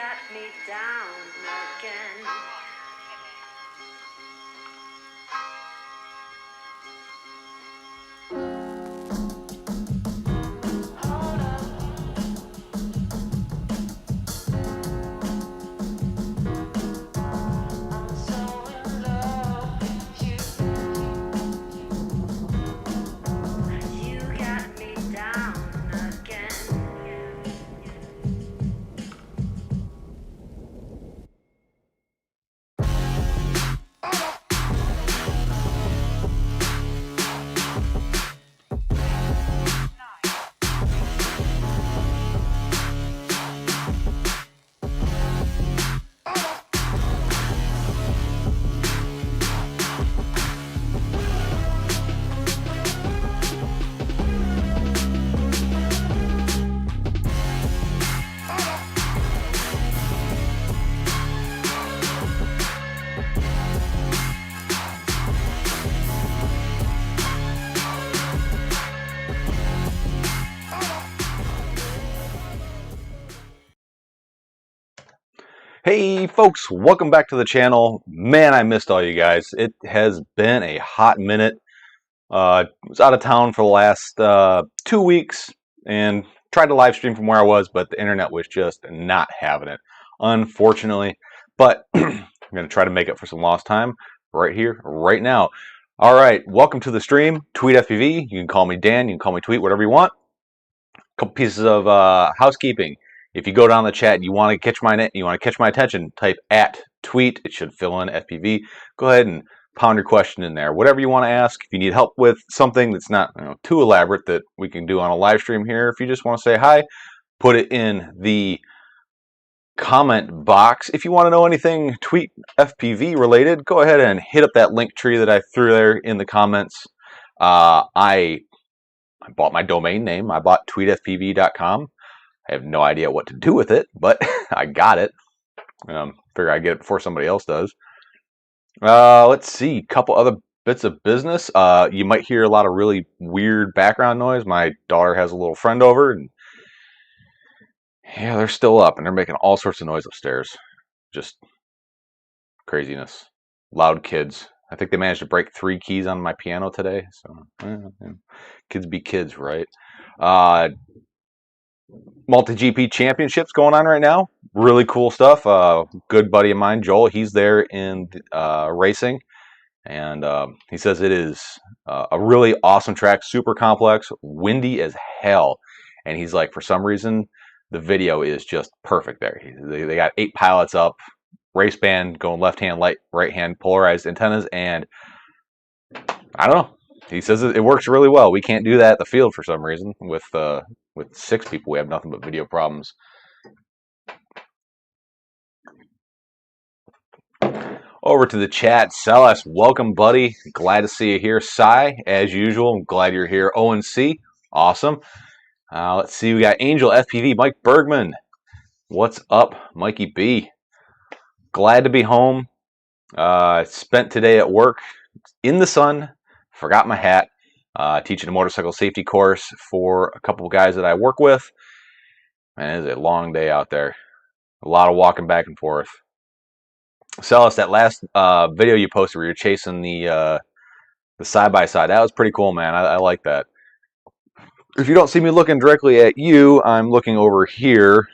got me down again. Hey folks, welcome back to the channel. Man, I missed all you guys. It has been a hot minute. I was out of town for the last 2 weeks and tried to live stream from where I was, but the internet was just not having it, unfortunately. But I'm going to try to make up for some lost time right here, right now. All right, welcome to the stream. Tweet FPV. You can call me Dan. You can call me Tweet, whatever you want. A couple pieces of housekeeping. If you go down the chat, you want to catch my attention, type @tweet. It should fill in FPV. Go ahead and pound your question in there. Whatever you want to ask. If you need help with something that's not too elaborate that we can do on a live stream here, if you just want to say hi, put it in the comment box. If you want to know anything Tweet FPV related, go ahead and hit up that link tree that I threw there in the comments. I bought my domain name. I bought tweetfpv.com. I have no idea what to do with it, but I got it. Figure I'd get it before somebody else does. Let's see, a couple other bits of business. You might hear a lot of really weird background noise. My daughter has a little friend over, and yeah, they're still up, and they're making all sorts of noise upstairs. Just craziness. Loud kids. I think they managed to break 3 keys on my piano today. So, kids be kids, right? Multi-GP championships going on right now. Really cool stuff. Good buddy of mine, Joel, he's there in racing, and he says it is a really awesome track, super complex, windy as hell, and he's like, for some reason, the video is just perfect there. They got 8 pilots up, race band going left hand, right hand, polarized antennas, and I don't know. He says it works really well. We can't do that at the field for some reason. With 6 people, we have nothing but video problems. Over to the chat. Celis, welcome, buddy. Glad to see you here. Cy, as usual, I'm glad you're here. ONC, awesome. Let's see, we got Angel FPV, Mike Bergman. What's up, Mikey B? Glad to be home. Spent today at work in the sun. Forgot my hat. Teaching a motorcycle safety course for a couple of guys that I work with. Man, it is a long day out there. A lot of walking back and forth. Celis, that last video you posted where you're chasing the side-by-side, that was pretty cool, man. I like that. If you don't see me looking directly at you, I'm looking over here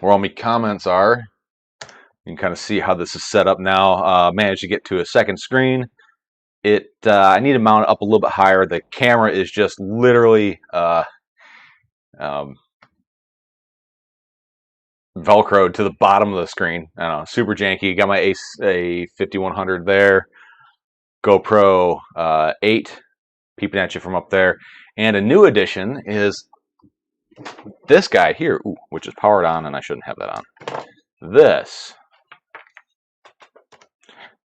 where all my comments are. You can kind of see how this is set up now. Managed to get to a second screen. I need to mount it up a little bit higher. The camera is just literally Velcroed to the bottom of the screen. I don't know, super janky. Got my A5100 there. GoPro 8 peeping at you from up there. And a new addition is this guy here, which is powered on, and I shouldn't have that on.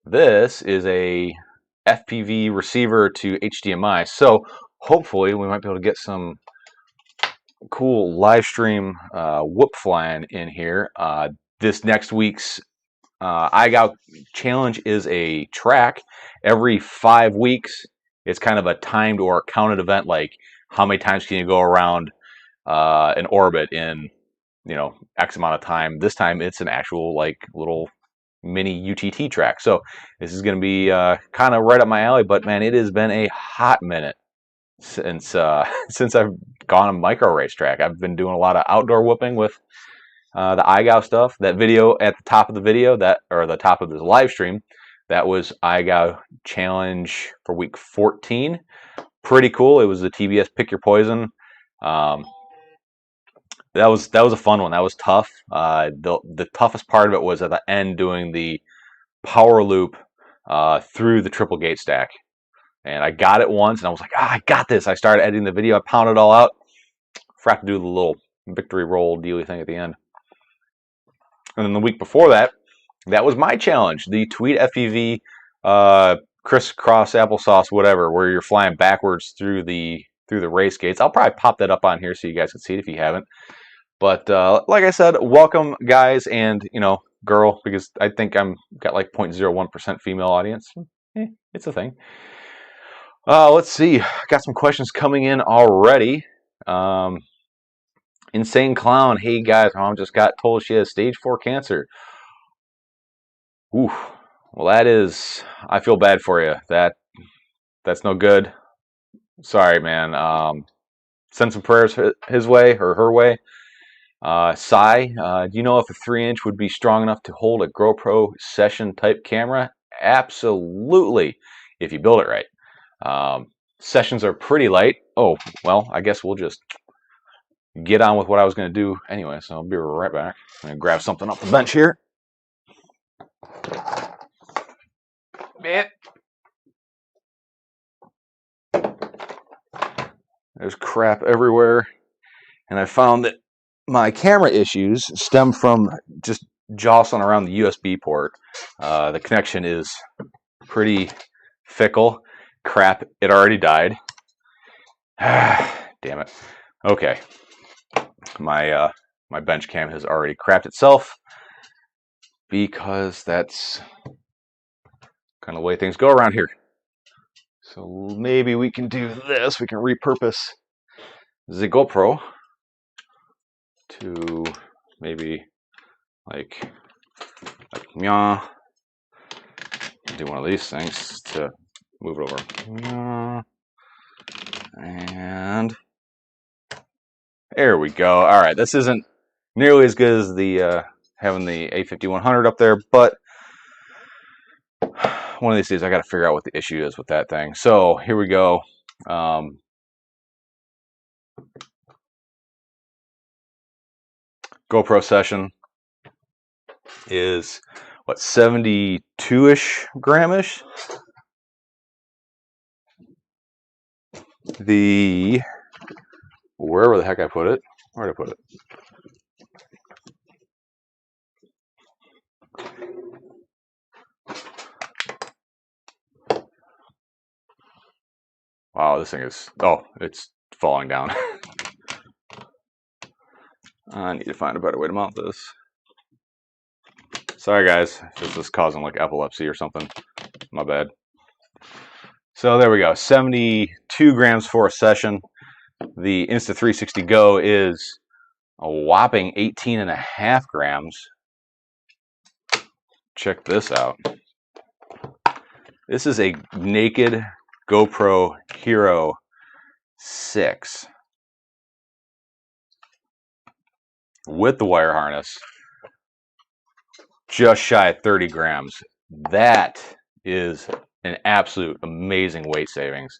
This is a FPV receiver to HDMI, so hopefully we might be able to get some cool live stream whoop flying in here. This next week's iGow challenge is a track. Every 5 weeks, it's kind of a timed or counted event, like how many times can you go around an orbit in you know, X amount of time. This time it's an actual like little mini UTT track. So this is going to be kind of right up my alley. But man, it has been a hot minute since since I've gone a micro racetrack. I've been doing a lot of outdoor whooping with the iGao stuff. That video at the top of the video, or the top of this live stream, that was iGao challenge for week 14. Pretty cool. It was the TBS Pick Your Poison. That was a fun one. That was tough. The toughest part of it was at the end doing the power loop through the triple gate stack. And I got it once, and I was like, I got this. I started editing the video. I pounded it all out. Forgot to do the little victory roll dealy thing at the end. And then the week before that, that was my challenge, the Tweed FPV crisscross applesauce, whatever, where you're flying backwards through the race gates. I'll probably pop that up on here so you guys can see it if you haven't. But like I said, welcome guys and girl, because I think I'm got like 0.01% female audience. It's a thing. Let's see. Got some questions coming in already. Insane Clown. Hey guys, mom just got told she has stage 4 cancer. Ooh. Well, that is. I feel bad for you. That's no good. Sorry, man. Send some prayers his way or her way. Sai, do you know if a 3-inch would be strong enough to hold a GoPro session type camera? Absolutely, if you build it right. Sessions are pretty light. Oh, well, I guess we'll just get on with what I was going to do anyway, so I'll be right back. I'm going to grab something off the bench here. Man. There's crap everywhere, and I found that my camera issues stem from just jostling around the USB port. The connection is pretty fickle. Crap, it already died. Damn it. Okay. My bench cam has already crapped itself because that's kind of the way things go around here. So maybe we can do this. We can repurpose the GoPro to maybe like meow. Do one of these things to move it over. And there we go. All right, this isn't nearly as good as the having the A5100 up there, but one of these days I got to figure out what the issue is with that thing. So here we go. GoPro session is what, 72-ish gramish. The wherever the heck I put it, where did I put it? Wow, this thing is, oh, it's falling down. I need to find a better way to mount this. Sorry guys, if this is causing like epilepsy or something, my bad. So there we go, 72 grams for a session. The Insta360 Go is a whopping 18.5 grams. Check this out. This is a naked GoPro Hero 6 with the wire harness, just shy of 30 grams. That is an absolute amazing weight savings.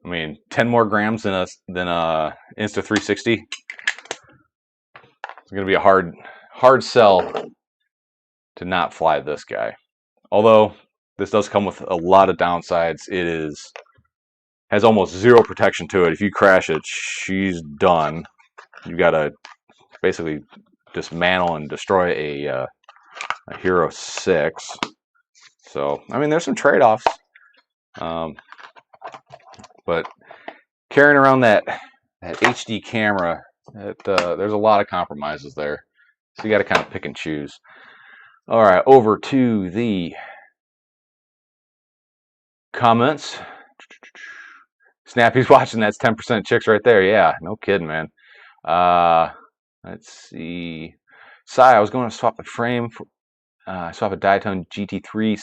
I mean, 10 more grams than a Insta360. It's going to be a hard sell to not fly this guy. Although this does come with a lot of downsides. It has almost zero protection to it. If you crash it, she's done. You got to basically dismantle and destroy a Hero 6. So, I mean, there's some trade-offs. But carrying around that HD camera, there's a lot of compromises there. So you got to kind of pick and choose. All right, over to the comments. Snappy's watching. That's 10% chicks right there. Yeah, no kidding, man. Let's see. I was going to swap the frame. Swap a Diatone GT3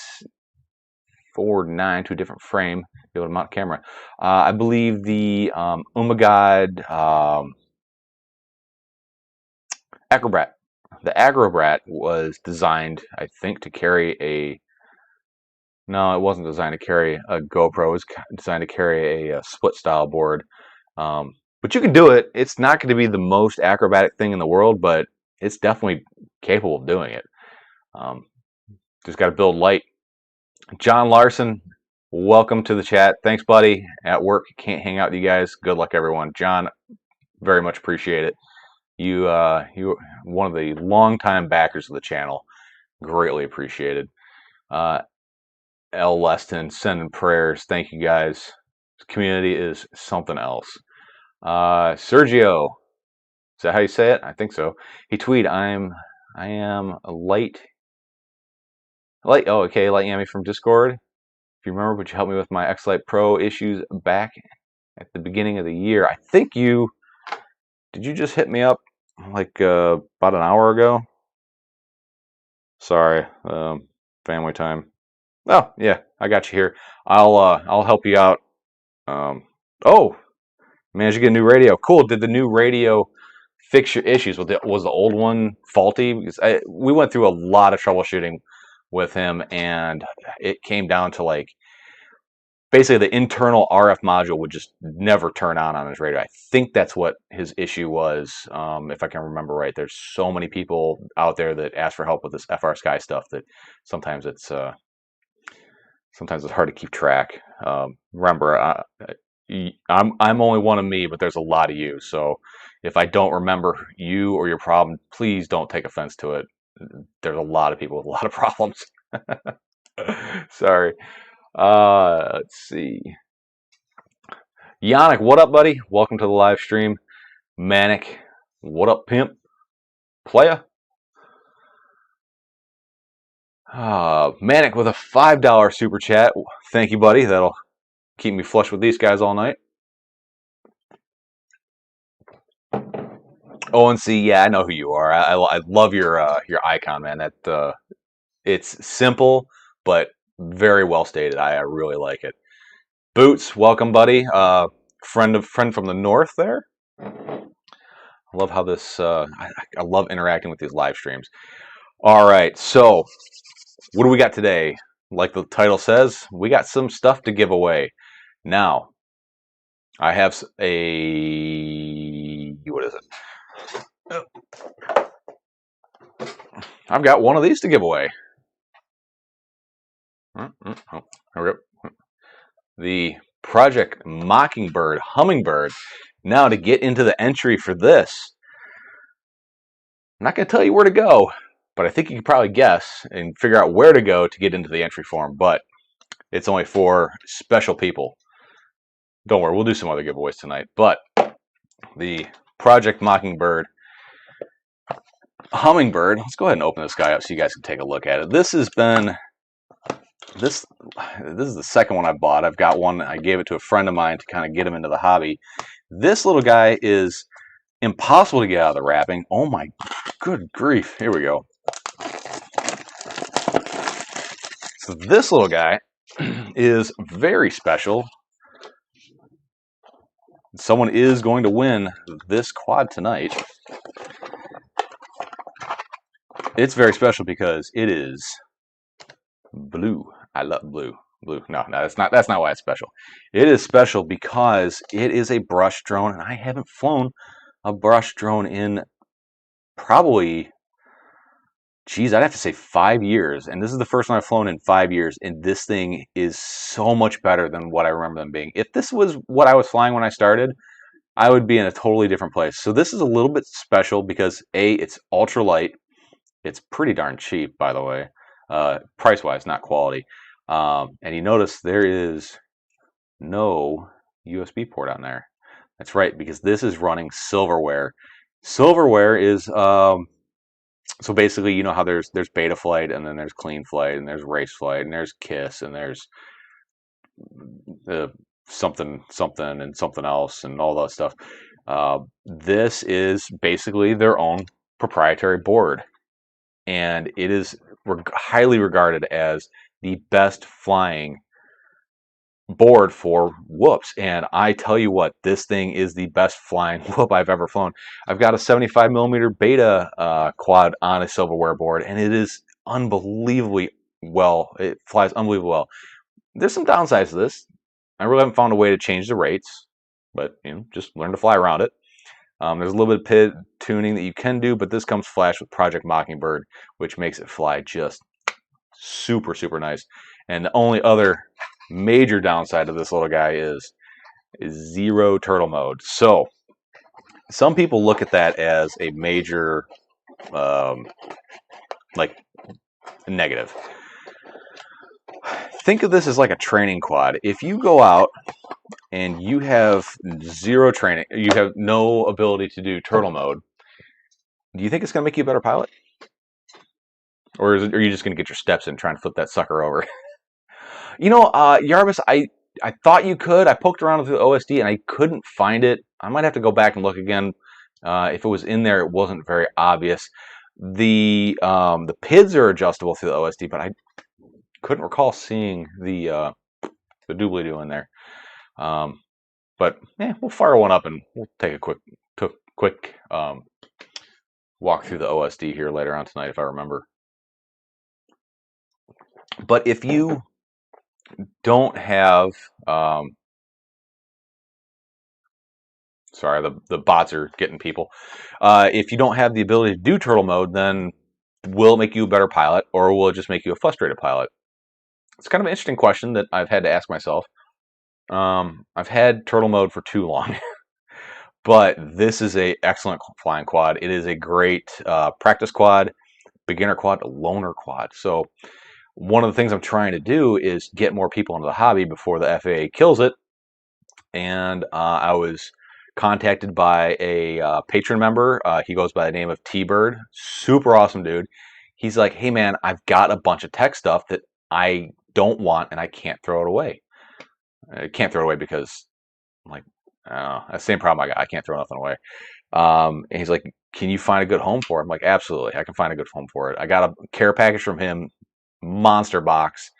49 to a different frame. Be able to mount camera. I believe the Hummingbird Acrobat. The Acrobat was designed, I think, to carry a. No, it wasn't designed to carry a GoPro. It was designed to carry a split style board. But you can do it. It's not going to be the most acrobatic thing in the world, but it's definitely capable of doing it. Just got to build light. John Larson, welcome to the chat. Thanks, buddy. At work, can't hang out with you guys. Good luck, everyone. John, very much appreciate it. You're one of the longtime backers of the channel. Greatly appreciated. L. Leston, sending prayers. Thank you, guys. This community is something else. Sergio, is that how you say it? I think so. He tweeted, I am a light. Oh, okay, Light Yami from Discord. If you remember, would you help me with my X-Lite Pro issues back at the beginning of the year? I think did you just hit me up like about an hour ago? Sorry, family time. Oh, yeah, I got you here. I'll help you out. Oh, managed to get a new radio. Cool. Did the new radio fix your issues? Was the old one faulty? Because we went through a lot of troubleshooting with him, and it came down to like basically the internal RF module would just never turn on his radio. I think that's what his issue was, if I can remember right. There's so many people out there that ask for help with this FR Sky stuff that sometimes it's hard to keep track. Remember, I'm only one of me, but there's a lot of you. So if I don't remember you or your problem, please don't take offense to it. There's a lot of people with a lot of problems. Sorry. Let's see. Yannick, what up, buddy? Welcome to the live stream. Manic, what up, pimp? Playa? Manic with a $5 super chat. Thank you, buddy. That'll keep me flush with these guys all night. ONC, yeah, I know who you are. I love your icon, man. That it's simple but very well stated. I really like it. Boots, welcome, buddy. Friend from the north there. I love how this. I love interacting with these live streams. All right, so what do we got today? Like the title says, we got some stuff to give away. Now, I have what is it? I've got one of these to give away. Oh, hurry up. The Project Mockingbird Hummingbird. Now, to get into the entry for this, I'm not going to tell you where to go, but I think you can probably guess and figure out where to go to get into the entry form, but it's only for special people. Don't worry, we'll do some other giveaways tonight, but the Project Mockingbird Hummingbird, let's go ahead and open this guy up so you guys can take a look at it. This is the second one I bought. I've got one, I gave it to a friend of mine to kind of get him into the hobby. This little guy is impossible to get out of the wrapping. Oh my good grief. Here we go. So this little guy is very special. Someone is going to win this quad tonight. It's very special because it is blue. I love blue. Blue. No, that's not why it's special. It is special because it is a brush drone, and I haven't flown a brush drone in probably, geez, I'd have to say 5 years. And this is the first one I've flown in 5 years, and this thing is so much better than what I remember them being. If this was what I was flying when I started, I would be in a totally different place. So this is a little bit special because A, it's ultra light. It's pretty darn cheap, by the way, price-wise, not quality. And you notice there is no USB port on there. That's right, because this is running silverware. Silverware is, so basically, you know how there's beta flight, and then there's clean flight, and there's race flight, and there's KISS, and there's the something something and something else and all that stuff. This is basically their own proprietary board, and it is highly regarded as the best flying board for whoops. And I tell you what, this thing is the best flying whoop I've ever flown. I've got a 75mm beta quad on a silverware board, and it is unbelievably well. It flies unbelievably well. There's some downsides to this. I really haven't found a way to change the rates, but just learn to fly around it. There's a little bit of PID tuning that you can do, but this comes flash with Project Mockingbird, which makes it fly just super, super nice. And the only other major downside of this little guy is zero turtle mode. So some people look at that as a major like negative. Think of this as like a training quad. If you go out and you have zero training, you have no ability to do turtle mode, do you think it's going to make you a better pilot? Or are you just going to get your steps in trying to flip that sucker over? Yarvis, I thought you could. I poked around with the OSD and I couldn't find it. I might have to go back and look again. If it was in there, it wasn't very obvious. The PIDs are adjustable through the OSD, but I couldn't recall seeing the doobly-doo in there. But we'll fire one up and we'll take a quick walk through the OSD here later on tonight if I remember. But if you don't have, sorry, the bots are getting people. If you don't have the ability to do turtle mode, then will it make you a better pilot, or will it just make you a frustrated pilot? It's kind of an interesting question that I've had to ask myself. I've had turtle mode for too long, but this is a excellent flying quad. It is a great practice quad, beginner quad, loner quad. So one of the things I'm trying to do is get more people into the hobby before the FAA kills it. And I was contacted by a patron member. He goes by the name of T-Bird. Super awesome dude. He's like, hey man, I've got a bunch of tech stuff that I don't want and I can't throw it away. I can't throw it away because I'm like, that's the same problem I got. I can't throw nothing away. And he's like, can you find a good home for it? I'm like, absolutely. I can find a good home for it. I got a care package from him, monster box,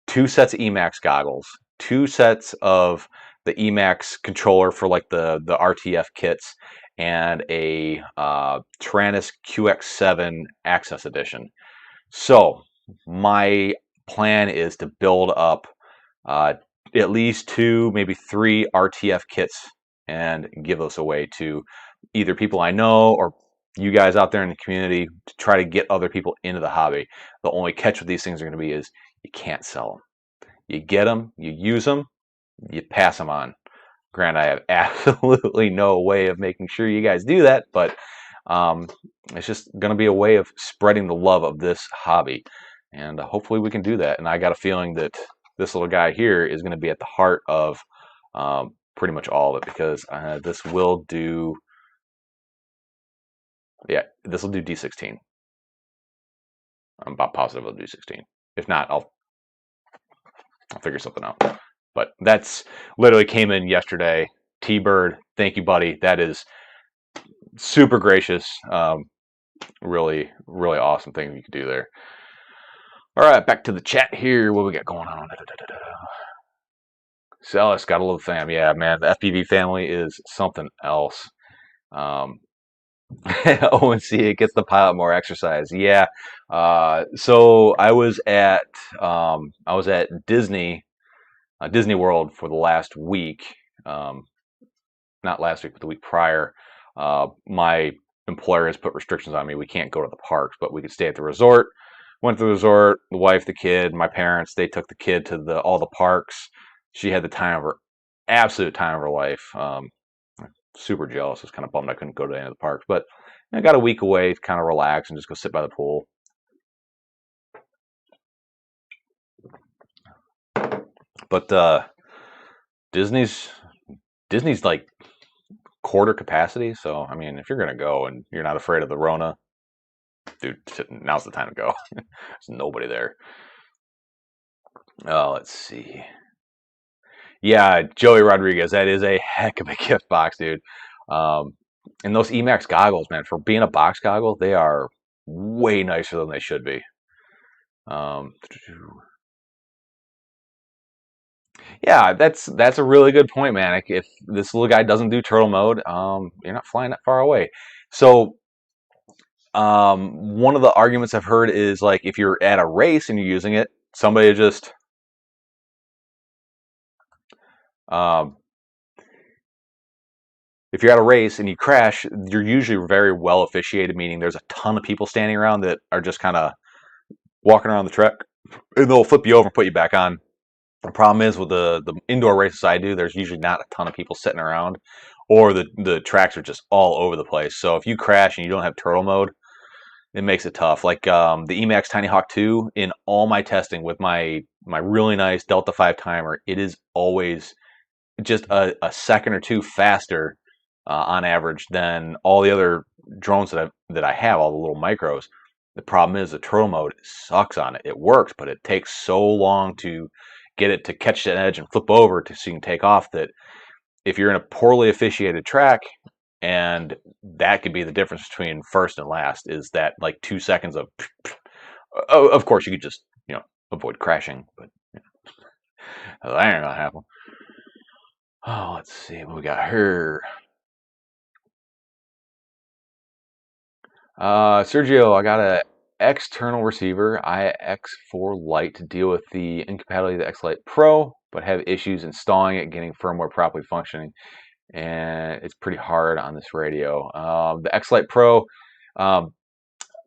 2 sets of Emax goggles, 2 sets of the Emax controller for like the RTF kits, and a Taranis QX7 Access Edition. So my plan is to build up at least 2, maybe 3 RTF kits and give those away to either people I know or you guys out there in the community to try to get other people into the hobby. The only catch with these things are going to be is you can't sell them. You get them, you use them, you pass them on. Granted, I have absolutely no way of making sure you guys do that, but it's just going to be a way of spreading the love of this hobby. And hopefully we can do that. And I got a feeling that this little guy here is going to be at the heart of pretty much all of it, because this will do, this will do D16. I'm about positive it'll do D16. If not, I'll figure something out. But that's literally came in yesterday. T-Bird, thank you, buddy. That is super gracious. Really, really awesome thing you could do there. All right, back to the chat here. What we got going on? Celis got a little fam. Yeah, man, the FPV family is something else. ONC, it gets the pilot more exercise. Yeah. So I was at Disney World for the last week. Not last week, but the week prior. My employer has put restrictions on me. We can't go to the parks, but we could stay at the resort. Went to the resort. The wife, the kid, my parents, they took the kid to all the parks. She had the time of her absolute time of her life. Super jealous. I was kind of bummed I couldn't go to any of the parks, but I got a week away to kind of relax and just go sit by the pool. But Disney's like quarter capacity, so I mean, if you're gonna go and you're not afraid of the Rona, dude, now's the time to go. There's nobody there. Let's see. Yeah, Joey Rodriguez, that is a heck of a gift box, dude. Um, and those Emax goggles, man, for being a box goggle, they are way nicer than they should be. Um, yeah, that's a really good point, man. If this little guy doesn't do turtle mode, you're not flying that far away. So, one of the arguments I've heard is like if you're at a race and you're using it, somebody just um, if you're at a race and you crash, you're usually very well officiated, meaning there's a ton of people standing around that are just kind of walking around the track, and they'll flip you over and put you back on. The problem is with the indoor races I do, there's usually not a ton of people sitting around, or the tracks are just all over the place. So if you crash and you don't have turtle mode, it makes it tough. Like the Emax Tiny Hawk 2, in all my testing with my really nice Delta 5 timer, it is always just a second or two faster on average than all the other drones that I have, all the little micros. The problem is the turtle mode sucks on it. It works, but it takes so long to get it to catch that edge and flip over to so you can take off that if you're in a poorly officiated track, and that could be the difference between first and last, is that like 2 seconds of of course you could just avoid crashing, but that ain't gonna happen. Oh, let's see what we got here. Sergio, I got a external receiver, IX4 Lite, to deal with the incompatibility of the X Lite Pro, but have issues installing it, getting firmware properly functioning, and it's pretty hard on this radio. The X Lite Pro, um,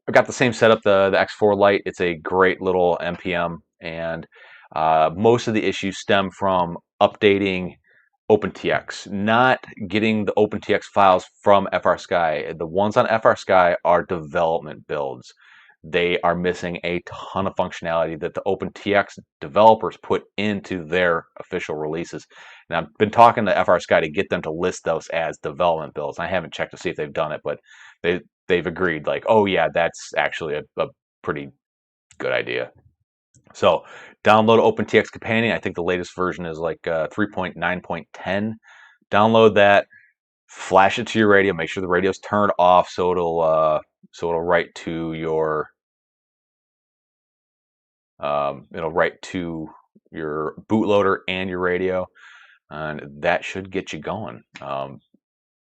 I've got the same setup, the X4 Lite. It's a great little MPM, and most of the issues stem from updating OpenTX, not getting the OpenTX files from FrSky. The ones on FrSky are development builds. They are missing a ton of functionality that the OpenTX developers put into their official releases. And I've been talking to FrSky to get them to list those as development builds. I haven't checked to see if they've done it, but they've agreed, like, oh yeah, that's actually a pretty good idea. So download OpenTX Companion. I think the latest version is like 3.9.10. Download that, flash it to your radio. Make sure the radio's turned off so it'll write to your bootloader and your radio, and that should get you going.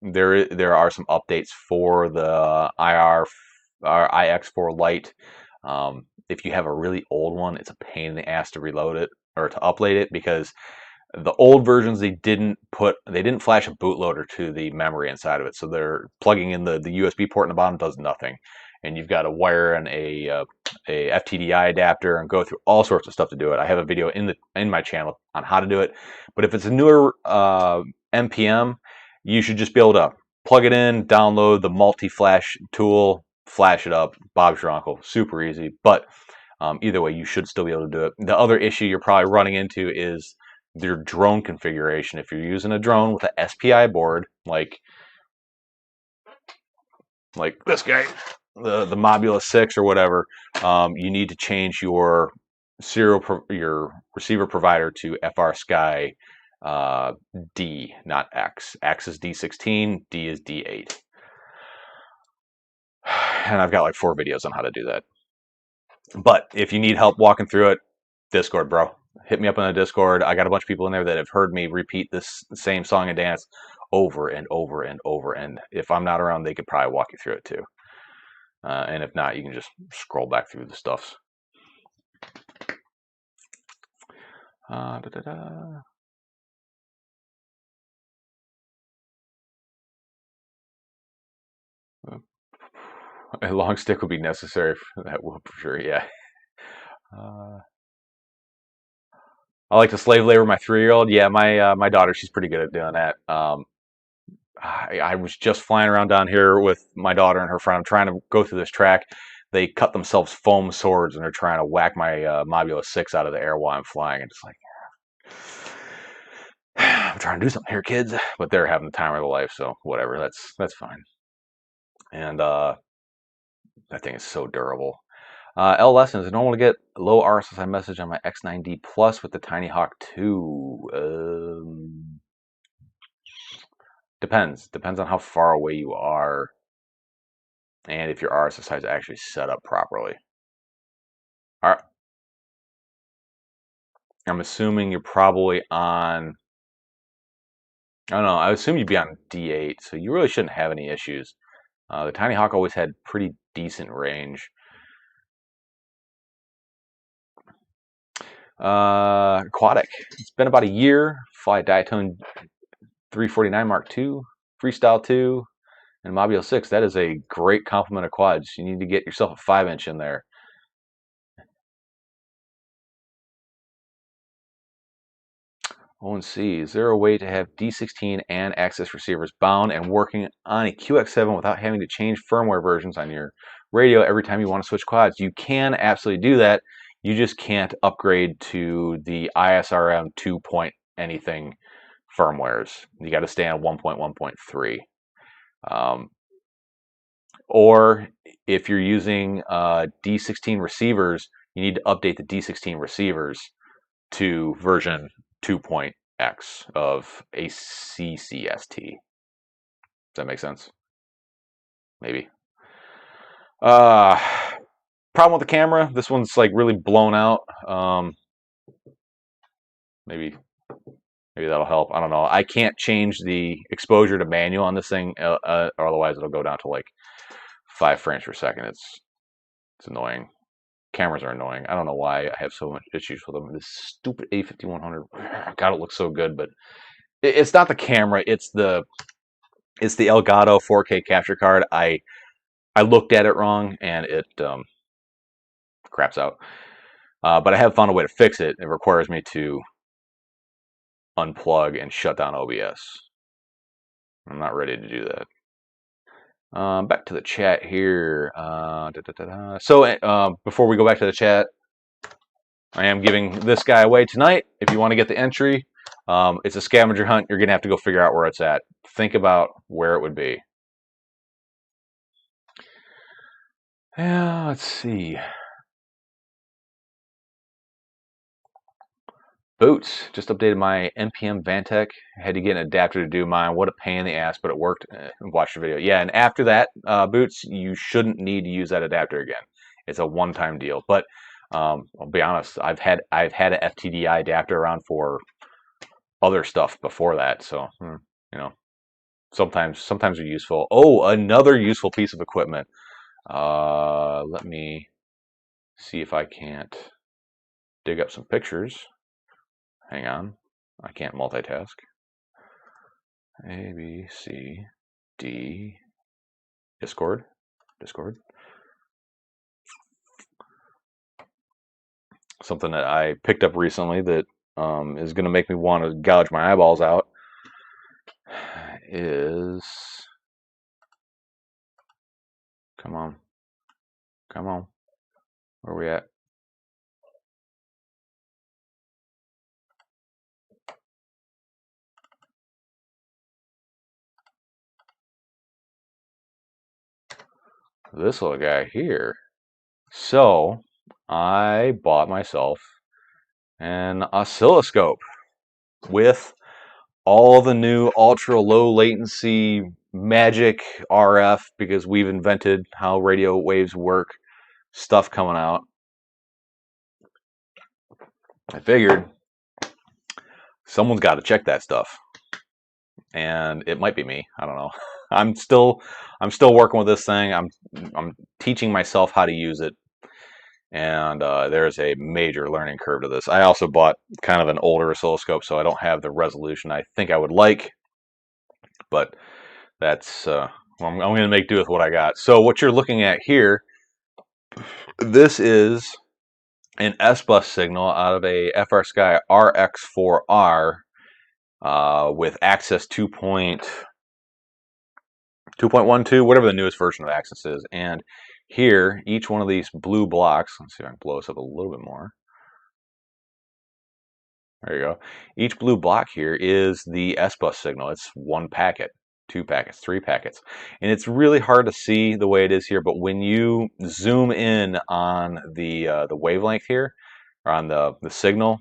There are some updates for the IX4 Lite. If you have a really old one, it's a pain in the ass to reload it or to upload it, because the old versions they didn't flash a bootloader to the memory inside of it, so they're plugging in the USB port in the bottom does nothing, and you've got to wire in a FTDI adapter and go through all sorts of stuff to do it. I have a video in my channel on how to do it, but if it's a newer MPM, you should just be able to plug it in, download the multi-flash tool, flash it up. Bob's your uncle. Super easy. But either way, you should still be able to do it. The other issue you're probably running into is your drone configuration. If you're using a drone with an SPI board, like this guy, the Mobula 6 or whatever, you need to change your your receiver provider to FrSky D, not X. X is D16, D is D8. And I've got like 4 videos on how to do that. But if you need help walking through it, Discord, bro. Hit me up on the Discord. I got a bunch of people in there that have heard me repeat this same song and dance over and over and over. And if I'm not around, they could probably walk you through it too. And if not, you can just scroll back through the stuffs. Da, da, da. A long stick would be necessary for that whoop for sure. Yeah. I like to slave labor my 3-year-old. Yeah, my daughter, she's pretty good at doing that. I was just flying around down here with my daughter and her friend. I'm trying to go through this track. They cut themselves foam swords and they're trying to whack my Mobula 6 out of the air while I'm flying. And just like, I'm trying to do something here, kids. But they're having the time of their life, so whatever. That's fine. And that thing is so durable. L lessons. I don't want to get low RSSI message on my X9D Plus with the Tiny Hawk 2. Depends. Depends on how far away you are and if your RSSI is actually set up properly. I'm assuming you're probably on, I don't know, I assume you'd be on D8, so you really shouldn't have any issues. The Tiny Hawk always had pretty decent range. Aquatic. It's been about a year. Fly Diatone 349 Mark II, Freestyle 2, and Mobile 6. That is a great complement of quads. You need to get yourself a 5-inch in there. ONC, is there a way to have D16 and access receivers bound and working on a QX7 without having to change firmware versions on your radio every time you want to switch quads? You can absolutely do that. You just can't upgrade to the ISRM 2 point anything firmwares. You got to stay on 1.1.3. Or if you're using D16 receivers, you need to update the D16 receivers to version 2.x of ACCST. Does that make sense? Maybe. Problem with the camera, this one's like really blown out. Maybe that'll help. I don't know. I can't change the exposure to manual on this thing, or otherwise it'll go down to like 5 frames per second. It's annoying. Cameras are annoying. I don't know why I have so much issues with them. This stupid A5100. God, it looks so good, but it's not the camera. It's the Elgato 4K capture card. I looked at it wrong and it craps out. But I have found a way to fix it. It requires me to unplug and shut down OBS. I'm not ready to do that. Back to the chat here. So before we go back to the chat, I am giving this guy away tonight. If you want to get the entry, it's a scavenger hunt. You're going to have to go figure out where it's at. Think about where it would be. Yeah, let's see. Boots. Just updated my NPM Vantech. Had to get an adapter to do mine. What a pain in the ass, but it worked. Watch the video. Yeah, and after that, Boots, you shouldn't need to use that adapter again. It's a one-time deal. But I'll be honest, I've had an FTDI adapter around for other stuff before that. So, you know, sometimes they're useful. Oh, another useful piece of equipment. Let me see if I can't dig up some pictures. Hang on. I can't multitask. A, B, C, D. Discord. Something that I picked up recently that is going to make me want to gouge my eyeballs out is... Come on. Where are we at? This little guy here. So I bought myself an oscilloscope with all the new ultra low latency magic RF, because we've invented how radio waves work, stuff coming out. I figured someone's got to check that stuff, and it might be me. I don't know. I'm still working with this thing. I'm teaching myself how to use it, and there's a major learning curve to this. I also bought kind of an older oscilloscope, so I don't have the resolution I think I would like, but that's I'm going to make do with what I got. So what you're looking at here, this is an S-bus signal out of a FR Sky RX4R with Access 2.12, whatever the newest version of Access is. And here, each one of these blue blocks, let's see if I can blow this up a little bit more. There you go. Each blue block here is the S-bus signal. It's one packet. 2 packets, 3 packets. And it's really hard to see the way it is here, but when you zoom in on the wavelength here, or on the signal,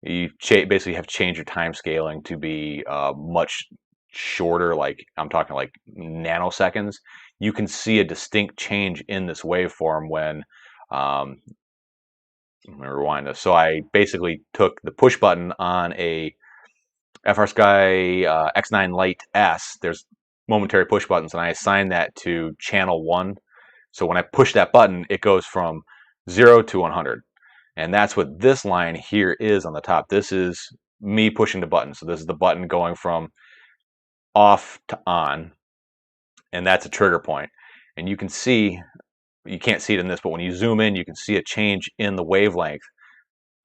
you basically have to change your time scaling to be much shorter, like I'm talking like nanoseconds. You can see a distinct change in this waveform when, let me rewind this. So I basically took the push button on a FrSky X9 Lite S. There's momentary push buttons, and I assigned that to channel 1. So when I push that button, it goes from 0 to 100. And that's what this line here is on the top. This is me pushing the button. So this is the button going from off to on, and that's a trigger point. And you can see, you can't see it in this, but when you zoom in, you can see a change in the wavelength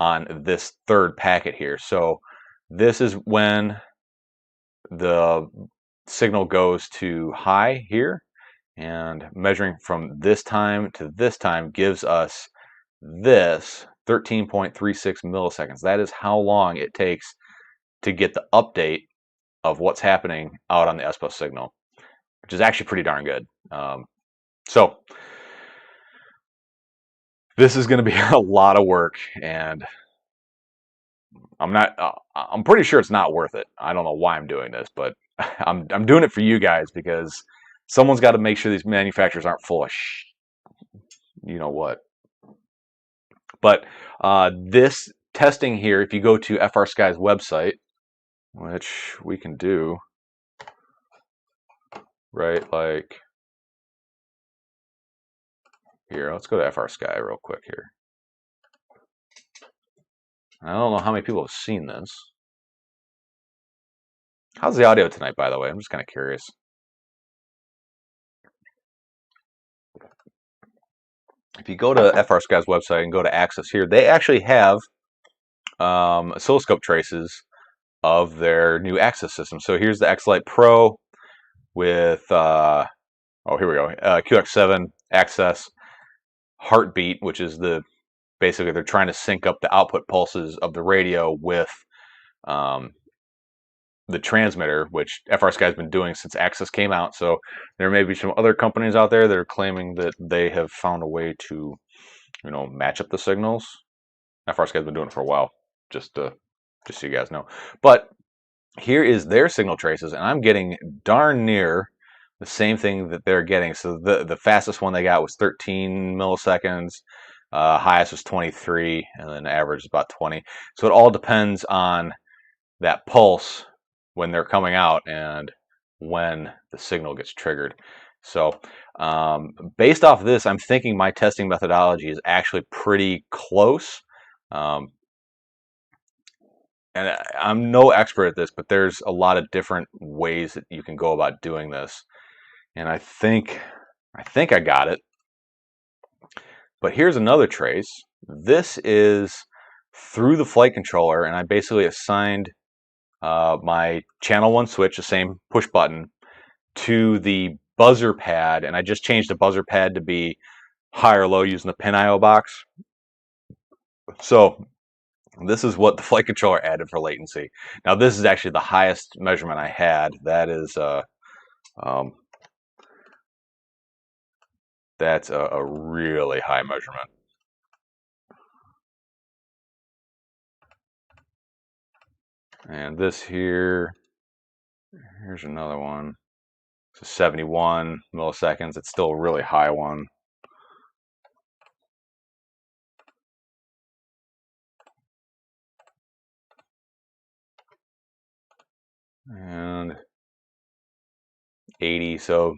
on this third packet here. So this is when the signal goes to high here, and measuring from this time to this time gives us this 13.36 milliseconds. That is how long it takes to get the update of what's happening out on the S-bus signal, which is actually pretty darn good. So this is going to be a lot of work, and I'm pretty sure it's not worth it. I don't know why I'm doing this, but I'm doing it for you guys, because someone's got to make sure these manufacturers aren't full of you know what. But this testing here, if you go to FrSky's website, which we can do, right, like here, let's go to FrSky real quick here. I don't know how many people have seen this. How's the audio tonight, by the way? I'm just kind of curious. If you go to FrSky's website and go to Access here, they actually have oscilloscope traces of their new Access system. So here's the X-Lite Pro with, oh, here we go, QX7 Access Heartbeat, which is basically they're trying to sync up the output pulses of the radio with the transmitter, which FrSky has been doing since Access came out. So there may be some other companies out there that are claiming that they have found a way to, match up the signals. FrSky has been doing it for a while, just so you guys know. But here is their signal traces, and I'm getting darn near the same thing that they're getting. So the fastest one they got was 13 milliseconds, highest was 23, and then average is about 20. So it all depends on that pulse when they're coming out and when the signal gets triggered. So based off of this, I'm thinking my testing methodology is actually pretty close. And I'm no expert at this, but there's a lot of different ways that you can go about doing this. And I think I got it. But here's another trace. This is through the flight controller, and I basically assigned my channel 1 switch, the same push button, to the buzzer pad, and I just changed the buzzer pad to be high or low using the pin IO box. So this is what the flight controller added for latency. Now this is actually the highest measurement I had. That is that's a really high measurement. And this here's another one. So 71 milliseconds. It's still a really high one. And 80. So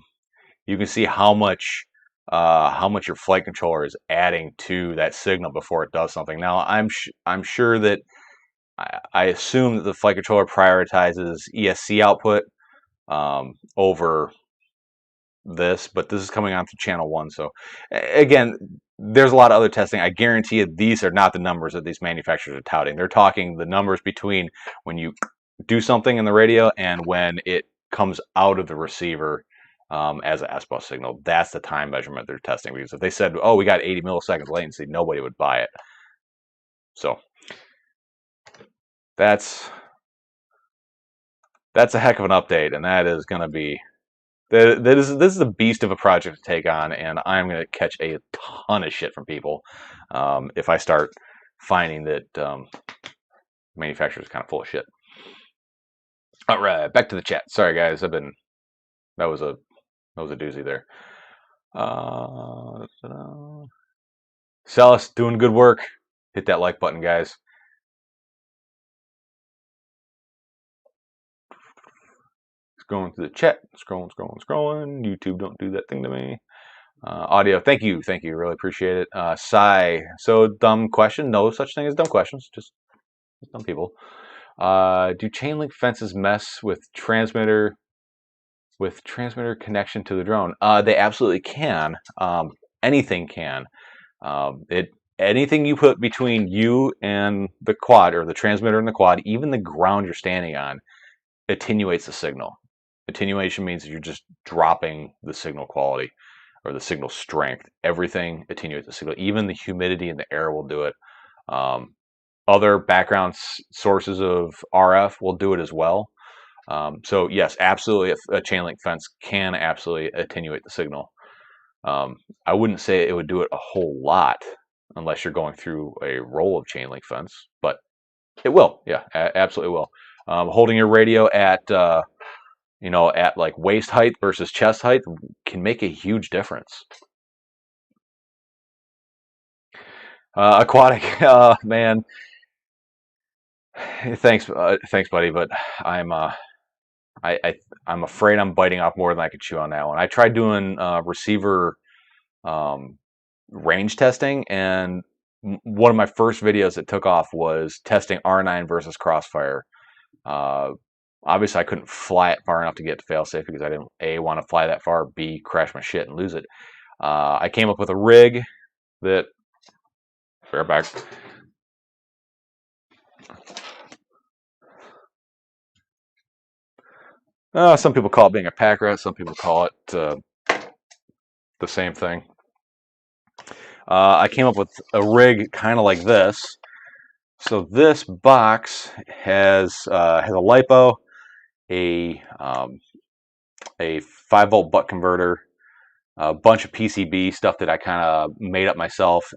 you can see how much your flight controller is adding to that signal before it does something. Now I'm sure that I assume that the flight controller prioritizes ESC output over this, but this is coming on through channel 1. So again, there's a lot of other testing. I guarantee you these are not the numbers that these manufacturers are touting. They're talking the numbers between when you do something in the radio and when it comes out of the receiver as an S-bus signal. That's the time measurement they're testing, because if they said, oh, we got 80 milliseconds latency, nobody would buy it. So that's that's a heck of an update, and that is going to be this is a beast of a project to take on, and I'm going to catch a ton of shit from people if I start finding that manufacturers are kind of full of shit. All right, back to the chat. Sorry guys, that was a doozy there. Celis doing good work. Hit that like button, guys. Scrolling through the chat, scrolling. YouTube, don't do that thing to me. Audio, thank you, really appreciate it. Sai, so dumb question. No such thing as dumb questions, just dumb people. Do chain link fences mess with transmitter connection to the drone? They absolutely can. Anything can. Anything you put between you and the quad, or the transmitter and the quad, even the ground you're standing on, attenuates the signal. Attenuation means you're just dropping the signal quality or the signal strength. Everything attenuates the signal. Even the humidity in the air will do it. Other background sources of RF will do it as well. So yes, absolutely, a chain link fence can absolutely attenuate the signal. I wouldn't say it would do it a whole lot unless you're going through a roll of chain link fence, but it will. Yeah, absolutely will. Holding your radio at at like waist height versus chest height can make a huge difference. Aquatic, man. Thanks, buddy. But I'm I'm afraid I'm biting off more than I could chew on that one. I tried doing receiver range testing, and one of my first videos that took off was testing R9 versus Crossfire. Obviously, I couldn't fly it far enough to get to failsafe because I didn't A, want to fly that far, B, crash my shit and lose it. I came up with a rig that, fair back. Some people call it being a pack rat. Some people call it the same thing. I came up with a rig kind of like this. So this box has a LiPo, a 5-volt butt converter, a bunch of PCB stuff that I kind of made up myself,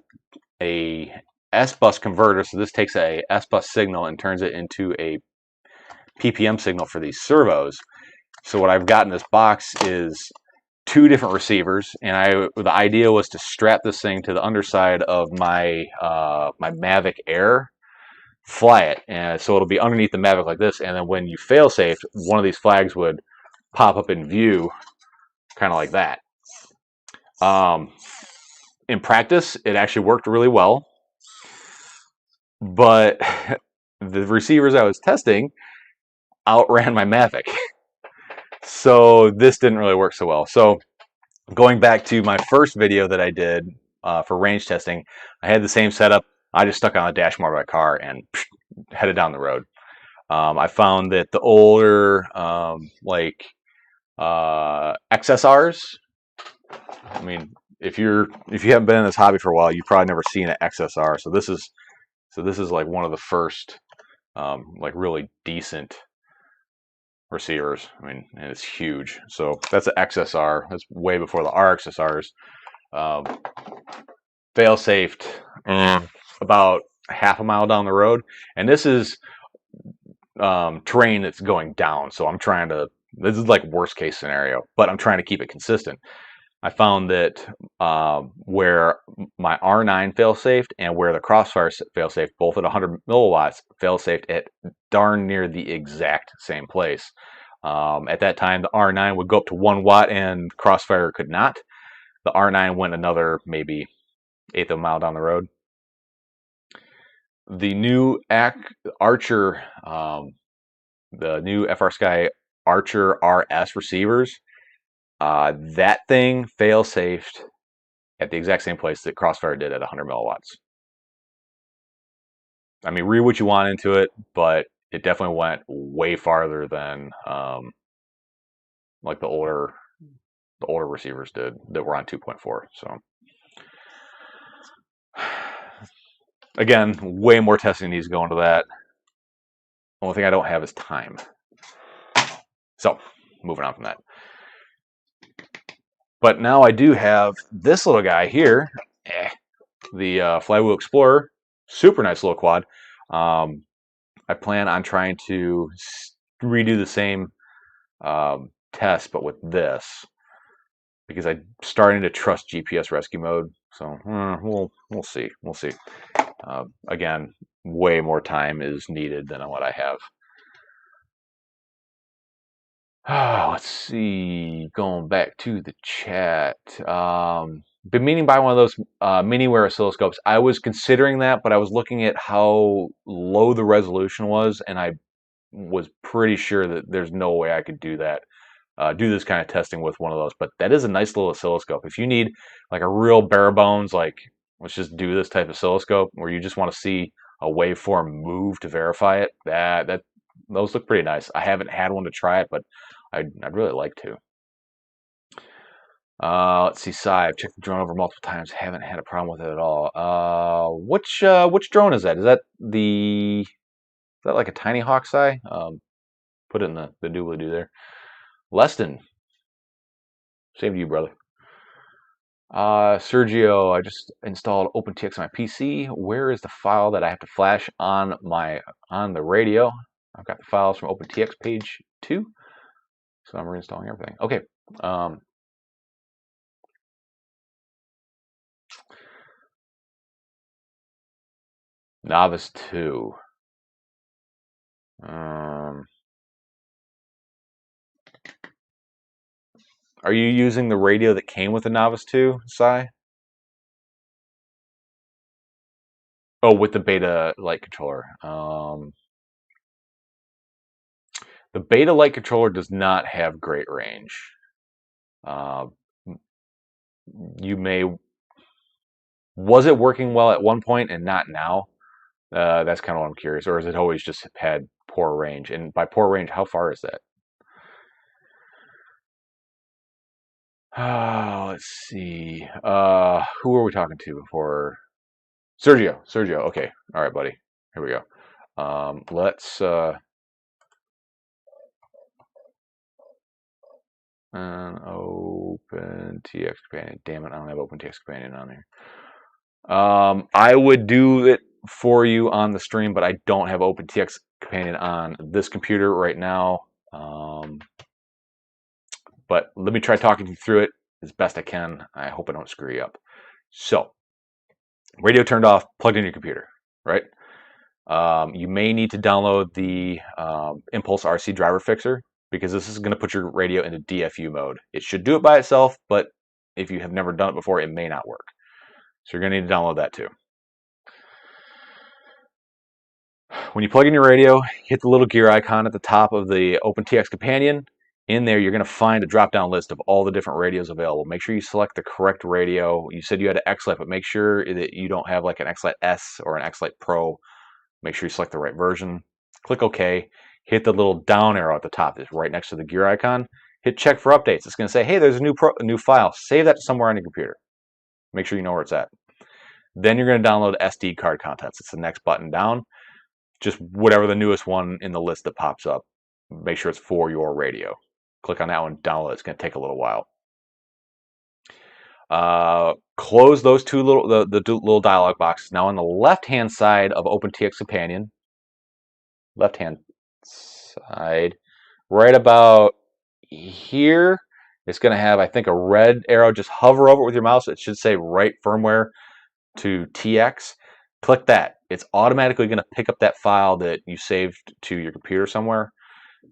a S-bus converter. So this takes a S-bus signal and turns it into a PPM signal for these servos. So what I've got in this box is 2 different receivers, and the idea was to strap this thing to the underside of my my Mavic Air, fly it, and so it'll be underneath the Mavic like this, and then when you fail safe, one of these flags would pop up in view, kind of like that. In practice, it actually worked really well, but the receivers I was testing outran my Mavic. So this didn't really work so well. So going back to my first video that I did for range testing, I had the same setup. I just stuck on the dashboard of my car and headed down the road. I found that the older XSRs, I mean, if you haven't been in this hobby for a while, you've probably never seen an XSR. So this is like one of the first like really decent receivers. I mean, and it's huge. So that's an XSR. That's way before the RXSRs. Fail-safed about half a mile down the road, and this is terrain that's going down. So I'm trying to. This is like worst case scenario, but I'm trying to keep it consistent. I found that where my R9 fail-safed and where the Crossfire fail-safe, both at 100 milliwatts, fail-safed at darn near the exact same place. At that time, the R9 would go up to 1 watt and Crossfire could not. The R9 went another maybe 1/8 of a mile down the road. The new Archer, the new FrSky Archer RS receivers, that thing fail-safed at the exact same place that Crossfire did at 100 milliwatts. I mean, read what you want into it, but it definitely went way farther than like the older receivers did that were on 2.4. So again, way more testing needs to go into that. The only thing I don't have is time. So, moving on from that. But now I do have this little guy here, the Flywheel Explorer. Super nice little quad. I plan on trying to redo the same test, but with this, because I'm starting to trust GPS rescue mode. So we'll see. We'll see. Again, way more time is needed than what I have. Let's see. Going back to the chat. Been meaning to buy one of those mini-wear oscilloscopes. I was considering that, but I was looking at how low the resolution was, and I was pretty sure that there's no way I could do that. Do this kind of testing with one of those. But that is a nice little oscilloscope. If you need like a real bare bones, like let's just do this type of oscilloscope, where you just want to see a waveform move to verify it, that those look pretty nice. I haven't had one to try it, but I'd really like to. Let's see, Sai. I've checked the drone over multiple times. Haven't had a problem with it at all. Which drone is that? Is that like a tiny hawk, Sai? Put it in the doobly-doo there. Leston, same to you, brother. Sergio, I just installed OpenTX on my PC. Where is the file that I have to flash on the radio? I've got the files from OpenTX page 2, so I'm reinstalling everything. Okay. Novice 2. Are you using the radio that came with the Novice 2, Sai? Oh, with the beta light controller. The beta light controller does not have great range. Was it working well at one point and not now? That's kind of what I'm curious. Or has it always just had poor range? And by poor range, how far is that? Let's see. Who were we talking to before? Sergio. Sergio. Okay. All right, buddy. Here we go. Let's open TX Companion. Damn it, I don't have Open TX Companion on here. I would do it for you on the stream, but I don't have Open TX Companion on this computer right now. But let me try talking you through it as best I can. I hope I don't screw you up. So, radio turned off, plugged in your computer, right? You may need to download the Impulse RC driver fixer, because this is going to put your radio into DFU mode. It should do it by itself, but if you have never done it before, it may not work. So you're going to need to download that too. When you plug in your radio, hit the little gear icon at the top of the OpenTX Companion. In there, you're going to find a drop-down list of all the different radios available. Make sure you select the correct radio. You said you had an X-Lite, but make sure that you don't have like an X-Lite S or an X-Lite Pro. Make sure you select the right version. Click OK. Hit the little down arrow at the top. It's right next to the gear icon. Hit check for updates. It's going to say, hey, there's a new file. Save that somewhere on your computer. Make sure you know where it's at. Then you're going to download SD card contents. It's the next button down. Just whatever the newest one in the list that pops up. Make sure it's for your radio. Click on that one, download it. It's going to take a little while. Close those two little dialog boxes. Now on the left-hand side of OpenTX Companion, left-hand side, right about here, it's going to have, I think, a red arrow. Just hover over it with your mouse. It should say Write Firmware to TX. Click that. It's automatically going to pick up that file that you saved to your computer somewhere.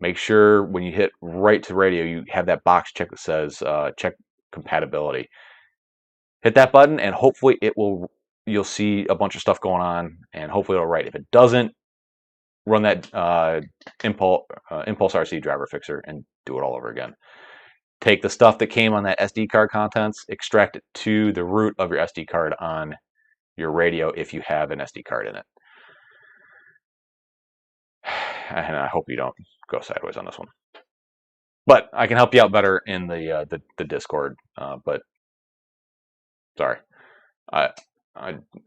Make sure when you hit Write to Radio, you have that box check that says Check Compatibility. Hit that button, and hopefully you'll see a bunch of stuff going on, and hopefully it'll write. If it doesn't, run that Impulse RC driver fixer and do it all over again. Take the stuff that came on that SD card contents, extract it to the root of your SD card on your radio if you have an SD card in it. And I hope you don't go sideways on this one. But I can help you out better in the Discord. But sorry,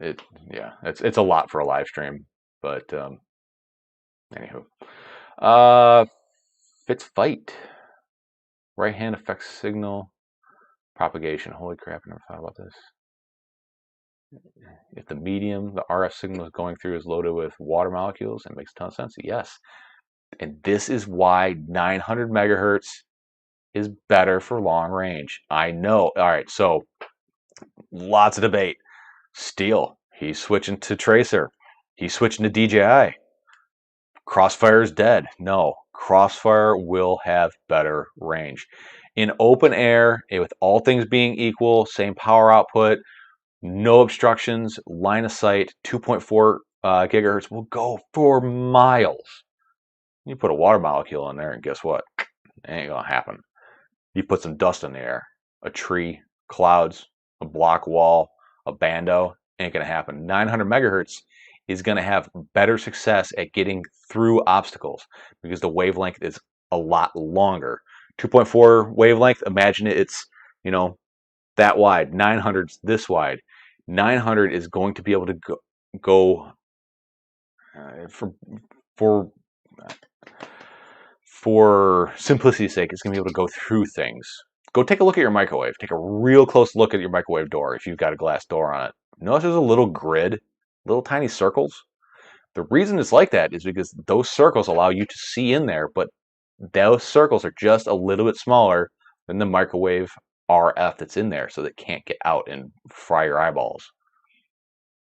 it's a lot for a live stream. But anywho, Fits fight. Right hand affects signal propagation. Holy crap, I never thought about this. If the medium, the RF signal is going through is loaded with water molecules, it makes a ton of sense. Yes. And this is why 900 megahertz is better for long range. I know. All right, so lots of debate. Steel, he's switching to Tracer. He's switching to DJI. Crossfire is dead. No, Crossfire will have better range. In open air, with all things being equal, same power output, no obstructions, line of sight, 2.4 gigahertz will go for miles. You put a water molecule in there, and guess what? It ain't gonna happen. You put some dust in the air, a tree, clouds, a block wall, a bando, ain't gonna happen. 900 megahertz is gonna have better success at getting through obstacles because the wavelength is a lot longer. 2.4 wavelength, imagine it's, you know, that wide. 900's this wide. 900 is going to be able to go for simplicity's sake, it's going to be able to go through things. Go take a look at your microwave. Take a real close look at your microwave door if you've got a glass door on it. Notice there's a little grid, little tiny circles. The reason it's like that is because those circles allow you to see in there, but those circles are just a little bit smaller than the microwave RF that's in there, so that can't get out and fry your eyeballs.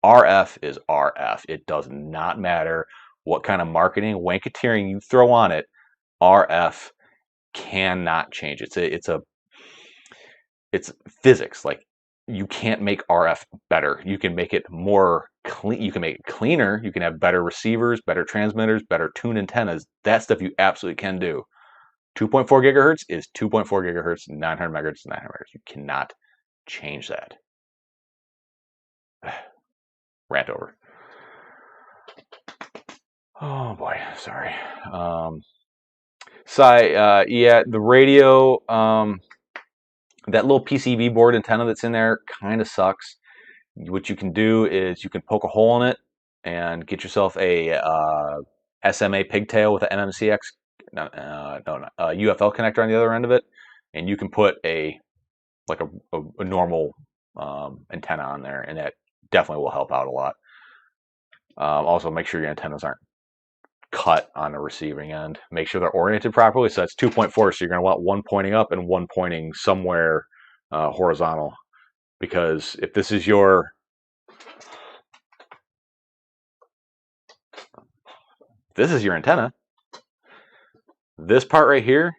RF is RF. It does not matter what kind of marketing, wanketeering you throw on it. RF cannot change. It's physics. Like, you can't make RF better. You can make it more clean. You can make it cleaner. You can have better receivers, better transmitters, better tuned antennas. That stuff you absolutely can do. 2.4 gigahertz is 2.4 gigahertz. 900 megahertz is 900 megahertz. You cannot change that. Rant over. Oh boy, sorry. Yeah, the radio, that little PCB board antenna that's in there kind of sucks. What you can do is you can poke a hole in it and get yourself a SMA pigtail with an MMCX, UFL connector on the other end of it, and you can put a normal antenna on there, and that definitely will help out a lot. Also, make sure your antennas aren't cut on the receiving end. Make sure they're oriented properly. So that's 2.4, so you're going to want one pointing up and one pointing somewhere horizontal, because if this is your antenna, this part right here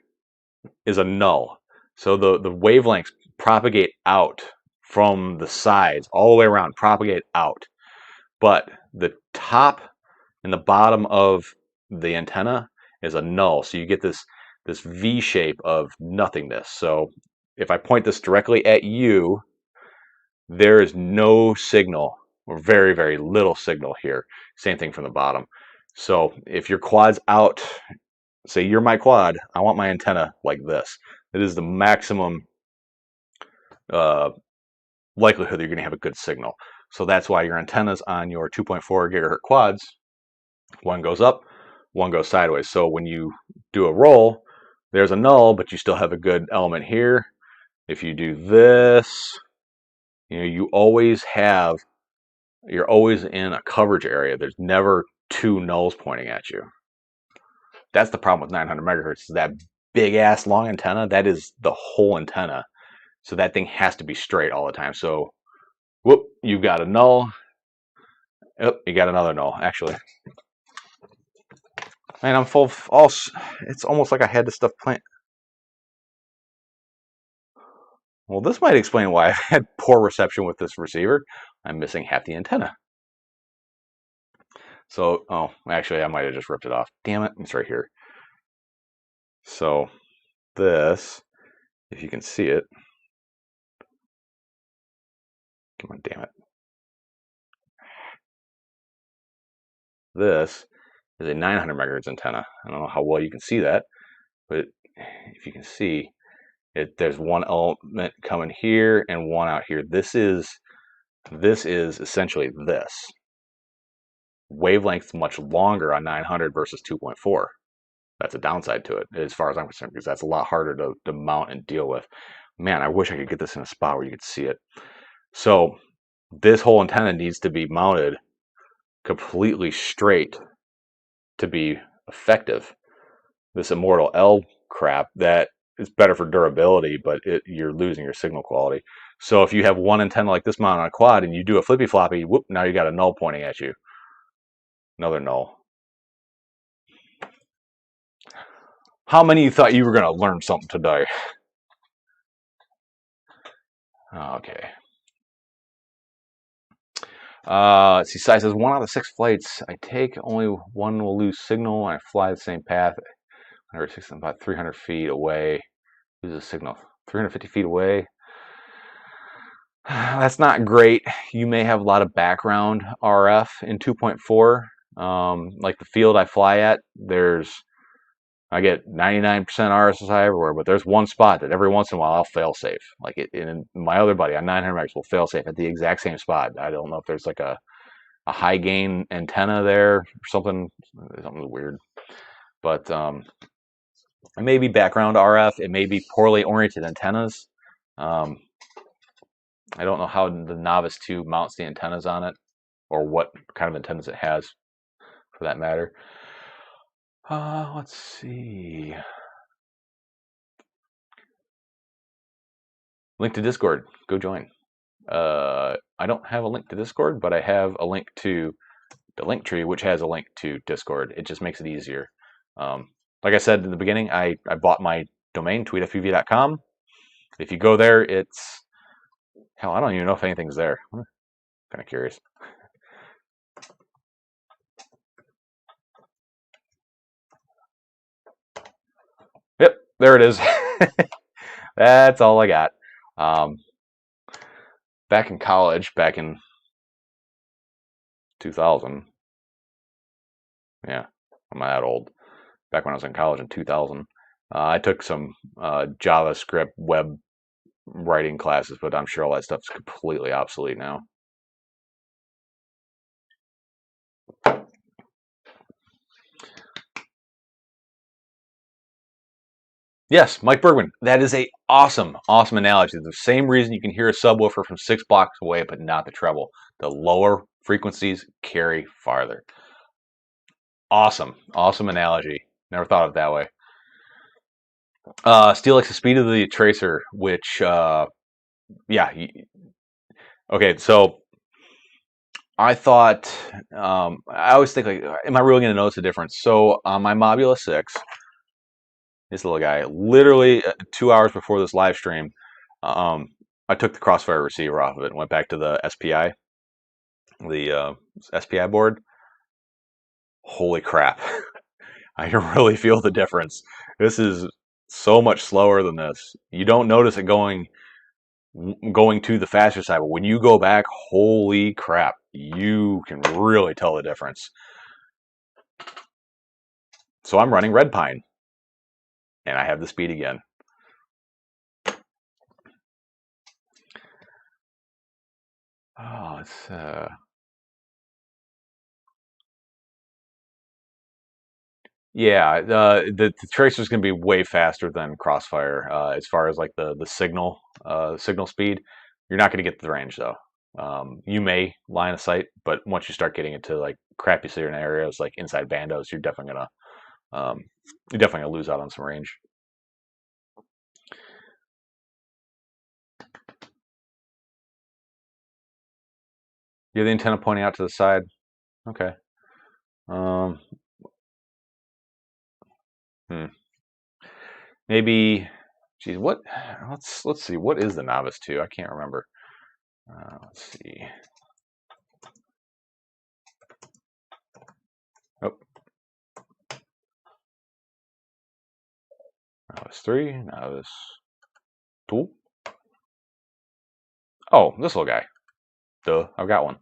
is a null. So the wavelengths propagate out from the sides all the way around, propagate out. But the top and the bottom of the antenna is a null. So you get this V shape of nothingness. So if I point this directly at you, there is no signal, or very, very little signal here. Same thing from the bottom. So if your quad's out, say you're my quad, I want my antenna like this. It is the maximum likelihood that you're going to have a good signal. So that's why your antennas on your 2.4 gigahertz quads, one goes up, one goes sideways. So when you do a roll, there's a null, but you still have a good element here. If you do this, you're always in a coverage area. There's never two nulls pointing at you. That's the problem with 900 megahertz. That big ass long antenna, that is the whole antenna. So that thing has to be straight all the time. So, whoop, you've got a null. Oh, you got another null, actually. Man, I'm full of all. It's almost like I had this stuff planned. Well, this might explain why I've had poor reception with this receiver. I'm missing half the antenna. So, oh, actually, I might have just ripped it off. Damn it, it's right here. So, this, if you can see it. Come on, damn it. This is a 900 megahertz antenna. I don't know how well you can see that, but if you can see, there's one element coming here and one out here. This is essentially this. Wavelength's much longer on 900 versus 2.4. That's a downside to it, as far as I'm concerned, because that's a lot harder to mount and deal with. Man, I wish I could get this in a spot where you could see it. So this whole antenna needs to be mounted completely straight to be effective. This Immortal L crap that is better for durability, but you're losing your signal quality. So if you have one antenna like this mounted on a quad and you do a flippy floppy, whoop, now you got a null pointing at you. Another null. How many of you thought you were going to learn something today? Okay. Let's see, size says 1 out of 6 flights I take, only one will lose signal when I fly the same path. 106, about 300 feet away. Lose a signal. 350 feet away. That's not great. You may have a lot of background RF in 2.4. Like the field I fly at, I get 99% RSSI everywhere, but there's one spot that every once in a while I'll fail safe. Like and my other buddy on 900 megs will fail safe at the exact same spot. I don't know if there's like a high gain antenna there or something weird. But it may be background RF. It may be poorly oriented antennas. I don't know how the Novice 2 mounts the antennas on it, or what kind of antennas it has, for that matter. Let's see. Link to Discord. Go join. I don't have a link to Discord, but I have a link to the link tree, which has a link to Discord. It just makes it easier. Like I said in the beginning, I bought my domain, tweetfuv.com. If you go there, it's... Hell, I don't even know if anything's there. I'm kind of curious. Yep, there it is. That's all I got. Back in college, back in 2000. Yeah, I'm not that old. Back when I was in college in 2000, I took some JavaScript web writing classes, but I'm sure all that stuff's completely obsolete now. Yes, Mike Bergman. That is a awesome analogy. The same reason you can hear a subwoofer from 6 blocks away, but not the treble. The lower frequencies carry farther. Awesome analogy. Never thought of it that way. Steel likes the speed of the tracer, which, yeah. Okay, so I thought, I always think, like, am I really going to notice a difference? So on my Mobula 6, this little guy, literally 2 hours before this live stream, I took the Crossfire receiver off of it and went back to the SPI, the SPI board. Holy crap. I can really feel the difference. This is so much slower than this. You don't notice it going to the faster side, but when you go back, holy crap, you can really tell the difference. So I'm running Red Pine, and I have the speed again. Oh, it's yeah, the tracer's gonna be way faster than Crossfire as far as like the signal speed. You're not gonna get the range though. You may line of sight, but once you start getting into like crappy certain areas like inside bandos, you're definitely gonna lose out on some range. You have the antenna pointing out to the side. Okay. Hmm. Maybe. Geez, what? Let's see. What is the Novice 2? I can't remember. Let's see. Oh. Novice 3, Novice 2. Oh, this little guy. Duh, I've got one.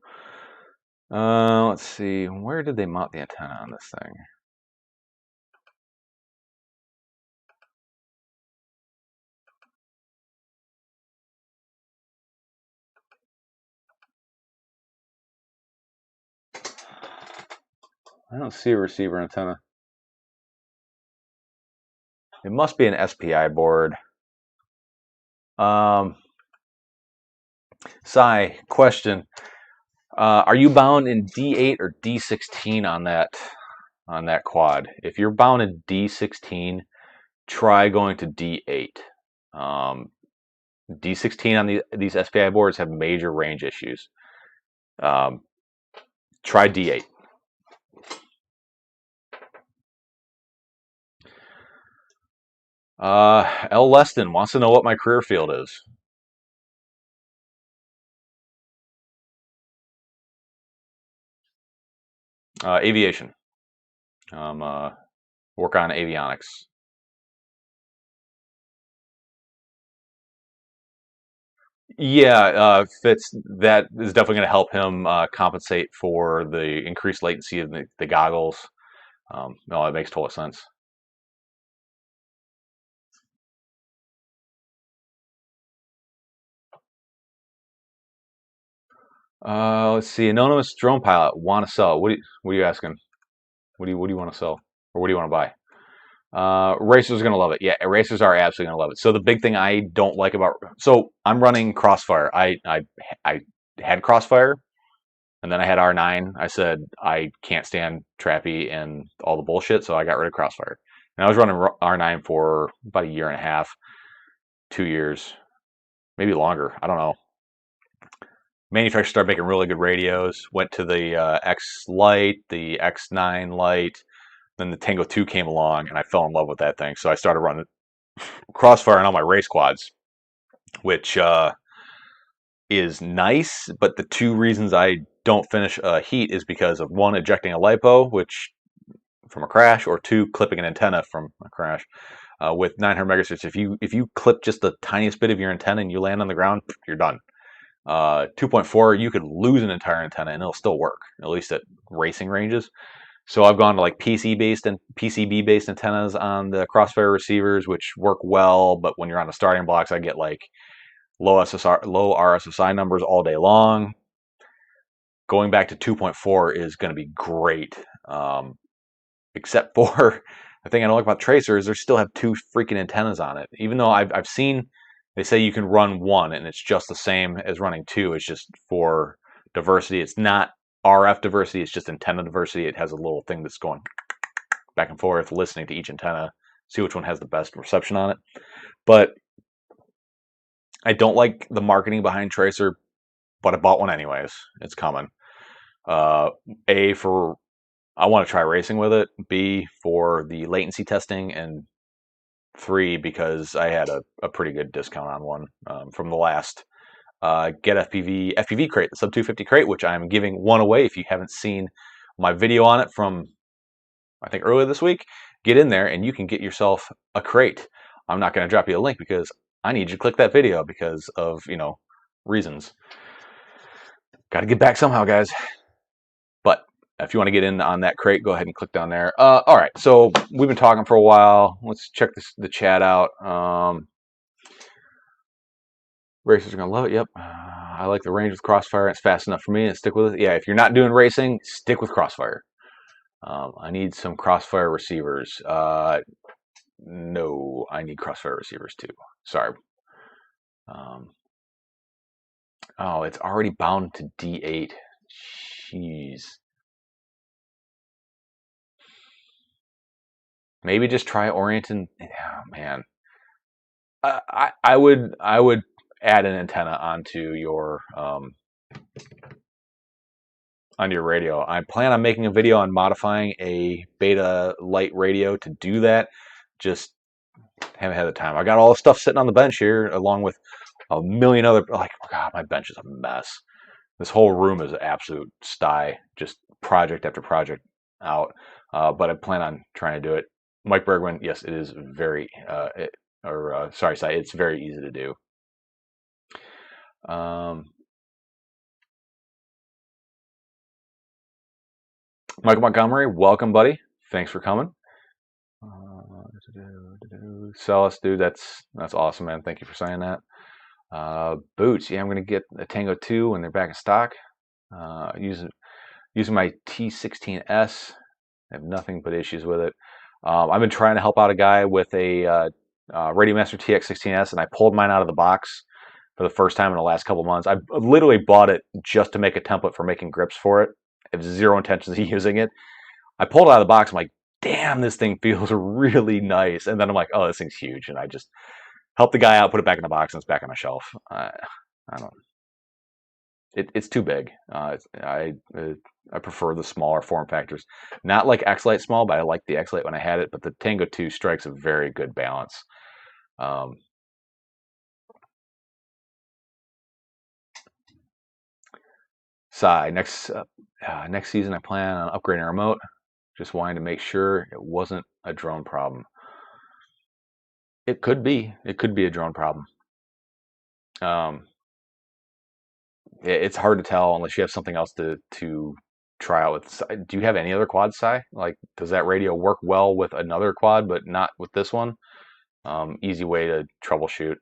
Let's see. Where did they mount the antenna on this thing? I don't see a receiver antenna. It must be an SPI board. Sai, question. Are you bound in D8 or D16 on that quad? If you're bound in D16, try going to D8. D16 on these SPI boards have major range issues. Try D8. L. Leston wants to know what my career field is. Aviation. Work on avionics. Yeah, Fitz, that is definitely going to help him compensate for the increased latency of the goggles. No, it makes total sense. Let's see. Anonymous drone pilot want to sell. What are you asking? What do you want to sell, or what do you want to buy? Racers are gonna love it. Yeah, racers are absolutely gonna love it. So the big thing I don't like about I'm running Crossfire. I had Crossfire, and then I had R9. I said I can't stand Trappy and all the bullshit, so I got rid of Crossfire. And I was running R9 for about a year and a half, 2 years, maybe longer. I don't know. Manufacturers started making really good radios. Went to the X Lite, the X9 Lite. Then the Tango 2 came along, and I fell in love with that thing. So I started running Crossfire on all my race quads, which is nice. But the two reasons I don't finish a heat is because of one, ejecting a lipo, which from a crash, or two, clipping an antenna from a crash. With 900 megahertz, if you clip just the tiniest bit of your antenna and you land on the ground, you're done. 2.4, you could lose an entire antenna and it'll still work, at least at racing ranges. So I've gone to like PCB based antennas on the Crossfire receivers, which work well. But when you're on the starting blocks, I get like low RSSI numbers all day long. Going back to 2.4 is going to be great, except for the thing I don't like about Tracer is they still have two freaking antennas on it. Even though I've seen they say you can run one and it's just the same as running two. It's just for diversity. It's not RF diversity. It's just antenna diversity. It has a little thing that's going back and forth, listening to each antenna, see which one has the best reception on it. But I don't like the marketing behind Tracer, but I bought one anyways. It's coming. A, for I want to try racing with it. B, for the latency testing, and 3, because I had a pretty good discount on one from the last Get FPV crate, the sub 250 crate, which I'm giving one away. If you haven't seen my video on it from I think earlier this week, get in there and you can get yourself a crate. I'm not going to drop you a link because I need you to click that video because of, reasons. Got to get back somehow, guys. But if you want to get in on that crate, go ahead and click down there. All right, so we've been talking for a while. Let's check the chat out. Racers are going to love it. Yep. I like the range with Crossfire. It's fast enough for me and stick with it. Yeah, if you're not doing racing, stick with Crossfire. I need some Crossfire receivers. No, I need Crossfire receivers too. Sorry. Oh, it's already bound to D8. Jeez. Maybe just try orienting. Oh, man. I would add an antenna onto your radio. I plan on making a video on modifying a Beta Light radio to do that. Just haven't had the time. I got all the stuff sitting on the bench here, along with a million other. Like, oh God, my bench is a mess. This whole room is an absolute sty. Just project after project out. But I plan on trying to do it. Mike Bergman, yes, it is very. Sorry, it's very easy to do. Michael Montgomery, welcome, buddy. Thanks for coming. Sell us, dude. That's awesome, man. Thank you for saying that. Boots, yeah, I'm gonna get a Tango 2 when they're back in stock. Using my T16S. I have nothing but issues with it. I've been trying to help out a guy with a Radiomaster TX16S, and I pulled mine out of the box for the first time in the last couple months. I literally bought it just to make a template for making grips for it. I have zero intentions of using it. I pulled it out of the box. I'm like, damn, this thing feels really nice. And then I'm like, oh, this thing's huge. And I just helped the guy out, put it back in the box, and it's back on my shelf. I don't. It's too big. I prefer the smaller form factors. Not like X-Lite small, but I liked the X-Lite when I had it. But the Tango 2 strikes a very good balance. Next season I plan on upgrading our remote. Just wanting to make sure it wasn't a drone problem. It could be. It could be a drone problem. It's hard to tell unless you have something else to try out with. Do you have any other quad Sci? Like, does that radio work well with another quad, but not with this one? Easy way to troubleshoot.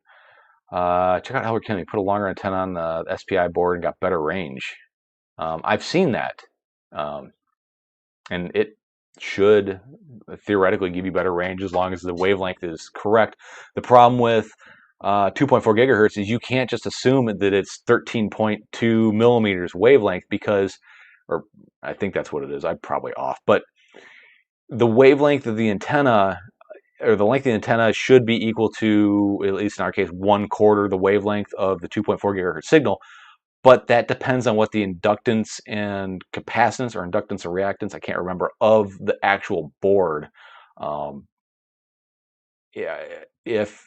Check out Howard Kennedy. Put a longer antenna on the SPI board and got better range. I've seen that, and it should theoretically give you better range as long as the wavelength is correct. The problem with 2.4 gigahertz is you can't just assume that it's 13.2 millimeters wavelength because, or I think that's what it is. I'm probably off, but the wavelength of the antenna, or the length of the antenna, should be equal to, at least in our case, 1/4 the wavelength of the 2.4 gigahertz signal. But that depends on what the inductance and capacitance, or inductance and reactance, I can't remember, of the actual board. Yeah, if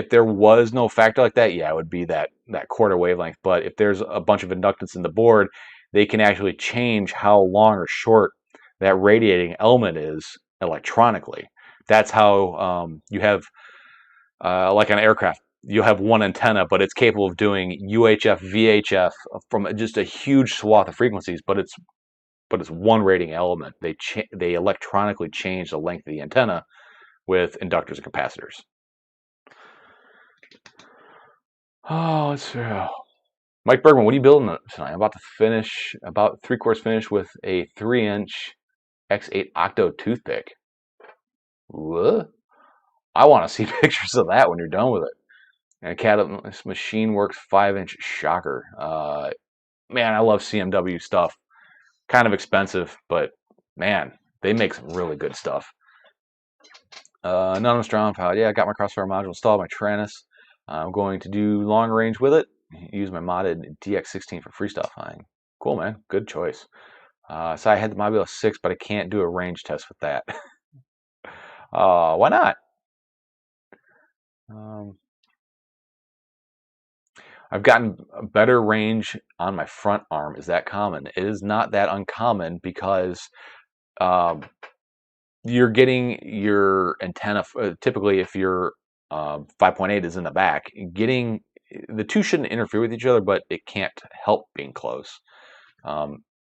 there was no factor like that, yeah, it would be that quarter wavelength. But if there's a bunch of inductance in the board, they can actually change how long or short that radiating element is electronically. That's how you have, like an aircraft, you'll have one antenna, but it's capable of doing UHF, VHF from just a huge swath of frequencies. But it's one radiating element. They electronically change the length of the antenna with inductors and capacitors. Oh, it's Mike Bergman. What are you building tonight? I'm about to finish, about 3/4 finish with a 3-inch X8 Octo toothpick. What? I want to see pictures of that when you're done with it. And Catalyst Machine Works 5-inch shocker. Man, I love CMW stuff. Kind of expensive, but man, they make some really good stuff. Anonymous Drone Pod. Yeah, I got my crossfire module installed, my Tranus. I'm going to do long range with it. Use my modded DX16 for freestyle flying. Cool, man. Good choice. So I had the Mobile 6, but I can't do a range test with that. Why not? I've gotten a better range on my front arm. Is that common? It is not that uncommon because you're getting your antenna, typically if your 5.8 is in the back, getting the two shouldn't interfere with each other, but it can't help being close.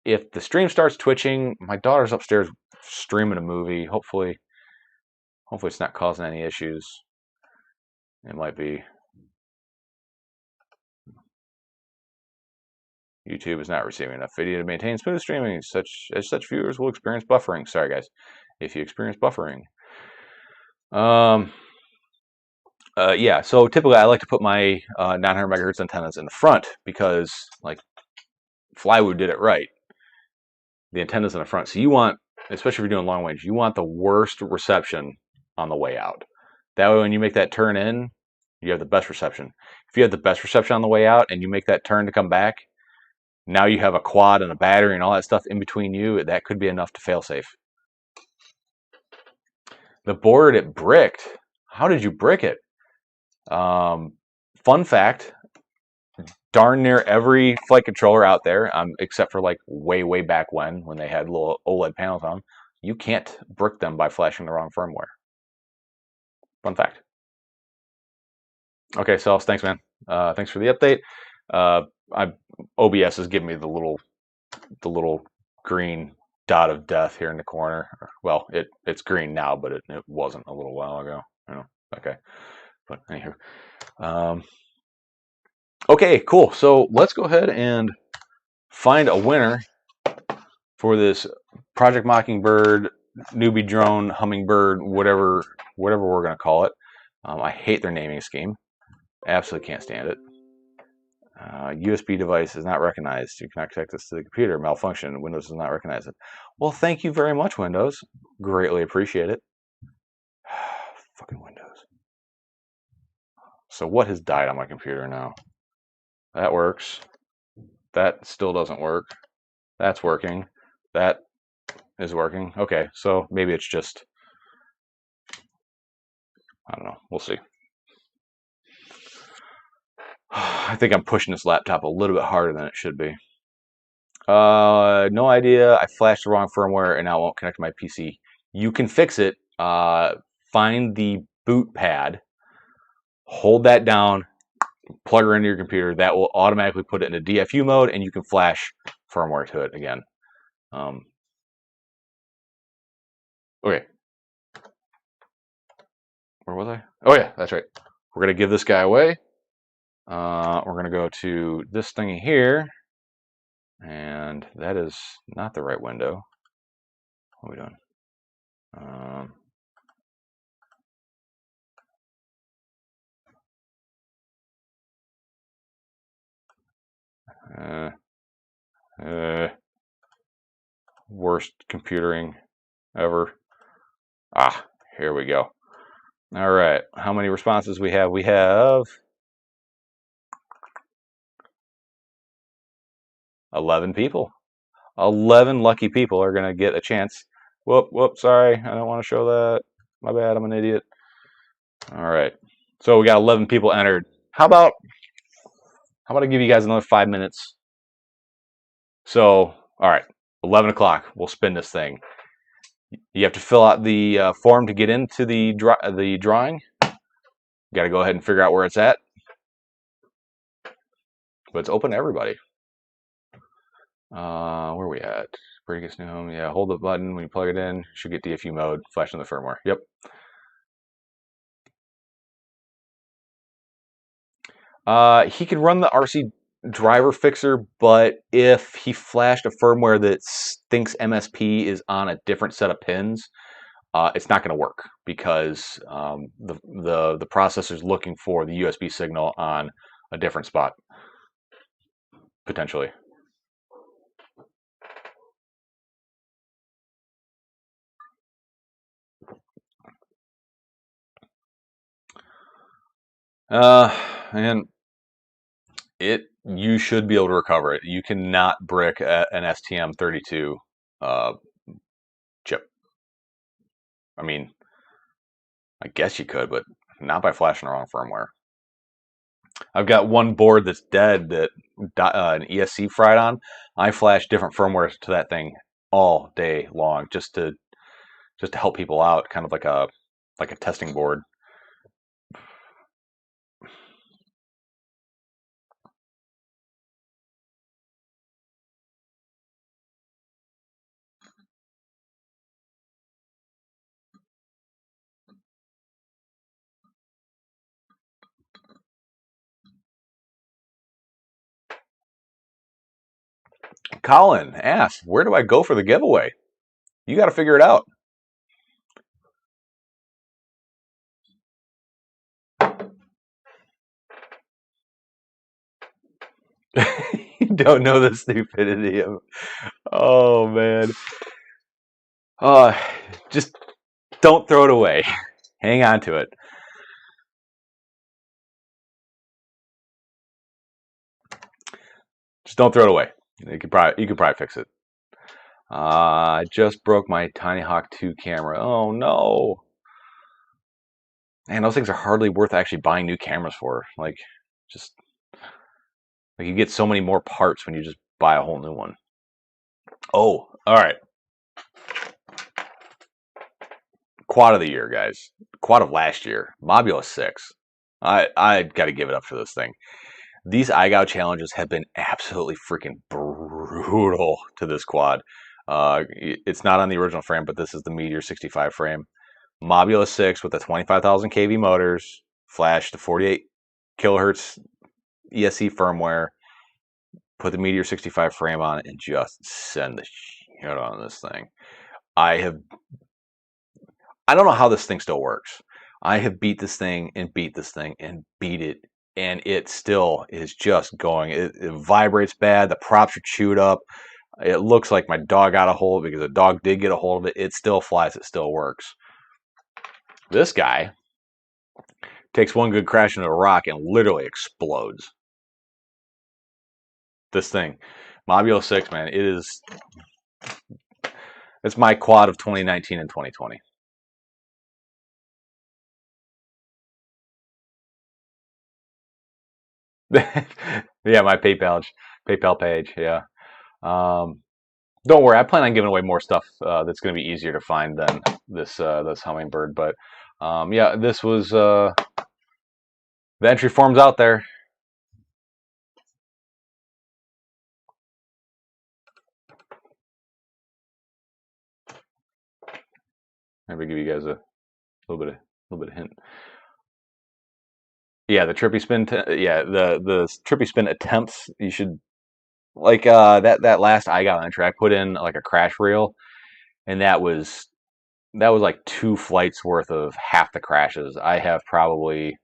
If the stream starts twitching, my daughter's upstairs streaming a movie. Hopefully it's not causing any issues. It might be. YouTube is not receiving enough video to maintain smooth streaming. Such viewers will experience buffering. Sorry, guys, if you experience buffering. Yeah, so typically I like to put my 900 megahertz antennas in the front because, like, Flywood did it right. The antennas in the front. So you want, especially if you're doing long range, you want the worst reception on the way out. That way when you make that turn in, you have the best reception. If you have the best reception on the way out and you make that turn to come back, now you have a quad and a battery and all that stuff in between you. That could be enough to fail safe. The board, it bricked. How did you brick it? Fun fact, darn near every flight controller out there, except for like way back when they had little OLED panels on, you can't brick them by flashing the wrong firmware. Fun fact. Okay, Sells, thanks, man. Thanks for the update. OBS is giving me the little green dot of death here in the corner. Well, it's green now, but it wasn't a little while ago. Okay, but anywho, okay, cool. So let's go ahead and find a winner for this Project Mockingbird newbie drone, Hummingbird, whatever we're going to call it. I hate their naming scheme. Absolutely can't stand it. USB device is not recognized. You cannot connect this to the computer. Malfunction. Windows does not recognize it. Well, thank you very much, Windows. Greatly appreciate it. Fucking Windows. So what has died on my computer now? That works. That still doesn't work. That's working. That is working. Okay, so maybe it's just, I don't know. We'll see. I think I'm pushing this laptop a little bit harder than it should be. No idea. I flashed the wrong firmware and now it won't connect to my PC. You can fix it. Find the boot pad, hold that down, plug her into your computer. That will automatically put it into DFU mode, and you can flash firmware to it again. Okay. Where was I? Oh yeah, that's right. We're gonna give this guy away. We're gonna go to this thingy here, and that is not the right window. What are we doing? Worst computering ever. Ah, here we go. All right, how many responses we have? We have 11 people. 11 lucky people are gonna get a chance. Whoop, sorry, I don't want to show that. My bad, I'm an idiot. All right, so we got 11 people entered. How about I give you guys another 5 minutes? So, all right, 11 o'clock, we'll spin this thing. You have to fill out the form to get into the drawing. You got to go ahead and figure out where it's at. But it's open to everybody. Where are we at? Previous new home. Yeah, hold the button when you plug it in. You should get DFU mode, flash in the firmware. Yep. He can run the RC driver fixer, but if he flashed a firmware that thinks MSP is on a different set of pins, it's not going to work because the processor is looking for the USB signal on a different spot, potentially. And you should be able to recover it. You cannot brick an STM32 chip. I mean, I guess you could, but not by flashing the wrong firmware. I've got one board that's dead that an ESC fried on. I flash different firmware to that thing all day long just to help people out, kind of like a testing board. Colin asks, where do I go for the giveaway? You got to figure it out. You don't know the stupidity of. Oh man. Just don't throw it away. Hang on to it. Just don't throw it away. You could probably fix it. I just broke my Tiny Hawk 2 camera. Oh no. Man, those things are hardly worth actually buying new cameras for. Like you get so many more parts when you just buy a whole new one. Oh, all right. Quad of the year, guys. Quad of last year. Mobula 6. I got to give it up for this thing. These iGao challenges have been absolutely freaking brutal to this quad. It's not on the original frame, but this is the Meteor 65 frame. Mobula 6 with the 25,000 kV motors, flash to 48 kilohertz ESC firmware, put the Meteor 65 frame on, and just send the shit on this thing. I have I don't know how this thing still works. I have beat this thing and beat this thing and beat it, and it still is just going. It vibrates bad. The props are chewed up. It looks like my dog got a hold of it because the dog did get a hold of it. It still flies. It still works. This guy takes one good crash into a rock and literally explodes. This thing, Mobule 6, man, it's my quad of 2019 and 2020. Yeah, my PayPal page. Yeah. Um, don't worry, I plan on giving away more stuff that's going to be easier to find than this Hummingbird. But yeah, this was the entry forms out there. Maybe give you guys a little bit of hint. Yeah, the trippy spin. Yeah, the trippy spin attempts. You should like that last I got on entry. I put in like a crash reel, and that was like 2 flights worth of half the crashes. I have probably,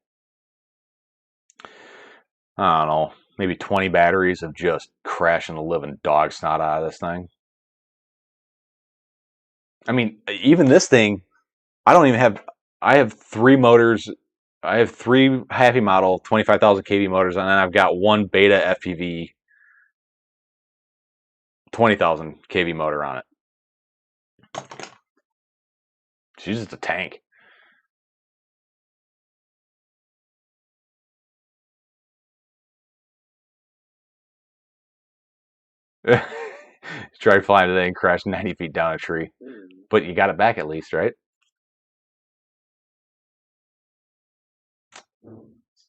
I don't know, maybe 20 batteries of just crashing the living dog snot out of this thing. I mean, even this thing, I don't even have. I have 3 motors. I have 3 Happy Model 25,000 kV motors, and then I've got 1 Beta FPV 20,000 kV motor on it. She's just a tank. Tried flying today and crashed 90 feet down a tree, but you got it back at least, right?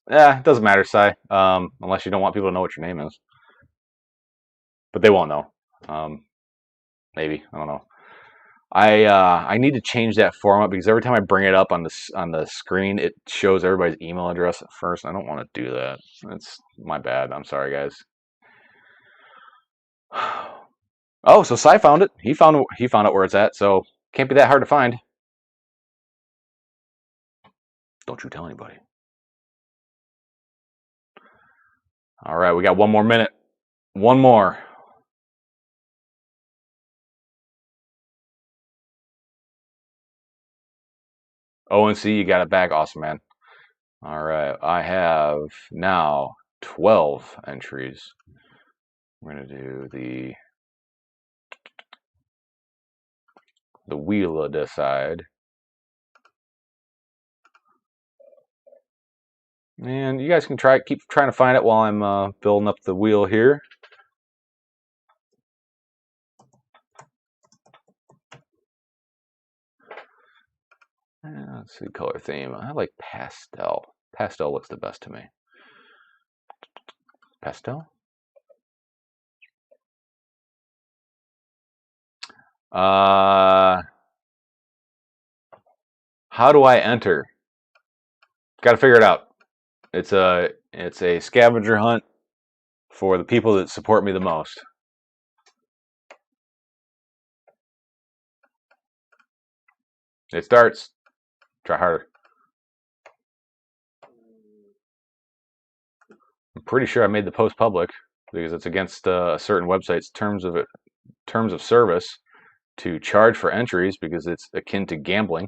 Yeah, it doesn't matter, Sai. Unless you don't want people to know what your name is, but they won't know. Maybe, I don't know. I need to change that format because every time I bring it up on the screen, it shows everybody's email address at first. I don't want to do that. That's my bad. I'm sorry, guys. Oh, so Sai found it. He found out where it's at. So can't be that hard to find. Don't you tell anybody. All right, we got 1 more minute. 1 more. ONC, you got it back. Awesome, man. All right, I have now 12 entries. We're gonna do the wheel of this side. And you guys can keep trying to find it while I'm building up the wheel here. Let's see, color theme. I like pastel. Pastel looks the best to me. Pastel? How do I enter? Got to figure it out. It's a scavenger hunt for the people that support me the most. It starts. Try harder. I'm pretty sure I made the post public because it's against a certain website's terms of service to charge for entries because it's akin to gambling.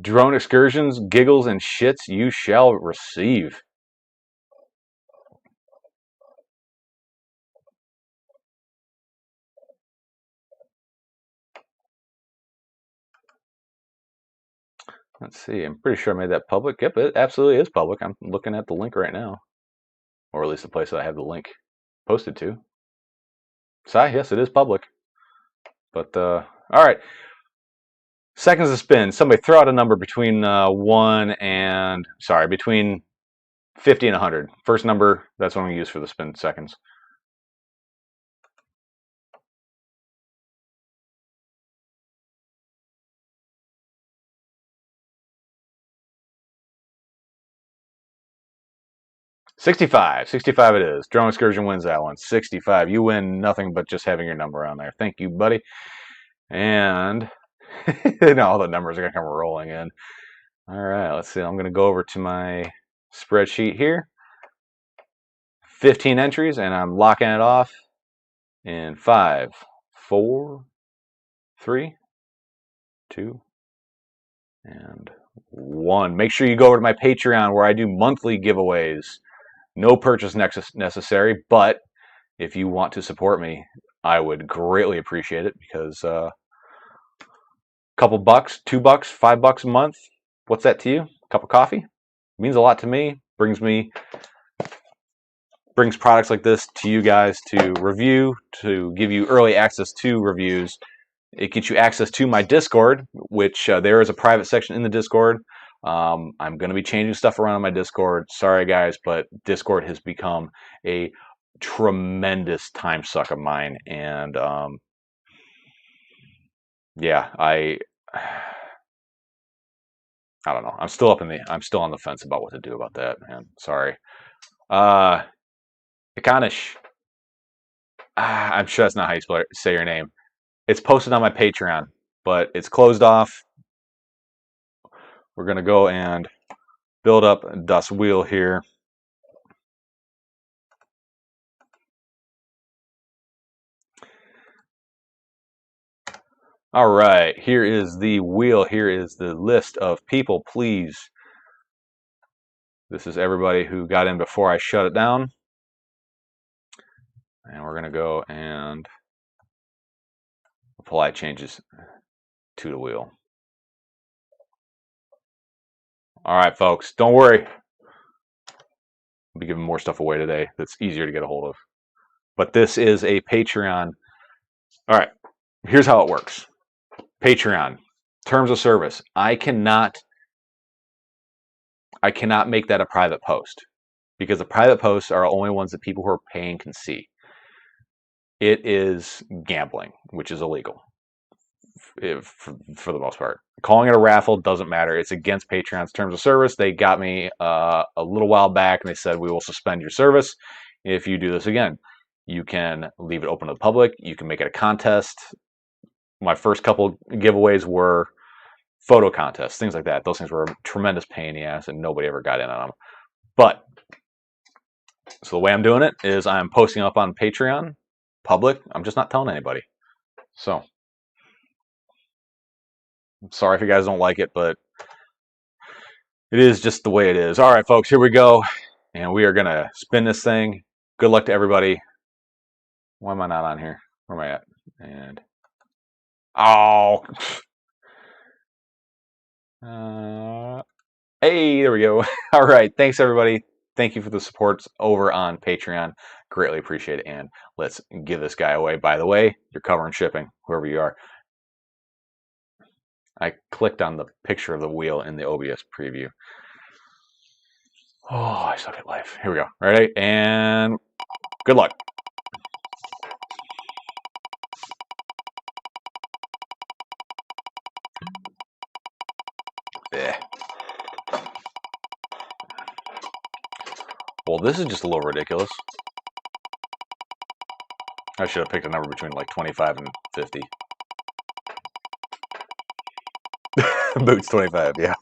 Drone excursions, giggles, and shits you shall receive. Let's see. I'm pretty sure I made that public. Yep, it absolutely is public. I'm looking at the link right now. Or at least the place that I have the link posted to. Sai, yes, it is public. But, all right. Seconds to spin. Somebody throw out a number between between 50 and 100. First number, that's what I'm going to use for the spin seconds. 65. 65 it is. Drone Excursion wins that one. 65. You win nothing but just having your number on there. Thank you, buddy. And now all the numbers are going to come rolling in. All right, let's see. I'm going to go over to my spreadsheet here. 15 entries, and I'm locking it off in 5, 4, 3, 2, and 1. Make sure you go over to my Patreon where I do monthly giveaways. No purchase necessary, but if you want to support me, I would greatly appreciate it because a couple bucks, $2, $5 a month, what's that to you? A cup of coffee? It means a lot to me. Brings products like this to you guys to review, to give you early access to reviews. It gets you access to my Discord, which there is a private section in the Discord. I'm going to be changing stuff around on my Discord. Sorry, guys, but Discord has become a tremendous time suck of mine. And yeah, I don't know. I'm still on the fence about what to do about that, man. Sorry. Ikanish. I'm sure that's not how you say your name. It's posted on my Patreon, but it's closed off. We're going to go and build up Das Wheel here. All right, here is the wheel. Here is the list of people, please. This is everybody who got in before I shut it down. And we're going to go and apply changes to the wheel. All right, folks, don't worry. I'll be giving more stuff away today that's easier to get a hold of. But this is a Patreon. All right, here's how it works. Patreon, terms of service. I cannot make that a private post because the private posts are only ones that people who are paying can see. It is gambling, which is illegal for the most part. Calling it a raffle doesn't matter. It's against Patreon's terms of service. They got me a little while back and they said, we will suspend your service if you do this again. You can leave it open to the public. You can make it a contest. My first couple giveaways were photo contests, things like that. Those things were a tremendous pain in the ass and nobody ever got in on them. But, so the way I'm doing it is I'm posting up on Patreon, public. I'm just not telling anybody. So, I'm sorry if you guys don't like it, but it is just the way it is. All right, folks, here we go. And we are going to spin this thing. Good luck to everybody. Why am I not on here? Where am I at? And, oh. Hey, there we go. All right. Thanks, everybody. Thank you for the supports over on Patreon. Greatly appreciate it. And let's give this guy away. By the way, you're covering shipping, whoever you are. I clicked on the picture of the wheel in the OBS preview. Oh, I suck at life. Here we go. Ready? And good luck. Yeah. Well, this is just a little ridiculous. I should have picked a number between like 25 and 50. Boots 25, yeah.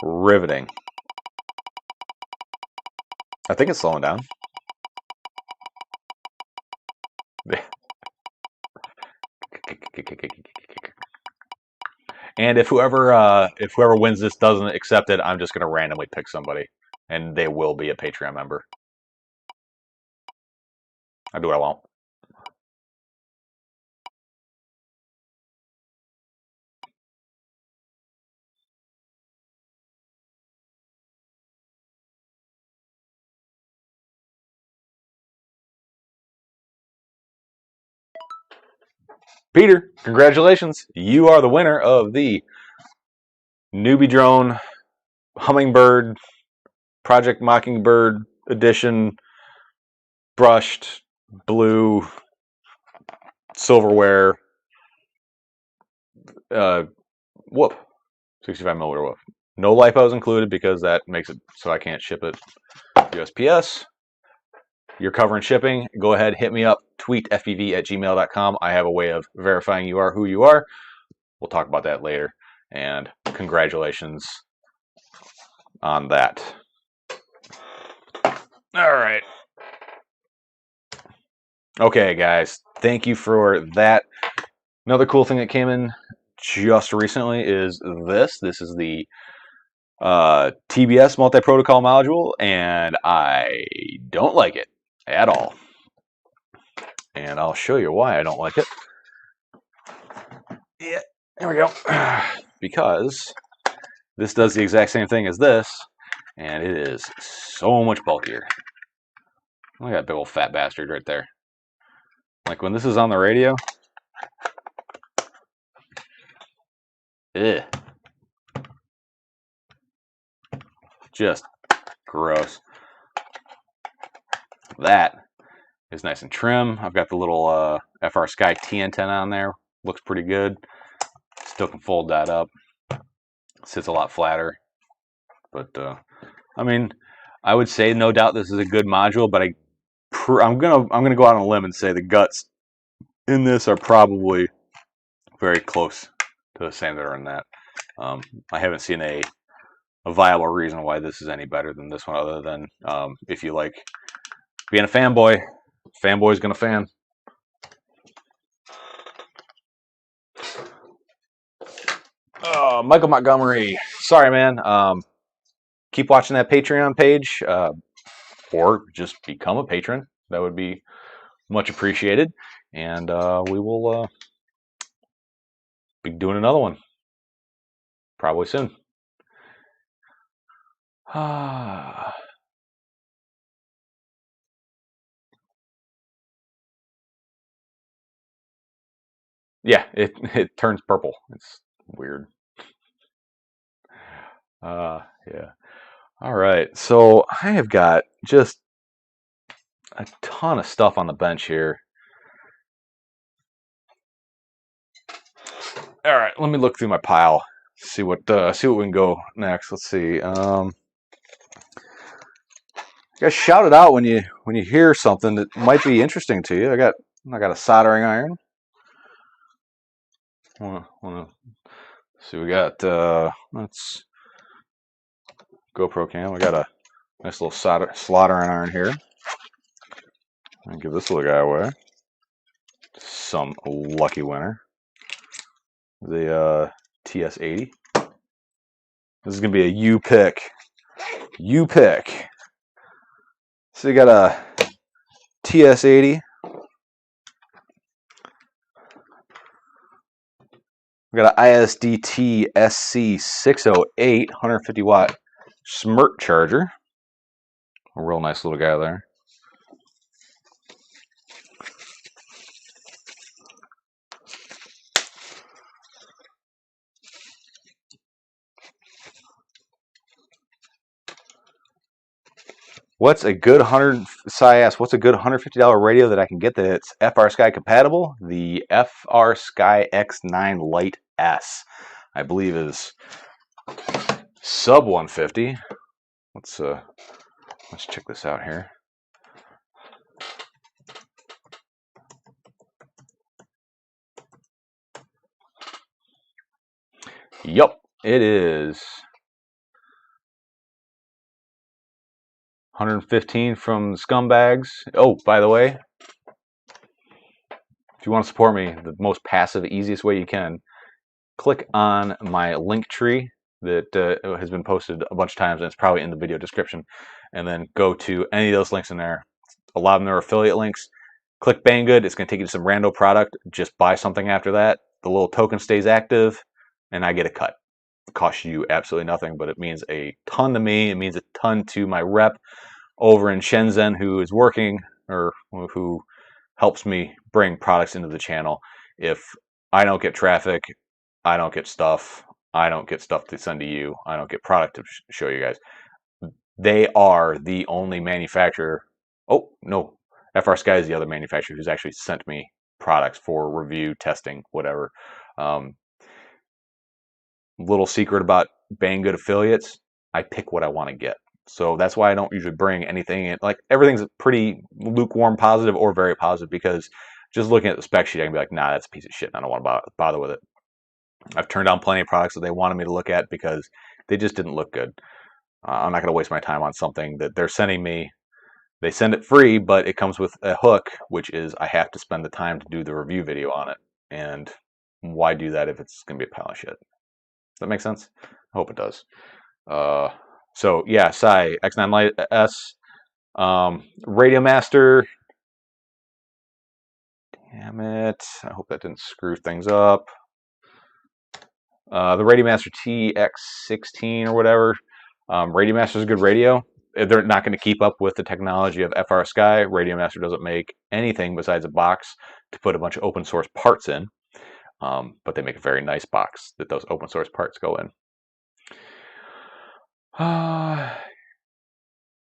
Riveting. I think it's slowing down. And if whoever wins this doesn't accept it, I'm just going to randomly pick somebody, and they will be a Patreon member. I do what I want. Peter, congratulations. You are the winner of the Newbie Drone Hummingbird Project Mockingbird Edition brushed blue silverware whoop, 65 milliliter whoop. No LiPos included because that makes it so I can't ship it USPS. You're covering shipping. Go ahead, hit me up, tweet fbv@gmail.com. I have a way of verifying you are who you are. We'll talk about that later. And congratulations on that. All right. Okay, guys. Thank you for that. Another cool thing that came in just recently is this. This is the TBS multi-protocol module, and I don't like it at all. And I'll show you why I don't like it. Yeah, there we go. Because this does the exact same thing as this, and it is so much bulkier. Look at that big old fat bastard right there. Like when this is on the radio. Ugh. Just gross. That is nice and trim. I've got the little FR Sky T antenna on there. Looks pretty good. Still can fold that up. Sits a lot flatter. But I mean, I would say no doubt this is a good module, but I'm gonna go out on a limb and say the guts in this are probably very close to the same that are in that. I haven't seen a viable reason why this is any better than this one, other than if you like being a fanboy, fanboy's gonna fan. Michael Montgomery, sorry man. Keep watching that Patreon page, or just become a patron. That would be much appreciated, and we will be doing another one probably soon. Yeah, it turns purple. It's weird. Yeah. All right, so I have got just a ton of stuff on the bench here. All right, let me look through my pile. See what we can go next. Let's see. Guys, shout it out when you hear something that might be interesting to you. I got a soldering iron. Wanna see, we got let's GoPro cam. We got a nice little soldering iron here. I'll give this little guy away. Some lucky winner. The TS80. This is gonna be a U pick. U pick. So you got a TS80. We got an ISDT SC608 150 watt SMRT charger. A real nice little guy there. What's a good $150 radio that I can get that's FR Sky compatible? The FR Sky X9 Lite S, I believe, is sub 150. Let's check this out here. Yup, it is 115 from Scumbags. Oh, by the way, if you want to support me, the most passive, easiest way you can, click on my link tree that has been posted a bunch of times, and it's probably in the video description, and then go to any of those links in there. A lot of them are affiliate links. Click Banggood. It's going to take you to some rando product. Just buy something after that. The little token stays active, and I get a cut. It costs you absolutely nothing, but it means a ton to me. It means a ton to my rep over in Shenzhen, who is working, or who helps me bring products into the channel. If I don't get traffic, I don't get stuff. I don't get stuff to send to you. I don't get product to show you guys. They are the only manufacturer. Oh, no. FR Sky is the other manufacturer who's actually sent me products for review, testing, whatever. little secret about Banggood affiliates, I pick what I want to get. So that's why I don't usually bring anything in. Like everything's pretty lukewarm positive or very positive, because just looking at the spec sheet, I can be like, nah, that's a piece of shit. I don't want to bother with it. I've turned down plenty of products that they wanted me to look at because they just didn't look good. I'm not going to waste my time on something that they're sending me. They send it free, but it comes with a hook, which is I have to spend the time to do the review video on it. And why do that if it's going to be a pile of shit? Does that make sense? I hope it does. Uh, so yeah, X9 Lite S, Radio Master. Damn it! I hope that didn't screw things up. The Radio Master TX16 or whatever. Radio Master is a good radio. They're not going to keep up with the technology of FR Sky. Radio Master doesn't make anything besides a box to put a bunch of open source parts in, but they make a very nice box that those open source parts go in.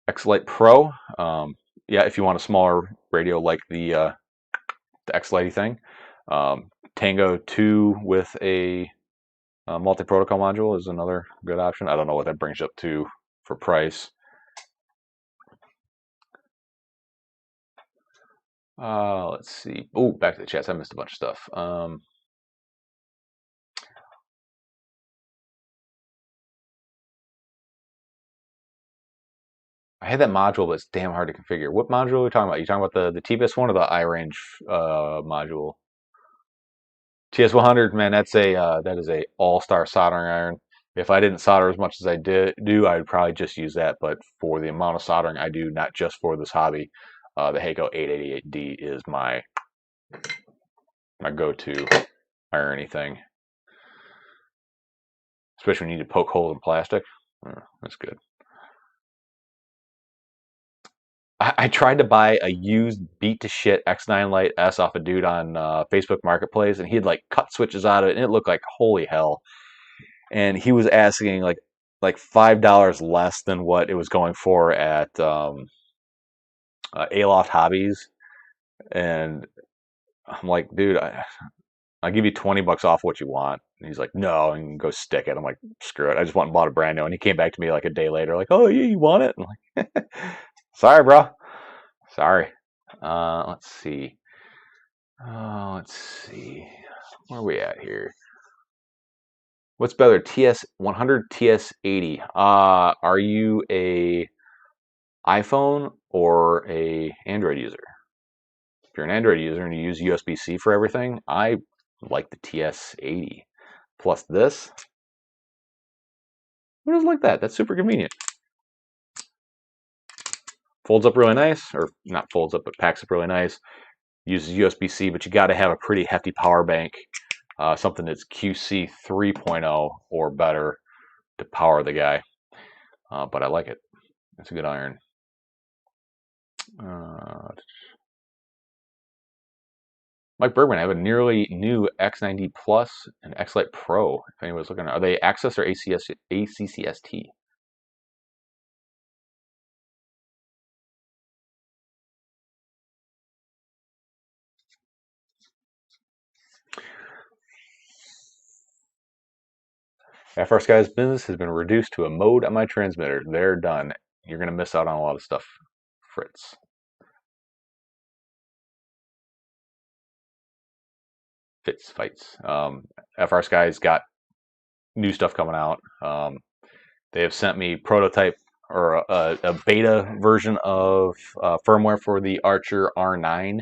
X-Lite Pro. Yeah, if you want a smaller radio like the X-Lite thing. Tango 2 with a multi-protocol module is another good option. I don't know what that brings you up to for price. Let's see. Oh, back to the chats. I missed a bunch of stuff. I had that module, but it's damn hard to configure. What module are we talking about? You talking about the TBIS one or the iRange module? TS100, man, that is a all-star soldering iron. If I didn't solder as much as I do, I would probably just use that. But for the amount of soldering I do, not just for this hobby, the Hakko 888D is my go-to irony thing. Especially when you need to poke holes in plastic. That's good. I tried to buy a used beat to shit X9 Lite S off a dude on Facebook Marketplace, and he had like cut switches out of it, and it looked like holy hell. And he was asking like $5 less than what it was going for at Aloft Hobbies, and I'm like, dude, I'll give you $20 off what you want. And he's like, no, and go stick it. I'm like, screw it. I just went and bought a brand new. And he came back to me like a day later, like, oh yeah, you want it? I'm like, sorry, bro. Sorry. Let's see. Let's see. Where are we at here? What's better, TS100, TS80? Are you a iPhone or a Android user? If you're an Android user and you use USB-C for everything, I like the TS80. Plus this, who doesn't like that? That's super convenient. Folds up really nice, or not folds up, but packs up really nice. Uses USB-C, but you got to have a pretty hefty power bank, something that's QC 3.0 or better to power the guy. But I like it. It's a good iron. Mike Bergman, I have a nearly new X90 Plus and X-Lite Pro. If anyone's looking, are they Access or ACCST? FR Sky's business has been reduced to a mode on my transmitter. They're done. You're going to miss out on a lot of stuff, Fritz. Fights. FR Sky's got new stuff coming out. They have sent me prototype or a beta version of firmware for the Archer R9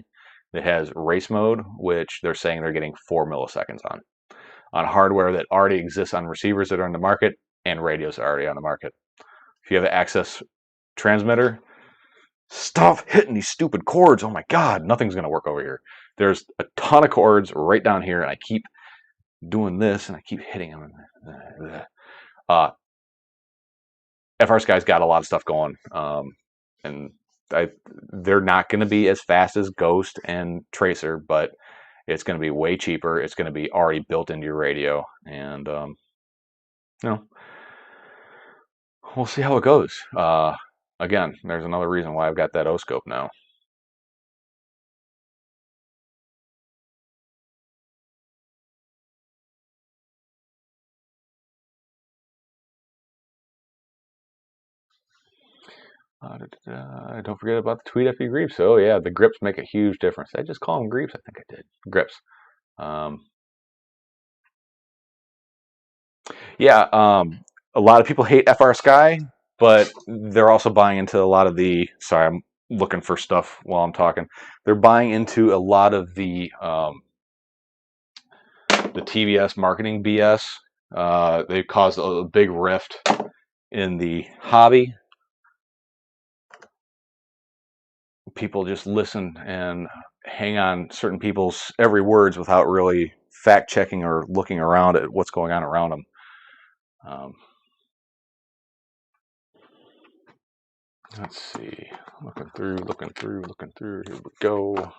that has race mode, which they're saying they're getting 4 milliseconds on hardware that already exists on receivers that are in the market and radios that are already on the market. If you have an access transmitter, stop hitting these stupid cords. Oh my God, nothing's going to work over here. There's a ton of cords right down here, and I keep doing this, and I keep hitting them. FR Sky's got a lot of stuff going, and they're not going to be as fast as Ghost and Tracer, but it's going to be way cheaper. It's going to be already built into your radio, and you know, we'll see how it goes. Again, there's another reason why I've got that O-scope now. Don't forget about the tweet if you grips. Oh yeah, the grips make a huge difference. Did I just call them grips? I think I did. Grips. Yeah, a lot of people hate FR Sky, but they're also buying into a lot of the. Sorry, I'm looking for stuff while I'm talking. They're buying into a lot of the TVS marketing BS. They've caused a big rift in the hobby. People just listen and hang on certain people's every words without really fact checking or looking around at what's going on around them. Let's see. Looking through. Here we go.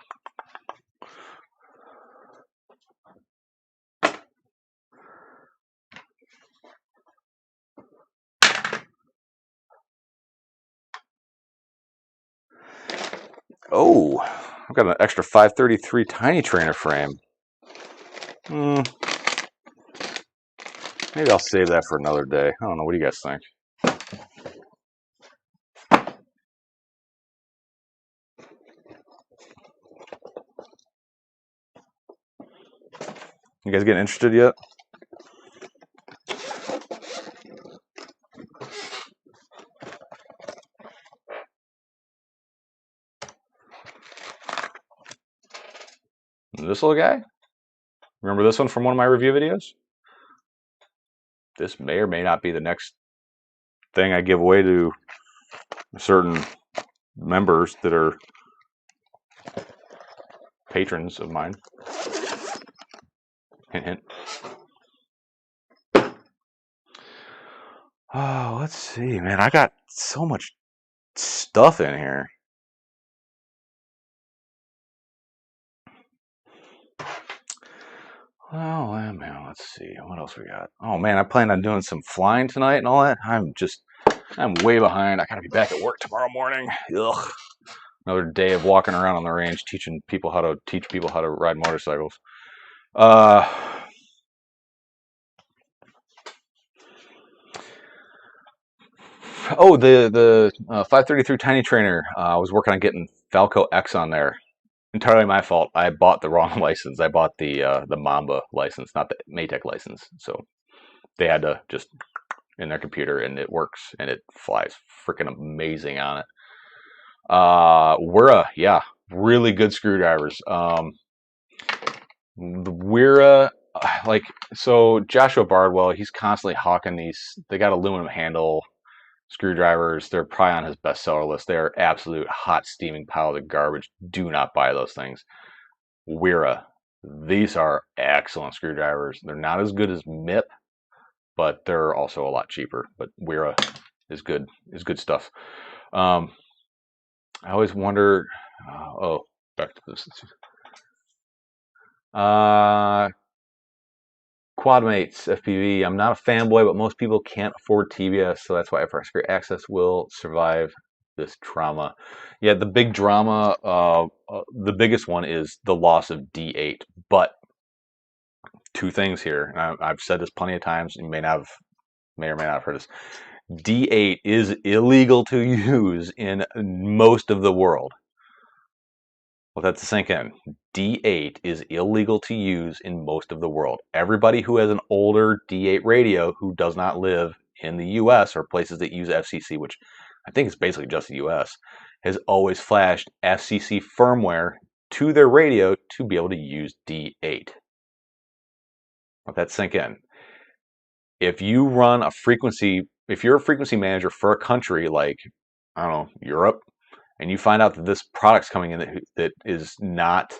Oh, I've got an extra 533 tiny trainer frame. Maybe I'll save that for another day. I don't know. What do you guys think? You guys getting interested yet? This little guy? Remember this one from one of my review videos? This may or may not be the next thing I give away to certain members that are patrons of mine. Hint, hint. Oh, let's see, man. I got so much stuff in here. Oh, man, let's see. What else we got? Oh, man, I plan on doing some flying tonight and all that. I'm way behind. I gotta be back at work tomorrow morning. Ugh. Another day of walking around on the range teaching people how to ride motorcycles. Oh, the 533 Tiny Trainer. I was working on getting Falco X on there. Entirely my fault. I bought the wrong license. I bought the Mamba license, not the Maytech license. So they had to just in their computer, and it works, and it flies freaking amazing on it. Wera, yeah, really good screwdrivers. The Wera, like, so Joshua Bardwell, he's constantly hawking these. They got aluminum handle screwdrivers. They're probably on his bestseller list. They are absolute hot steaming pile of garbage. Do not buy those things. Wera, these are excellent screwdrivers. They're not as good as MIP, but they're also a lot cheaper. But Wera is good stuff. I always wonder. Oh, back to this. Quadmates FPV. I'm not a fanboy, but most people can't afford TBS, so that's why FR Sky Access will survive this drama. Yeah, the big drama, the biggest one is the loss of D8. But two things here, and I've said this plenty of times. You may or may not have heard this. D8 is illegal to use in most of the world. Well, that's to sink in. D8 is illegal to use in most of the world. Everybody who has an older D8 radio who does not live in the US or places that use FCC, which I think is basically just the US, has always flashed FCC firmware to their radio to be able to use D8. Let that sink in. If you run a frequency, if you're a frequency manager for a country like, I don't know, Europe, and you find out that this product's coming in that is not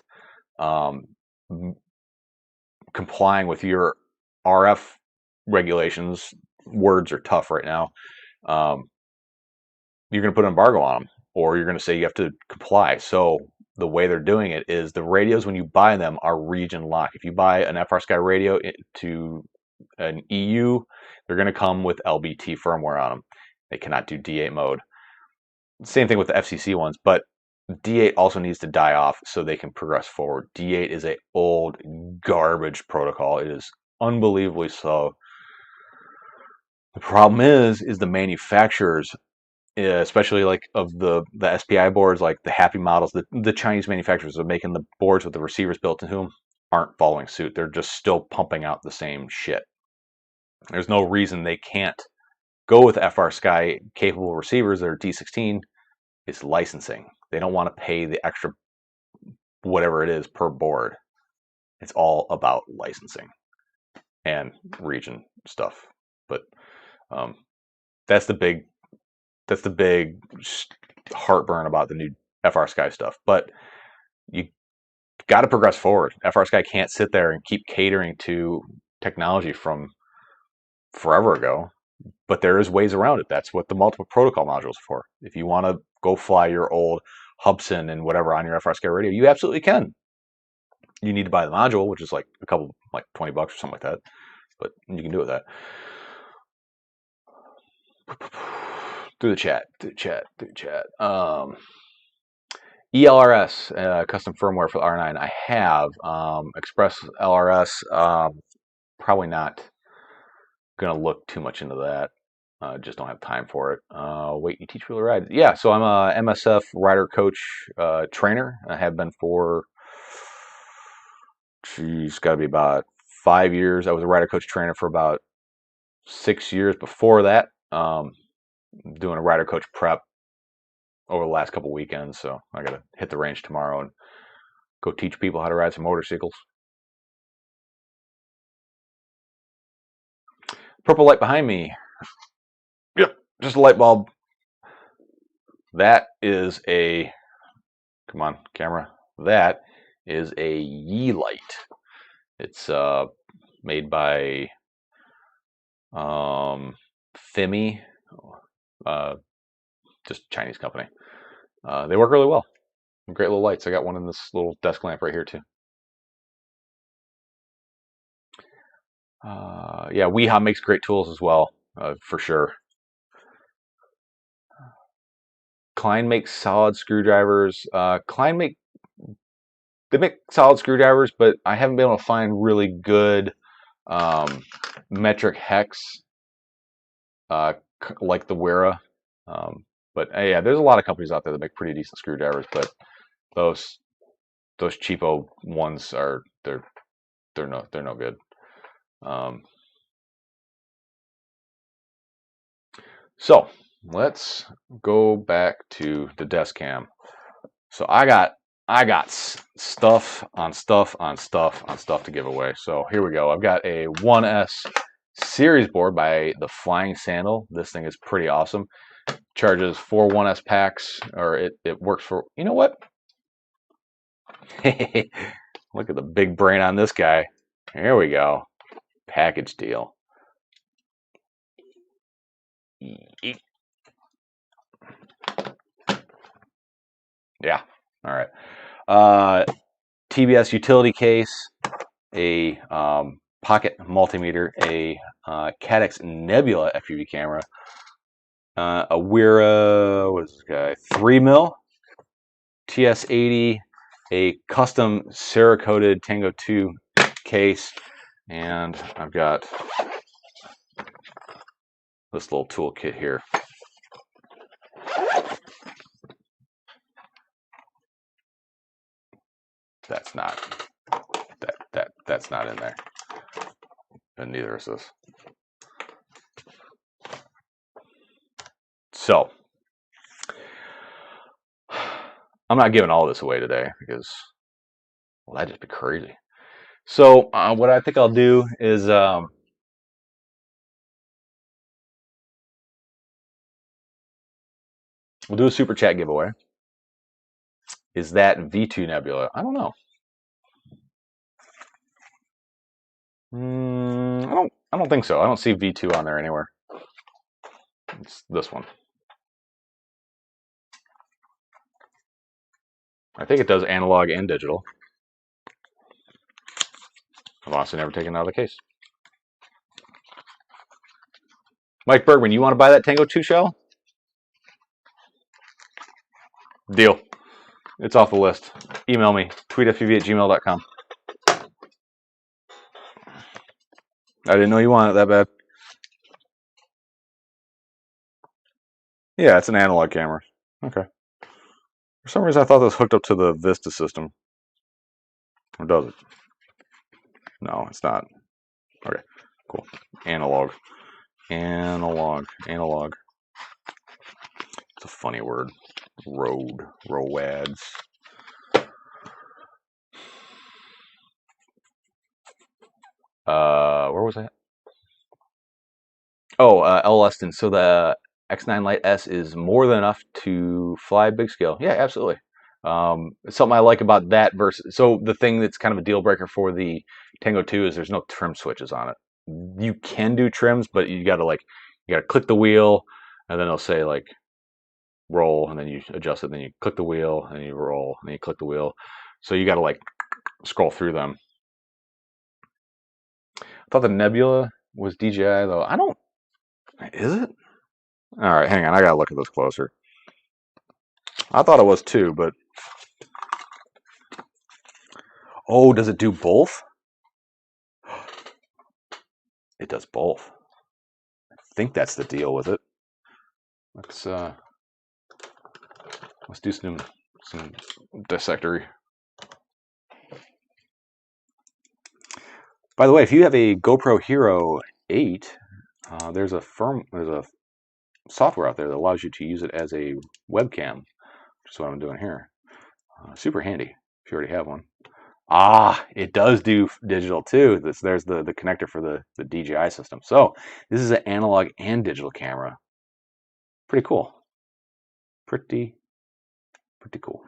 complying with your RF regulations, words are tough right now, you're going to put an embargo on them, or you're going to say you have to comply. So the way they're doing it is the radios, when you buy them, are region locked. If you buy an FR Sky radio to an EU, they're going to come with LBT firmware on them. They cannot do D8 mode. Same thing with the FCC ones, but D8 also needs to die off so they can progress forward. D8 is a old garbage protocol. It is unbelievably slow. The problem is the manufacturers, especially like of the SPI boards, like the Happy models, the Chinese manufacturers are making the boards with the receivers built into them aren't following suit. They're just still pumping out the same shit. There's no reason they can't go with FR Sky capable receivers that are D16. It's licensing. They don't want to pay the extra whatever it is per board. It's all about licensing and region stuff. But that's the big heartburn about the new FR Sky stuff. But you got to progress forward. FR Sky can't sit there and keep catering to technology from forever ago. But there is ways around it. That's what the multiple protocol modules are for. If you want to go fly your old Hubsan and whatever on your FR Sky radio, you absolutely can. You need to buy the module, which is like a couple, like $20 or something like that. But you can do it with that. Through the chat. ELRS, custom firmware for the R9. I have Express LRS. Probably not going to look too much into that. Just don't have time for it. Wait, you teach people to ride? Yeah, so I'm a MSF rider coach trainer. I have been for, geez, got to be about 5 years. I was a rider coach trainer for about 6 years before that. Doing a rider coach prep over the last couple weekends, so I got to hit the range tomorrow and go teach people how to ride some motorcycles. Purple light behind me. Yep, just a light bulb. That is a, come on, camera. That is a Yeelight. It's made by Fimi, just a Chinese company. They work really well. Great little lights. I got one in this little desk lamp right here too. Yeah, Weeha makes great tools as well, for sure. Klein makes solid screwdrivers. Klein make solid screwdrivers, but I haven't been able to find really good metric hex like the Wera. But yeah, there's a lot of companies out there that make pretty decent screwdrivers, but those cheapo ones are they're no good. So let's go back to the desk cam. So I got stuff on stuff on stuff on stuff to give away. So here we go. I've got a 1S series board by the Flying Sandal. This thing is pretty awesome. Charges 4 1S packs, or it works for, you know what? Look at the big brain on this guy. Here we go. Package deal. Yeah. All right. TBS utility case, a pocket multimeter, a Cadex Nebula FPV camera, a Wera, what is this guy? 3mm TS80, a custom Cerakoted Tango 2 case, and I've got this little toolkit here. That's not that's not in there, and neither is this. So I'm not giving all this away today because, well, that'd just be crazy. So what I think I'll do is we'll do a super chat giveaway. Is that V2 Nebula? I don't know. I don't think so. I don't see V2 on there anywhere. It's this one. I think it does analog and digital. I've honestly never taken it out of the case. Mike Bergman, you want to buy that Tango 2 shell? Deal. It's off the list. Email me, tweetfpv@gmail.com. I didn't know you wanted it that bad. Yeah, it's an analog camera. Okay. For some reason, I thought this hooked up to the Vista system. Or does it? No, it's not. Okay, cool. Analog. Analog. Analog. It's a funny word. Road. Roads. Where was that? Oh, L. Leston. So the X9 Lite S is more than enough to fly big scale. Yeah, absolutely. Something I like about that versus, so the thing that's kind of a deal breaker for the Tango 2 is there's no trim switches on it. You can do trims, but you gotta click the wheel, and then it'll say like roll, and then you adjust it, then you click the wheel, and you roll, and then you click the wheel. So you gotta like scroll through them. I thought the Nebula was DJI though. I don't. Is it? All right, hang on. I gotta look at this closer. I thought it was too, but oh, does it do both? It does both. I think that's the deal with it. Let's do some dissectory. By the way, if you have a GoPro Hero 8, there's a software out there that allows you to use it as a webcam, which is what I'm doing here. Super handy if you already have one. Ah, it does do digital too. There's the connector for the DJI system. So this is an analog and digital camera. Pretty cool. Pretty cool.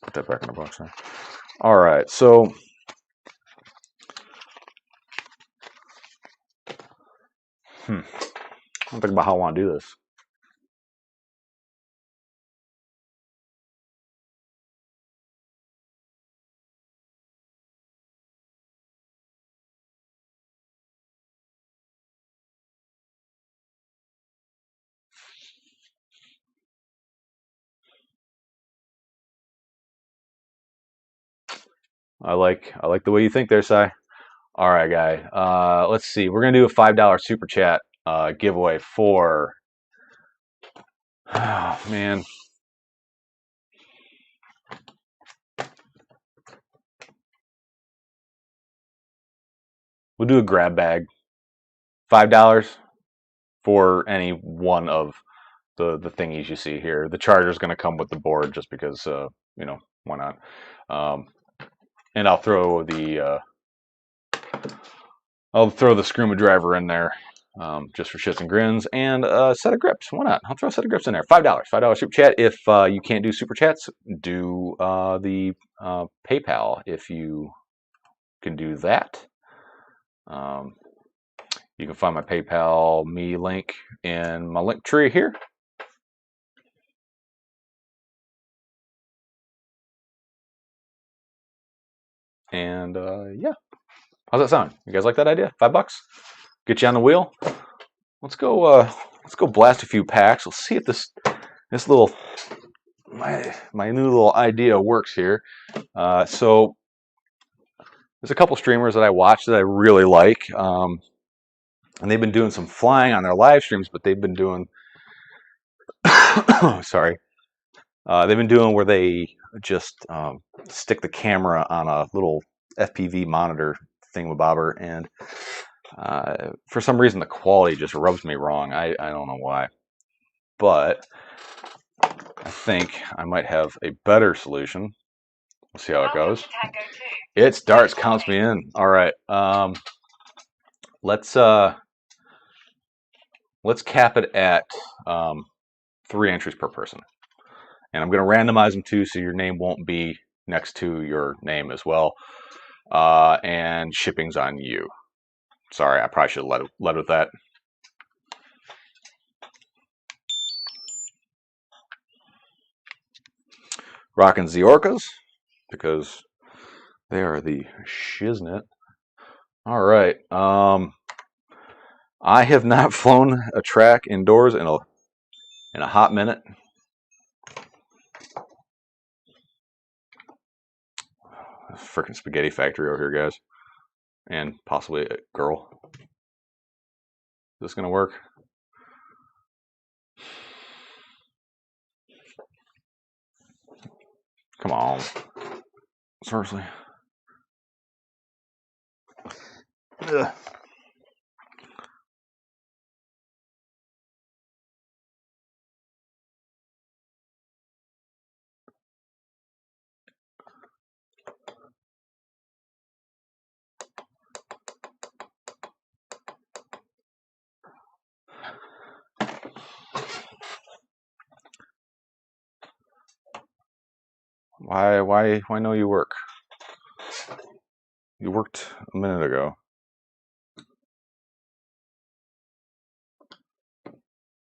Put that back in the box there. All right, so I'm thinking about how I want to do this. I like the way you think there, Si. All right, guy. Let's see. We're gonna do a $5 super chat giveaway for. Oh man. We'll do a grab bag. $5 for any one of the thingies you see here. The charger's gonna come with the board just because you know, why not? And I'll throw the screwdriver in there. Just for shits and grins, and a set of grips. Why not? I'll throw a set of grips in there. $5 super chat. If you can't do super chats, do the PayPal if you can do that. You can find my PayPal me link in my link tree here. And yeah, how's that sound? You guys like that idea? $5? Get you on the wheel. Let's go blast a few packs. We'll see if this little my new little idea works here. So there's a couple streamers that I watch that I really like, and they've been doing some flying on their live streams, but they've been doing sorry, they've been doing where they just stick the camera on a little FPV monitor thingamabobber, and for some reason the quality just rubs me wrong. I don't know why, but I think I might have a better solution. We'll see how it goes. It starts, counts me in. All right. Let's cap it at 3 entries per person, and I'm going to randomize them too, so your name won't be next to your name as well. And shipping's on you. Sorry, I probably should have led with that. Rocking the Orcas because they are the shiznit. All right. I have not flown a track indoors in a hot minute. Freaking spaghetti factory over here, guys, and possibly a girl. Is this gonna work? Come on, seriously. Ugh. Why no you work? You worked a minute ago.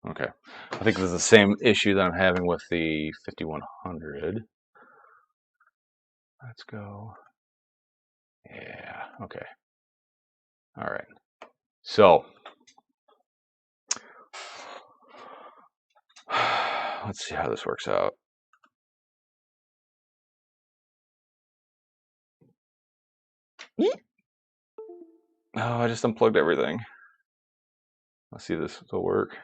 Okay. I think this is the same issue that I'm having with the 5100. Let's go. Yeah, okay. All right. So, let's see how this works out. Oh, I just unplugged everything. Let's see if this will work.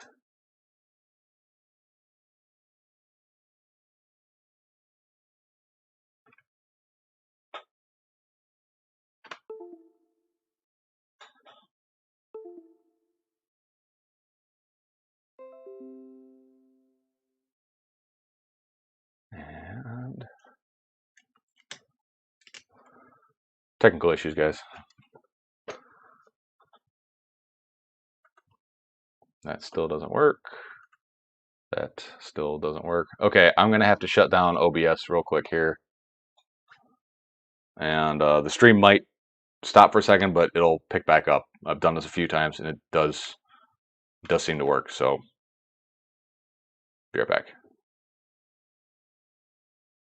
And technical issues, guys. That still doesn't work. That still doesn't work. Okay, I'm going to have to shut down OBS real quick here. And the stream might stop for a second, but it'll pick back up. I've done this a few times, and it does seem to work. So, be right back.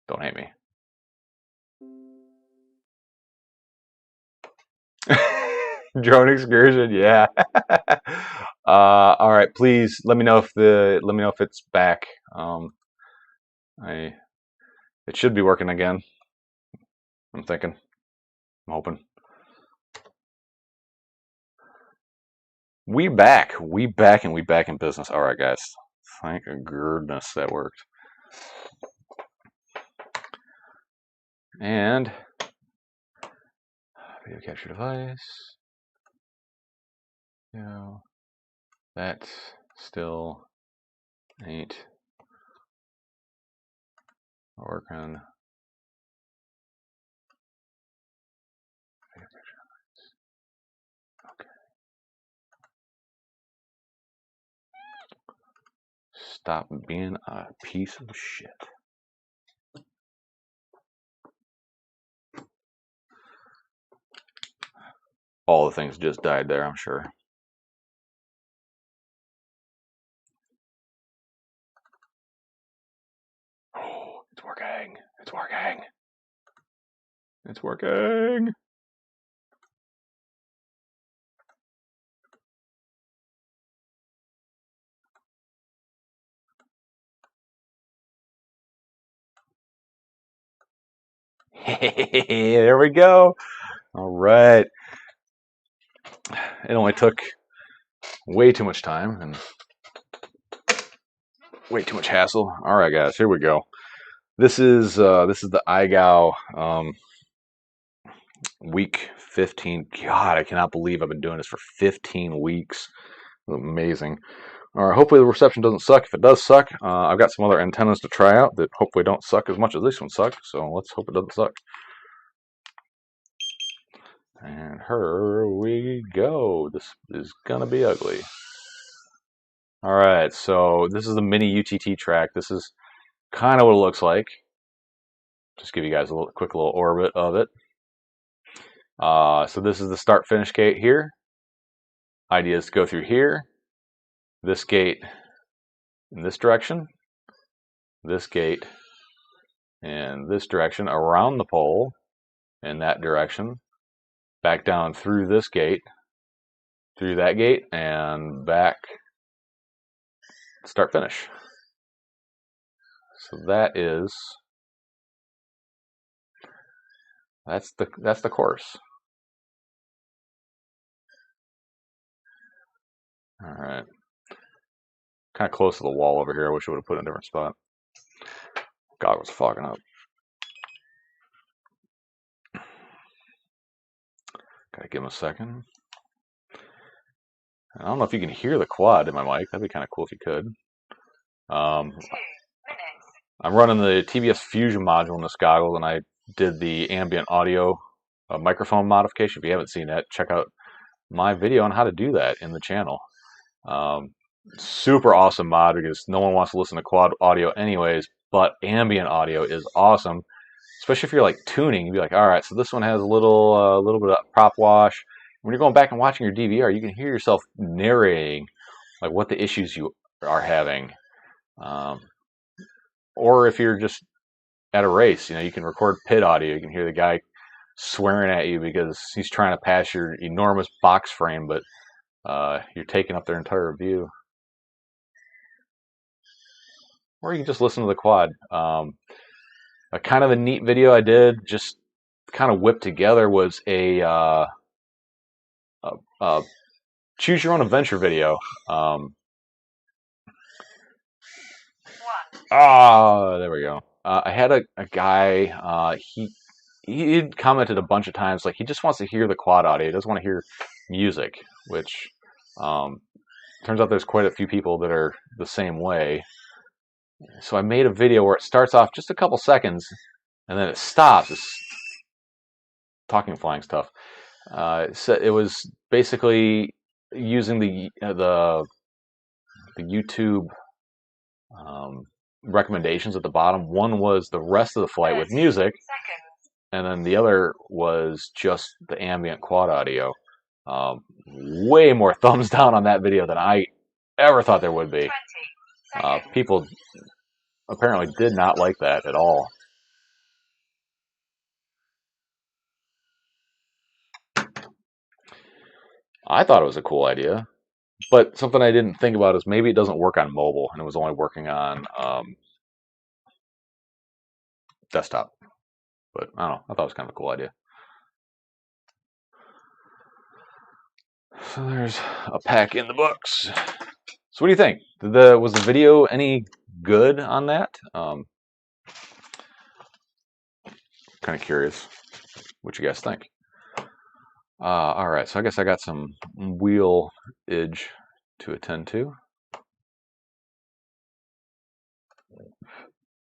Don't hate me. Drone excursion, yeah. All right, please let me know if it's back. It should be working again. I'm thinking. I'm hoping. We back and we back in business. All right, guys. Thank goodness that worked. And video capture device. No, that still ain't working. Okay. Stop being a piece of shit. All the things just died there, I'm sure. Oh, it's working. It's working. It's working. Hey, there we go. All right. It only took way too much time and way too much hassle. All right, guys, here we go. This is the iGao week 15. God, I cannot believe I've been doing this for 15 weeks. Amazing. All right, hopefully the reception doesn't suck. If it does suck, I've got some other antennas to try out that hopefully don't suck as much as this one sucked. So let's hope it doesn't suck. And here we go. This is gonna be ugly. All right, so this is the mini UTT track. This is kind of what it looks like. Just give you guys a quick little orbit of it. So this is the start finish gate here. Idea is to go through here, this gate in this direction, this gate in this direction, around the pole in that direction, back down through this gate through that gate and back, start finish. So that's the course. All right. Kind of close to the wall over here. I wish I would have put it in a different spot. God, it was fogging up. Gotta give him a second. I don't know if you can hear the quad in my mic. That'd be kind of cool if you could. I'm running the TBS Fusion module in this goggle, and I did the ambient audio microphone modification. If you haven't seen that, check out my video on how to do that in the channel. Super awesome mod because no one wants to listen to quad audio anyways, but ambient audio is awesome, especially if you're like tuning. You'd be like, all right, so this one has a little bit of prop wash. When you're going back and watching your DVR, you can hear yourself narrating like what the issues you are having. Or if you're just at a race, you can record pit audio. You can hear the guy swearing at you because he's trying to pass your enormous box frame, but you're taking up their entire view. Or you can just listen to the quad. A kind of a neat video I did, just kind of whipped together, was a choose your own adventure video. There we go. I had a guy. He commented a bunch of times like he just wants to hear the quad audio. He doesn't want to hear music, which turns out there's quite a few people that are the same way. So I made a video where it starts off just a couple seconds and then it stops. It's talking flying stuff. So it was basically using the YouTube recommendations at the bottom. One was the rest of the flight with music, and then the other was just the ambient quad audio. Way more thumbs down on that video than I ever thought there would be. People apparently did not like that at all. I thought it was a cool idea, but something I didn't think about is maybe it doesn't work on mobile, and it was only working on desktop. But I don't know. I thought it was kind of a cool idea. So there's a pack in the books. So what do you think? Was the video any good on that? Kind of curious what you guys think. All right, so I guess I got some wheelage to attend to.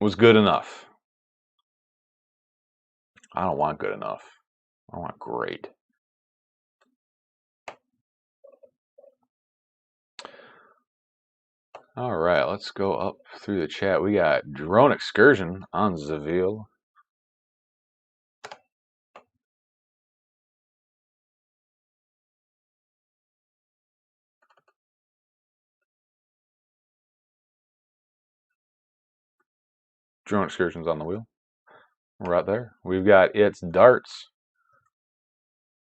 Was good enough. I don't want good enough. I want great. All right, let's go up through the chat. We got Drone Excursion on Zaville. Drone Excursion's on the wheel. We're right there. We've got It's Darts.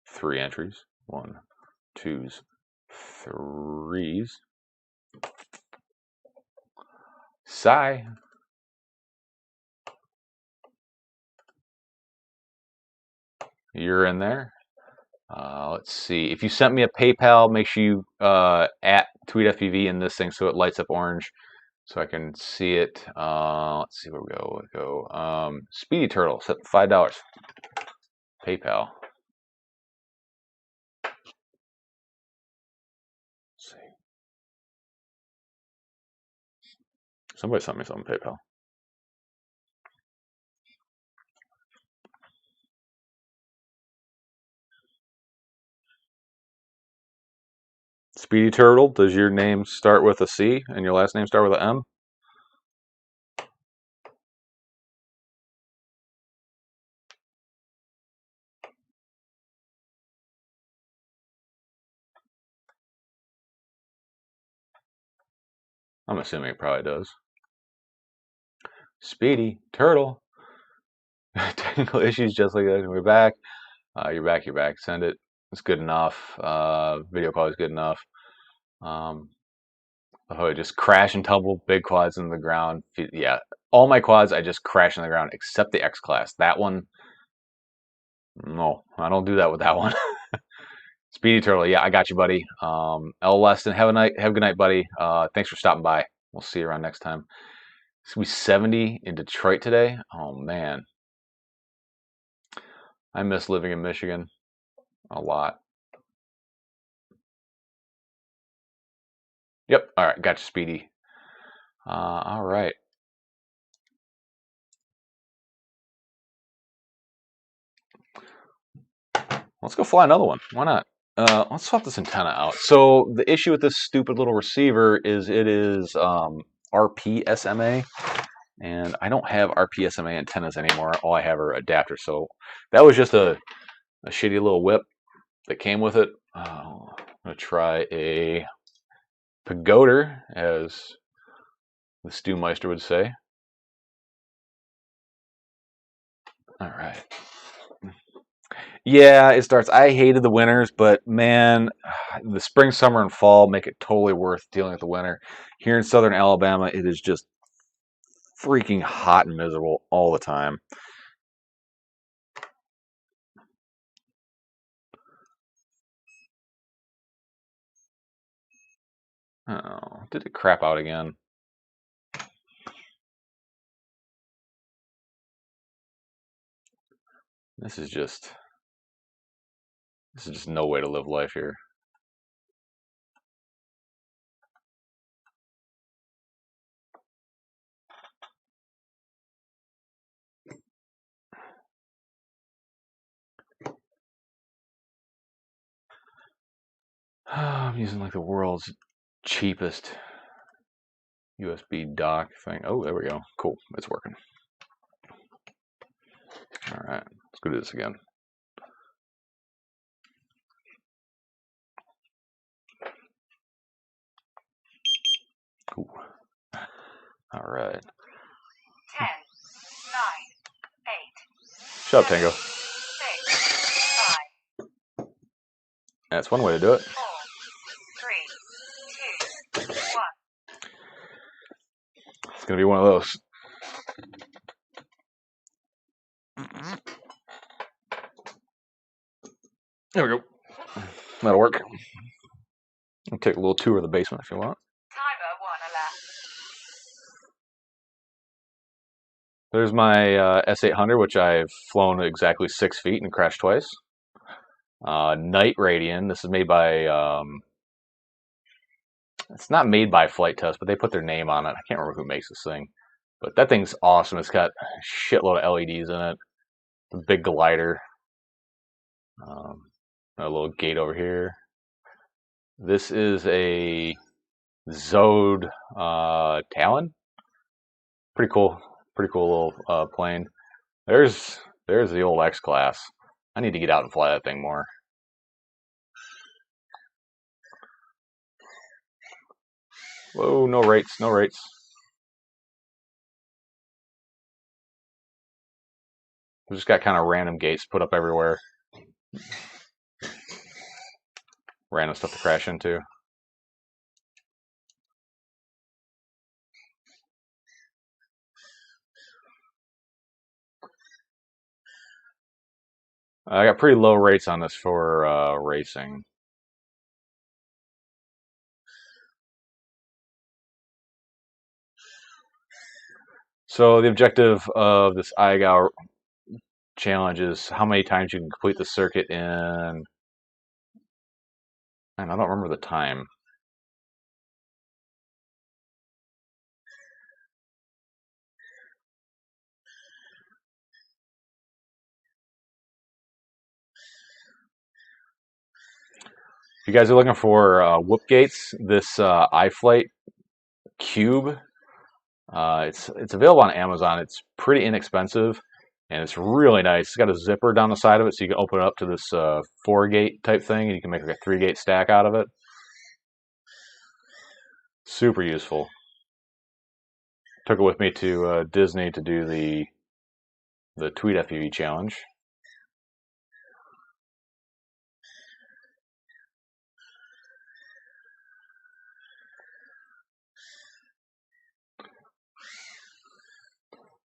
3 entries. 1, 2s, 3s. Sigh. You're in there. Let's see. If you sent me a PayPal, make sure you at TweetFPV in this thing so it lights up orange so I can see it. Let's see where we go. Speedy Turtle, set $5. PayPal. Let's see. Somebody sent me something PayPal. Speedy Turtle, does your name start with a C and your last name start with an M? I'm assuming it probably does. Speedy Turtle. Technical issues just like that. We're back. You're back. Send it. is good enough. Video call is good enough. Oh, just crash and tumble big quads into the ground. Yeah, all my quads I just crash in the ground except the X class. That one, no, I don't do that with that one. Speedy Turtle, yeah, I got you, buddy. L. Weston, have a good night, buddy. Thanks for stopping by. We'll see you around next time. It's gonna be 70 in Detroit today. Oh man, I miss living in Michigan a lot. Yep. All right, got you, Speedy. All right. Let's go fly another one. Why not? Let's swap this antenna out. So the issue with this stupid little receiver is it is RPSMA, and I don't have RPSMA antennas anymore. All I have are adapters. So that was just a shitty little whip that came with it. I'm gonna try a pagoder, as the Stewmeister would say. All right. Yeah, it starts. I hated the winters, but man, the spring, summer, and fall make it totally worth dealing with the winter. Here in southern Alabama, it is just freaking hot and miserable all the time. Oh, did it crap out again? This is just no way to live life here. I'm using like the world's cheapest USB dock thing. Oh, there we go. Cool, it's working. All right, let's go do this again. Cool. All right. 10, 9, 8. Shut up, Tango. 6, 5. That's one way to do it. 4, 3, 2, 1. It's gonna be one of those. There we go. That'll work. I'll take a little tour of the basement if you want. Timer 1 elapsed. There's my S800, which I've flown exactly 6 feet and crashed twice. Night Radian. This is made by. It's not made by Flight Test, but they put their name on it. I can't remember who makes this thing, but that thing's awesome. It's got a shitload of LEDs in it. A big glider. A little gate over here. This is a Zode Talon. Pretty cool little plane. There's the old X class. I need to get out and fly that thing more. Whoa, no rates, no rates. We just got kind of random gates put up everywhere. Random stuff to crash into. I got pretty low rates on this for racing. So the objective of this IGAL challenge is how many times you can complete the circuit in, and I don't remember the time. If you guys are looking for whoop gates, this iFlight Cube, it's available on Amazon. It's pretty inexpensive, and it's really nice. It's got a zipper down the side of it, so you can open it up to this 4-gate type thing, and you can make like a 3-gate stack out of it. Super useful. Took it with me to Disney to do the Tweet FPV challenge.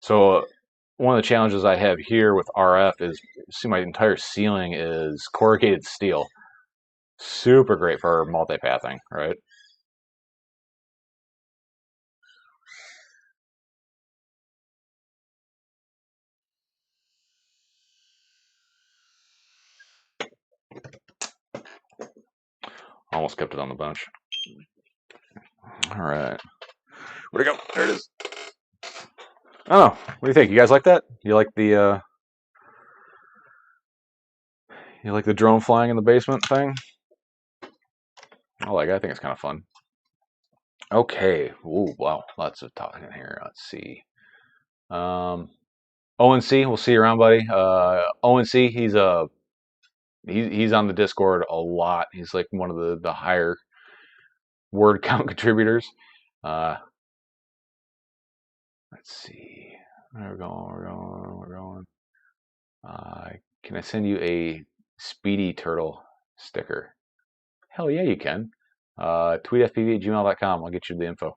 So one of the challenges I have here with RF is, see, my entire ceiling is corrugated steel. Super great for multipathing, right? Almost kept it on the bench. All right. Where'd it go? There it is. Oh, what do you think? You guys like that? You like the drone flying in the basement thing? I think it's kind of fun. Okay. Ooh, wow. Lots of talking here. Let's see. ONC, we'll see you around, buddy. ONC, he's on the Discord a lot. He's like one of the higher word count contributors. Uh, let's see. We're going. Can I send you a Speedy Turtle sticker? Hell yeah, you can. Tweetfpv@gmail.com. I'll get you the info.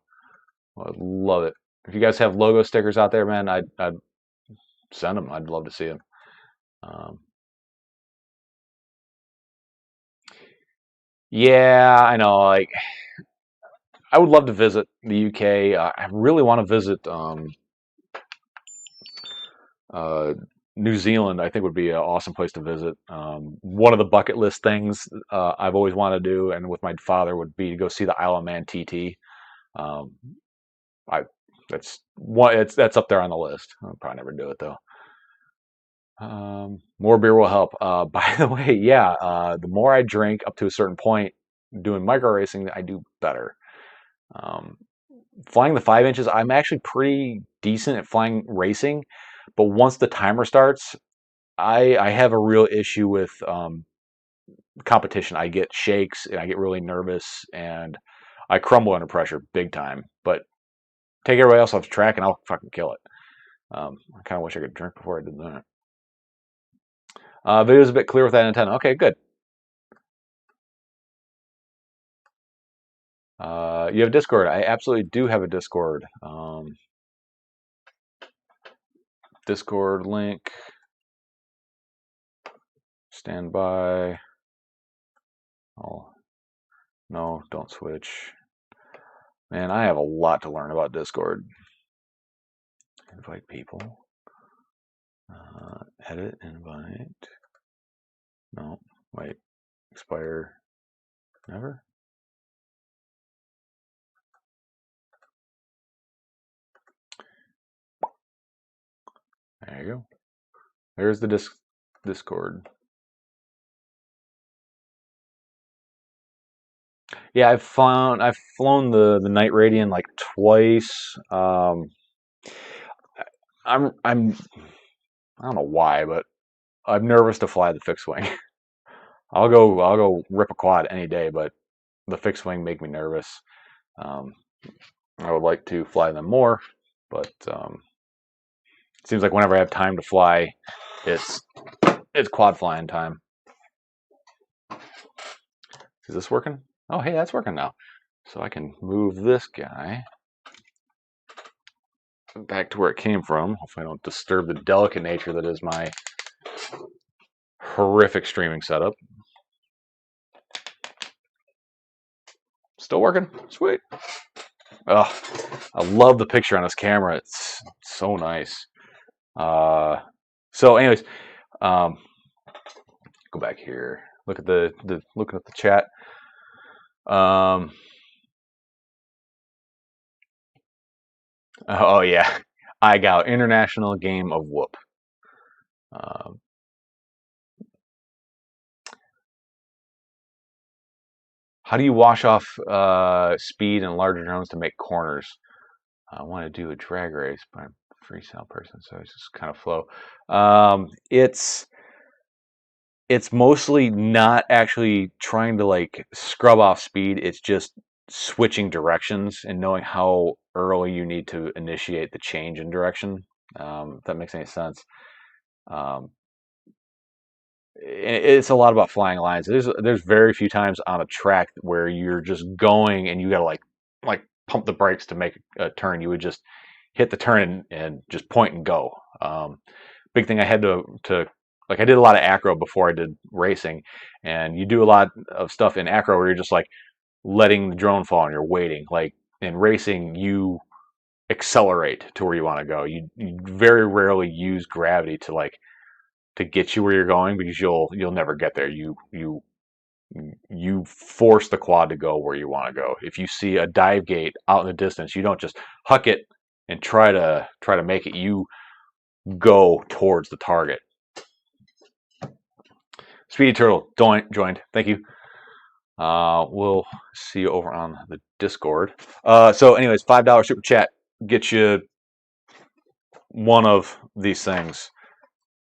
I'd love it. If you guys have logo stickers out there, man, I'd send them. I'd love to see them. Yeah, I know. Like, I would love to visit the UK. I really want to visit uh, New Zealand. I think would be an awesome place to visit. One of the bucket list things I've always wanted to do, and with my father, would be to go see the Isle of Man TT. Um, I that's one. That's up there on the list. I'll probably never do it though. More beer will help. By the way, yeah, the more I drink up to a certain point doing micro racing, I do better. Um, Flying the 5 inches, I'm actually pretty decent at flying racing, but once the timer starts, I have a real issue with competition. I get shakes and I get really nervous and I crumble under pressure big time. But take everybody else off the track and I'll fucking kill it. I kind of wish I could drink before I did that. Video's a bit clear with that antenna. Okay, good. You have Discord. I absolutely do have a Discord. Discord link. Stand by. Oh, no, don't switch. Man, I have a lot to learn about Discord. Invite people. Edit, invite. No, wait. Expire. Never? There you go. There's the Discord. Yeah, I've flown the Night Radian like twice. I don't know why, but I'm nervous to fly the fixed wing. I'll go rip a quad any day, but the fixed wing make me nervous. I would like to fly them more, but it seems like whenever I have time to fly, it's quad flying time. Is this working? Oh, hey, that's working now. So I can move this guy back to where it came from. Hopefully I don't disturb the delicate nature that is my horrific streaming setup. Still working. Sweet. Oh, I love the picture on this camera. It's so nice. So anyways, go back here. Look at looking at the chat. Oh yeah, I got international game of whoop. How do you wash off speed in larger drones to make corners? I want to do a drag race, but I'm a freestyle person, so it's just kind of flow. It's mostly not actually trying to like scrub off speed. It's just switching directions and knowing how early you need to initiate the change in direction. If that makes any sense. It's a lot about flying lines. There's very few times on a track where you're just going and you gotta like pump the brakes to make a turn. You hit the turn and just point and go. Big thing I had to like, I did a lot of acro before I did racing, and you do a lot of stuff in acro where you're just like letting the drone fall and you're waiting. Like in racing, you accelerate to where you want to go. You very rarely use gravity to get you where you're going, because you'll never get there. You force the quad to go where you want to go. If you see a dive gate out in the distance, you don't just huck it and try to make it. You go towards the target. Speedy Turtle joined. Thank you. We'll see you over on the Discord. So anyways, $5 super chat gets you one of these things.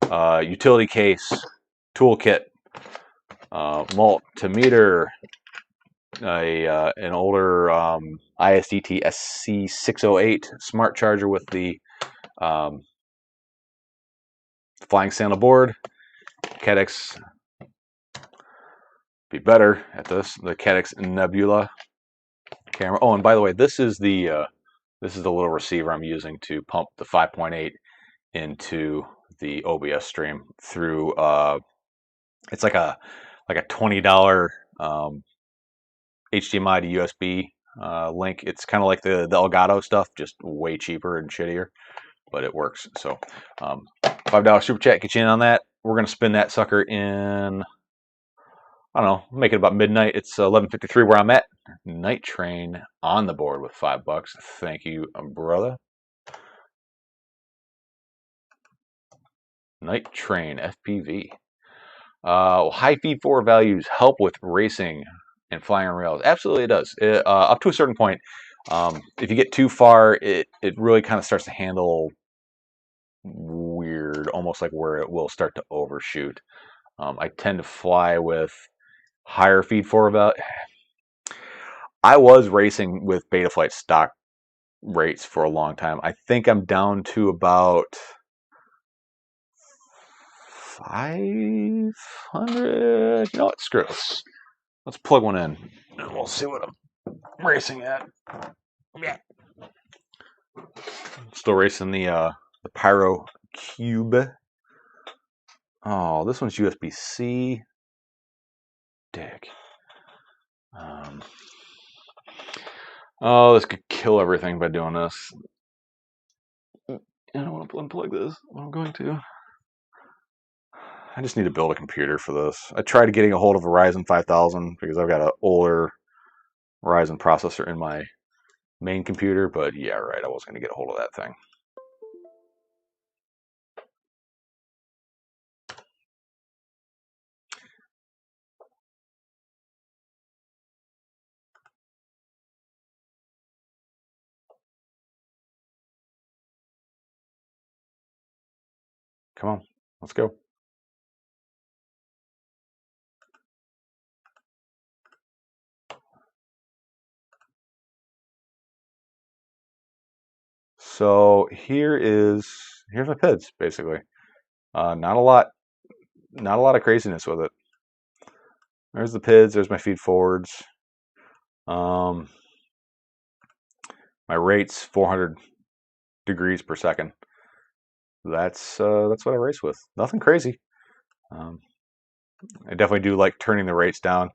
Utility case, toolkit, multimeter, an older ISDT SC608 smart charger with the flying sandal board. Cadex, be better at this. The Cadex Nebula camera. Oh, and by the way, this is the little receiver I'm using to pump the 5.8 into the OBS stream through. It's like a $20 HDMI to USB link. It's kind of like the Elgato stuff, just way cheaper and shittier, but it works. So $5 super chat, get you in on that. We're gonna spin that sucker in, I don't know, make it about midnight. It's 11:53 where I'm at. Night Train on the board with $5. Thank you, brother. Night Train FPV. High feed forward values help with racing and flying on rails. Absolutely, it does. Up to a certain point. If you get too far, it really kind of starts to handle weird, almost like where it will start to overshoot. I tend to fly with higher feed forward value. I was racing with Betaflight stock rates for a long time. I think I'm down to about 500. You know what? Screw it. Let's plug one in and we'll see what I'm racing at. Yeah. Still racing the Pyro Cube. Oh, this one's USB-C. Dick. Oh, this could kill everything by doing this. I don't want to unplug this. I'm going to. I just need to build a computer for this. I tried getting a hold of a Ryzen 5000 because I've got an older Ryzen processor in my main computer, but yeah, right, I was going to get a hold of that thing. Come on, let's go. So here's my PIDs, basically. Not a lot of craziness with it. There's the PIDs, there's my feed forwards. My rate's 400 degrees per second. That's what I race with. Nothing crazy. I definitely do like turning the rates down.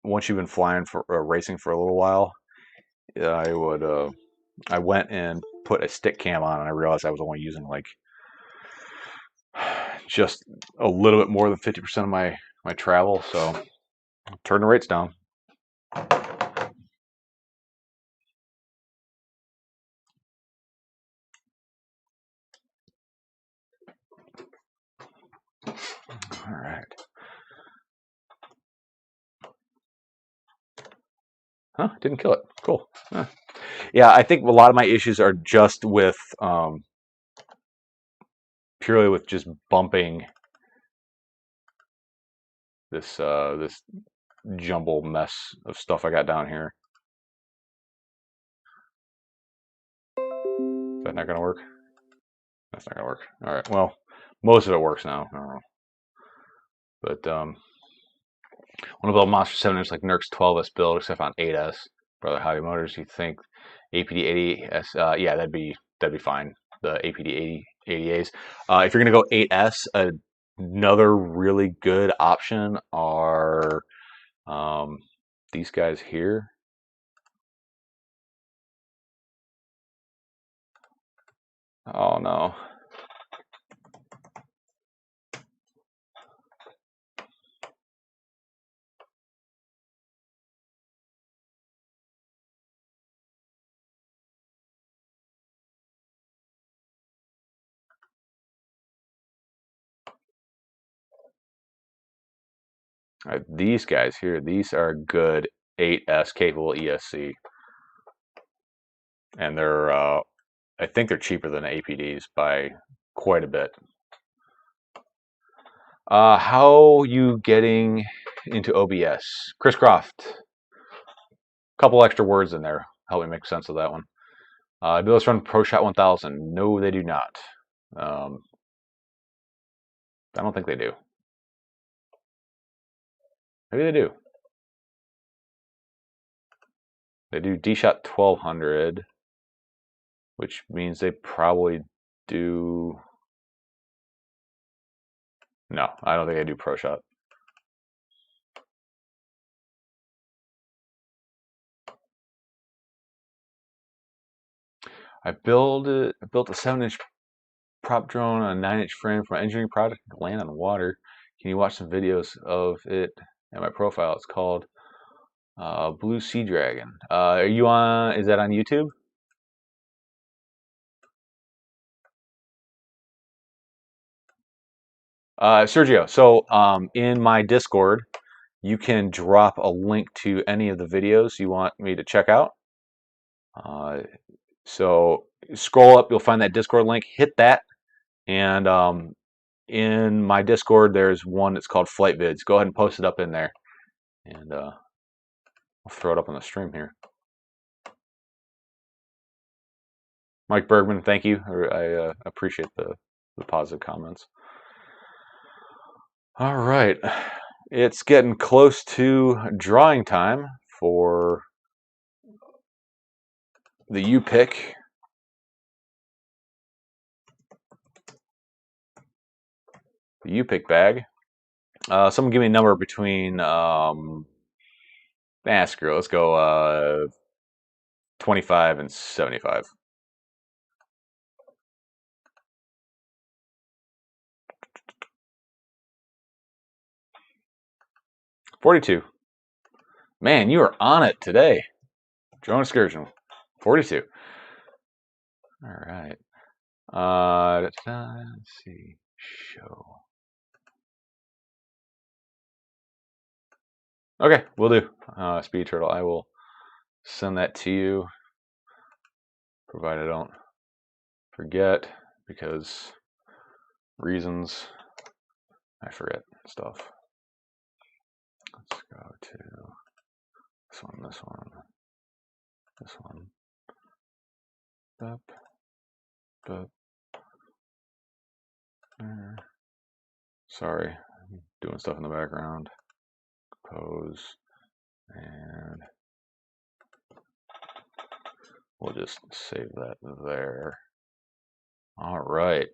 Once you've been flying for racing for a little while, I went and put a stick cam on, and I realized I was only using like just a little bit more than 50% of my travel, so turn the rates down. All right. Huh? Didn't kill it. Cool. Huh. Yeah, I think a lot of my issues are just with purely with just bumping this this jumble mess of stuff I got down here. Is that not gonna work? That's not gonna work. All right. Well, most of it works now. I don't know. But want to build Monster 7-inch like Nerk's 12S build, except on 8S. Brother Howdy Motors, you think APD80S? Yeah, that'd be fine. The APD80 80As. If you're gonna go 8S, another really good option are these guys here. Oh no. These guys here, these are good 8S capable ESC, and they're I think they're cheaper than APDs by quite a bit. How you getting into OBS? Chris Croft. Couple extra words in there. Help me make sense of that one. Do those run ProShot 1000? No, they do not. I don't think they do. Maybe they do. They do DShot 1200, which means they probably do. No, I don't think they do ProShot. I built a 7-inch prop drone on a 9-inch frame for an engineering project to land on water. Can you watch some videos of it at my profile? It's called Blue Sea Dragon. Are you on? Is that on YouTube? Sergio. So in my Discord, you can drop a link to any of the videos you want me to check out. So scroll up, you'll find that Discord link. Hit that, and in my Discord, there's one that's called Flight Vids. Go ahead and post it up in there, and I'll throw it up on the stream here. Mike Bergman, thank you. I appreciate the positive comments. All right, it's getting close to drawing time for the U-Pick. The U-Pick bag. Someone give me a number between, screw it. Let's go 25 and 75. 42. Man, you are on it today. Drone excursion. 42. All right. Let's see. Show. Okay, we'll do. Speed Turtle. I will send that to you, provided I don't forget, because reasons I forget stuff. Let's go to this one, this one, this one. Up, up. Sorry, I'm doing stuff in the background. Pose, and we'll just save that there. All right.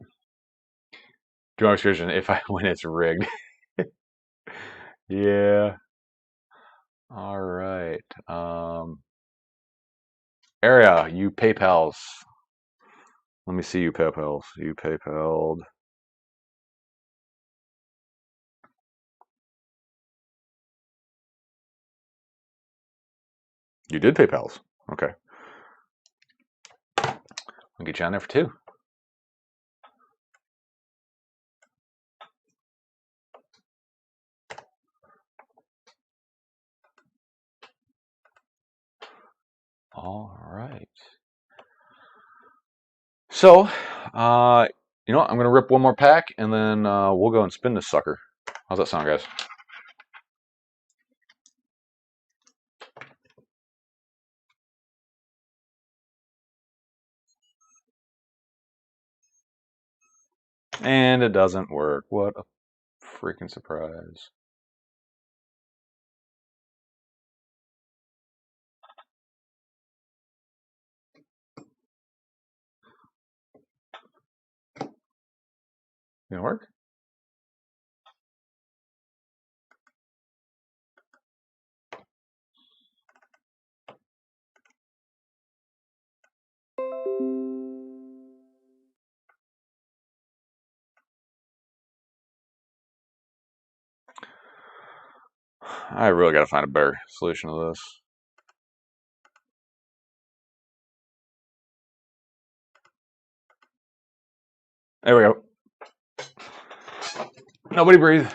Drone excursion, when it's rigged. Yeah. All right. Area, you PayPals. Let me see you PayPals. You PayPal'd. You did PayPals. Okay. I'll get you on there for 2. All right. So, you know what? I'm going to rip one more pack, and then we'll go and spin this sucker. How's that sound, guys? And it doesn't work. What a freaking surprise. Gonna work? I really got to find a better solution to this. There we go. Nobody breathe.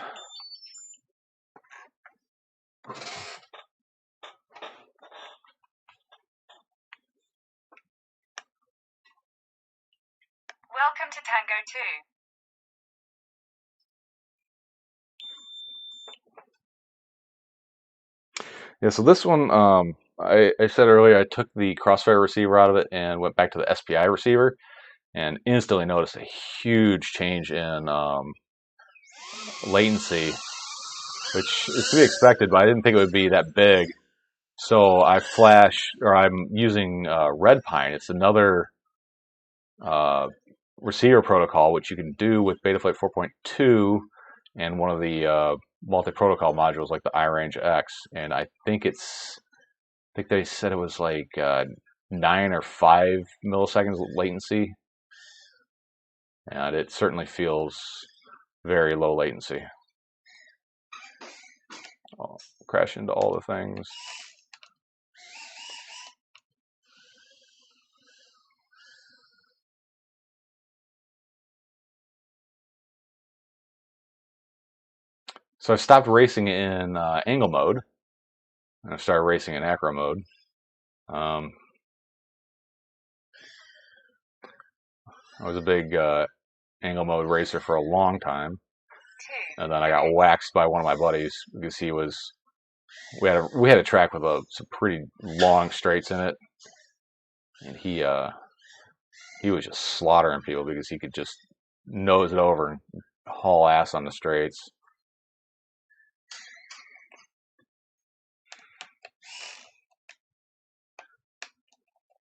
Welcome to Tango 2. Yeah, so this one, I said earlier, I took the crossfire receiver out of it and went back to the SPI receiver, and instantly noticed a huge change in latency, which is to be expected, but I didn't think it would be that big. So I'm using Red Pine. It's another receiver protocol, which you can do with Betaflight 4.2 and one of the multi-protocol modules like the iRange X. And I think they said it was like 9 or 5 milliseconds latency, and it certainly feels very low latency. I'll crash into all the things. So I stopped racing in angle mode, and I started racing in acro mode. I was a big angle mode racer for a long time, and then I got waxed by one of my buddies because we had a track with some pretty long straights in it, and he was just slaughtering people because he could just nose it over and haul ass on the straights.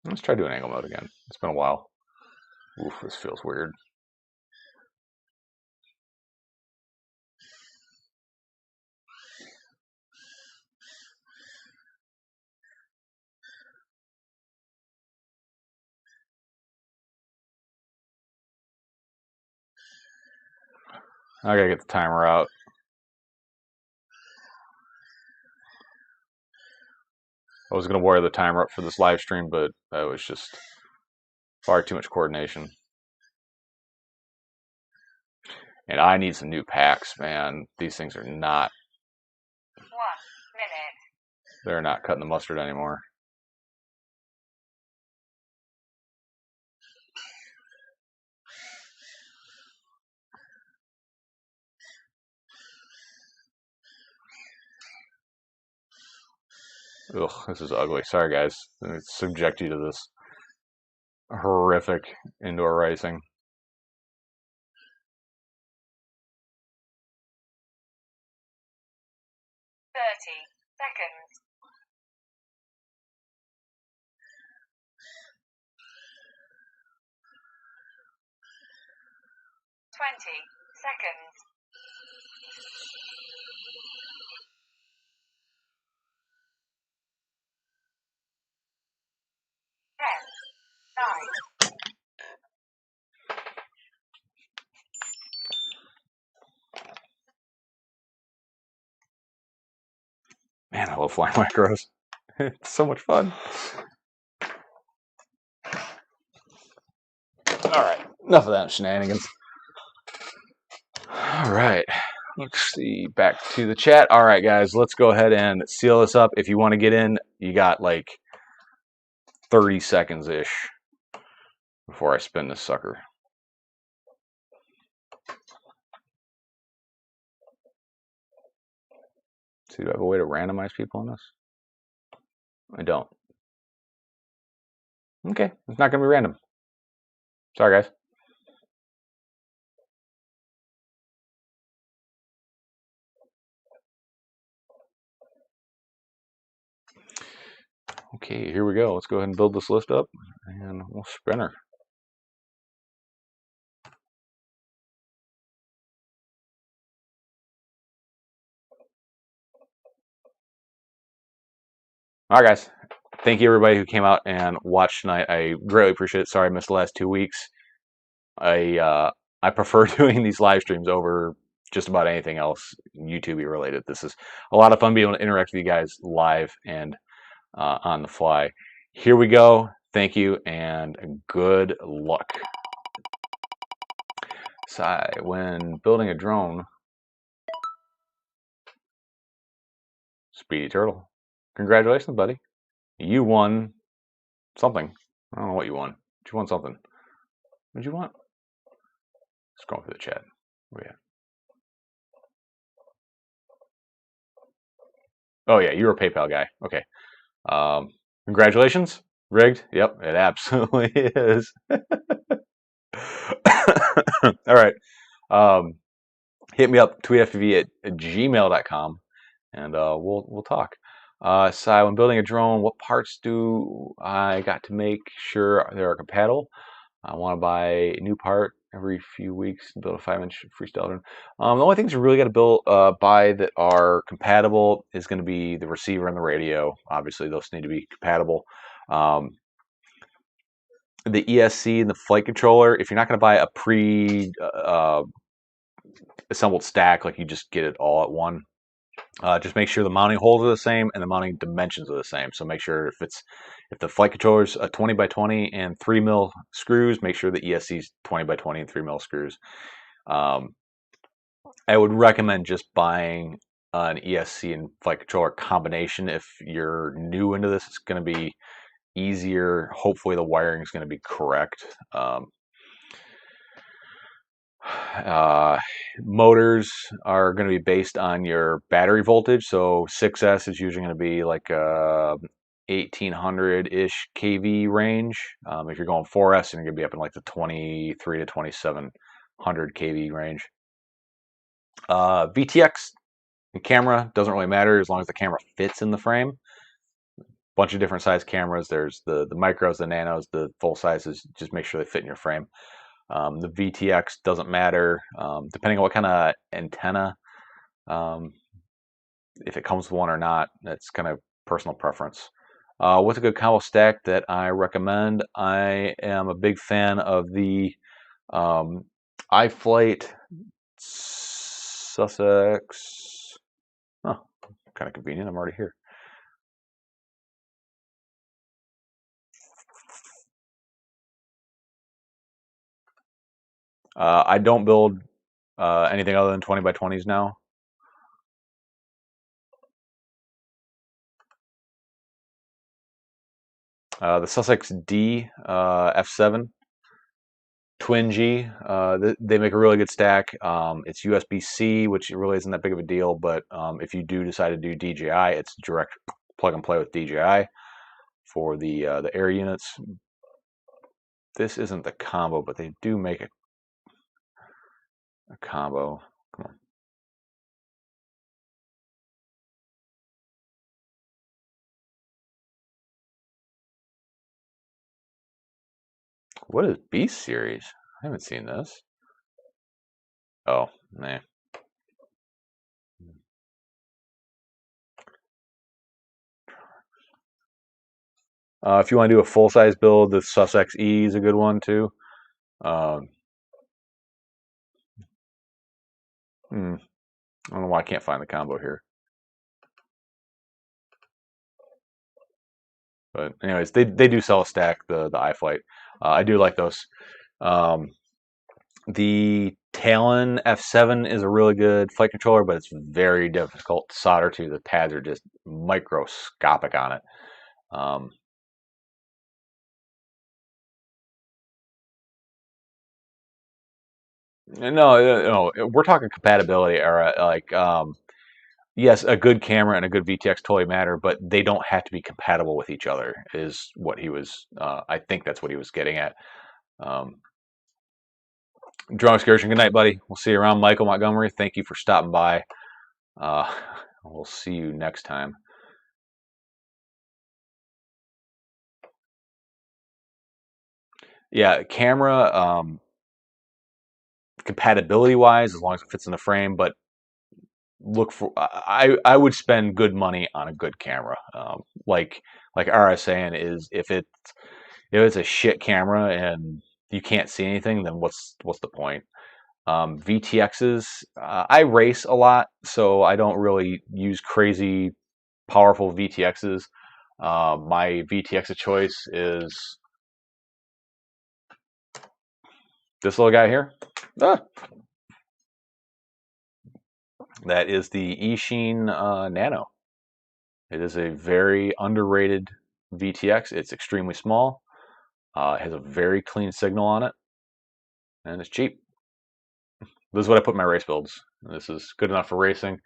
Let's try doing angle mode again. It's been a while. Oof, this feels weird. I gotta get the timer out. I was gonna wire the timer up for this live stream, but that was just far too much coordination. And I need some new packs, man. These things are not. 1 minute. They're not cutting the mustard anymore. Ugh, this is ugly. Sorry, guys. I subject you to this horrific indoor racing. 30 seconds. 20 seconds. 10, 9. Man, I love flying micros. It's so much fun. Alright, enough of that shenanigans. Alright, let's see, back to the chat. Alright guys, let's go ahead and seal this up. If you want to get in, you got like 30 seconds-ish before I spin this sucker. See, do I have a way to randomize people on this? I don't. Okay, it's not going to be random. Sorry, guys. Okay, here we go. Let's go ahead and build this list up, and we'll spin her. All right, guys. Thank you, everybody who came out and watched tonight. I greatly appreciate it. Sorry I missed the last 2 weeks. I prefer doing these live streams over just about anything else YouTube related. This is a lot of fun being able to interact with you guys live and on the fly. Here we go. Thank you and good luck. So when building a drone, Speedy Turtle, congratulations, buddy. You won something. I don't know what you won. But you won something. What did you want? Scroll through the chat. Oh yeah. Oh yeah, you're a PayPal guy. Okay. Congratulations. Rigged. Yep, it absolutely is. All right. Hit me up, tweetfv at gmail.com, and we'll talk. So when building a drone, what parts do I got to make sure they are compatible? I want to buy a new part every few weeks and build a 5-inch freestyle drone. The only things you really got to buy that are compatible is going to be the receiver and the radio. Obviously, those need to be compatible. The ESC and the flight controller, if you're not going to buy a assembled stack, like you just get it all at one, just make sure the mounting holes are the same and the mounting dimensions are the same. So make sure if the flight controller's a 20 by 20 and 3mm screws, make sure the ESC's 20 by 20 and 3mm screws. I would recommend just buying an ESC and flight controller combination. If you're new into this, it's going to be easier. Hopefully the wiring is going to be correct. Motors are going to be based on your battery voltage. So 6S is usually going to be like 1800-ish kV range. If you're going 4S, you're going to be up in like the 23 to 2700 kV range. VTX camera doesn't really matter as long as the camera fits in the frame. Bunch of different size cameras. There's the micros, the nanos, the full sizes. Just make sure they fit in your frame. The VTX doesn't matter, depending on what kind of antenna, if it comes with one or not. That's kind of personal preference. What's a good combo stack that I recommend? I am a big fan of the iFlight Sussex. Oh, kind of convenient. I'm already here. I don't build anything other than 20 by 20s now. The Sussex D F7 Twin G, they make a really good stack. It's USB-C, which really isn't that big of a deal, but if you do decide to do DJI, it's direct plug and play with DJI for the air units. This isn't the combo, but they do make a combo. Come on. What is Beast Series? I haven't seen this. Oh, man. If you want to do a full-size build, the Sussex E is a good one, too. I don't know why I can't find the combo here. But anyways, they do sell a stack, the iFlight. I do like those. The Talon F7 is a really good flight controller, but it's very difficult to solder to. The pads are just microscopic on it. No, we're talking compatibility era. Like, yes, a good camera and a good VTX totally matter, but they don't have to be compatible with each other. Is what he was. I think that's what he was getting at. Drone excursion. Good night, buddy. We'll see you around. Michael Montgomery, thank you for stopping by. We'll see you next time. Yeah, camera compatibility wise, as long as it fits in the frame, but look for I would spend good money on a good camera. R is saying, is if it's a shit camera and you can't see anything, then what's the point? VTXs, I race a lot, so I don't really use crazy powerful VTXs. My VTX of choice is this little guy here. Ah, that is the Eachine Nano. It is a very underrated VTX. It's extremely small. It has a very clean signal on it, and it's cheap. This is what I put in my race builds. This is good enough for racing.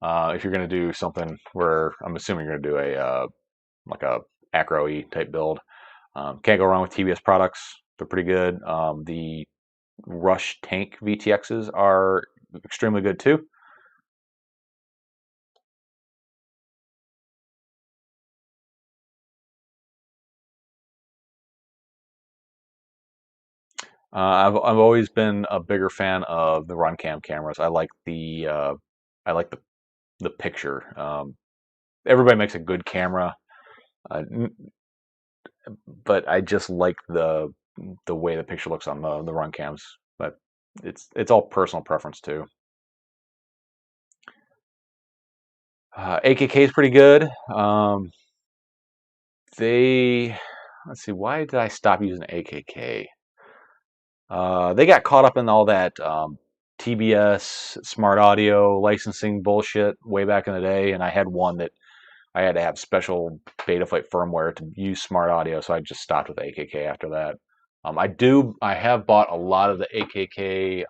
If you're going to do something where I'm assuming you're going to do a like a acro-y type build, can't go wrong with TBS products. They're pretty good. The Rush Tank VTXs are extremely good too. I've always been a bigger fan of the Runcam cameras. I like the picture. Everybody makes a good camera, uh, but I just like the way the picture looks on the Runcams. But it's all personal preference too. AKK is pretty good. Let's see, why did I stop using AKK? They got caught up in all that TBS smart audio licensing bullshit way back in the day, and I had one that I had to have special Betaflight firmware to use smart audio, so I just stopped with AKK after that. I have bought a lot of the AKK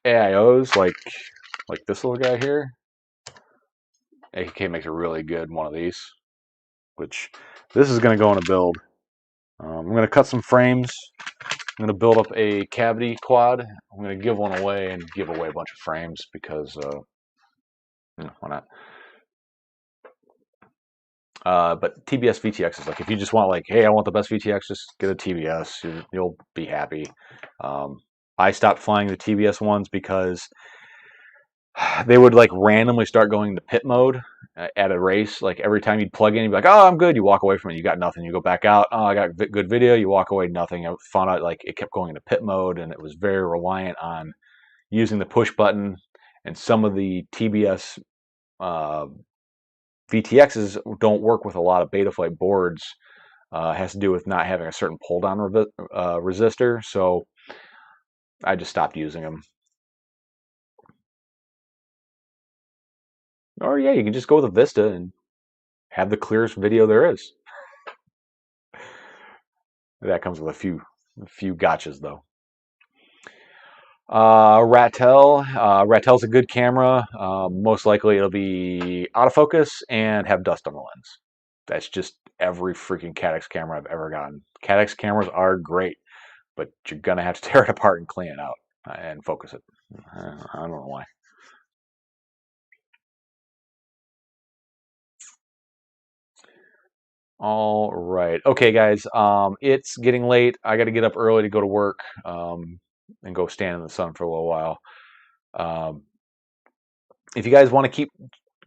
AIOs, like this little guy here. AKK makes a really good one of these, which this is going to go in a build. I'm going to cut some frames. I'm going to build up a cavity quad. I'm going to give one away and give away a bunch of frames because, why not? But TBS VTX is like, if you just want like, hey, I want the best VTX, just get a TBS. You'll be happy. I stopped flying the TBS ones because they would like randomly start going to pit mode at a race. Like every time you'd plug in, you'd be like, oh, I'm good. You walk away from it. You got nothing. You go back out. Oh, I got good video. You walk away, nothing. I found out like it kept going into pit mode and it was very reliant on using the push button. And some of the TBS VTXs don't work with a lot of Betaflight boards. It has to do with not having a certain pull down resistor. So I just stopped using them. Or yeah, you can just go with a Vista and have the clearest video there is. That comes with a few gotchas though. Rattel's a good camera. Most likely it'll be autofocus and have dust on the lens. That's just every freaking Caddx camera I've ever gotten. Caddx cameras are great, but you're gonna have to tear it apart and clean it out and focus it. I don't know why. All right. Okay, guys. It's getting late. I got to get up early to go to work and go stand in the sun for a little while. If you guys want to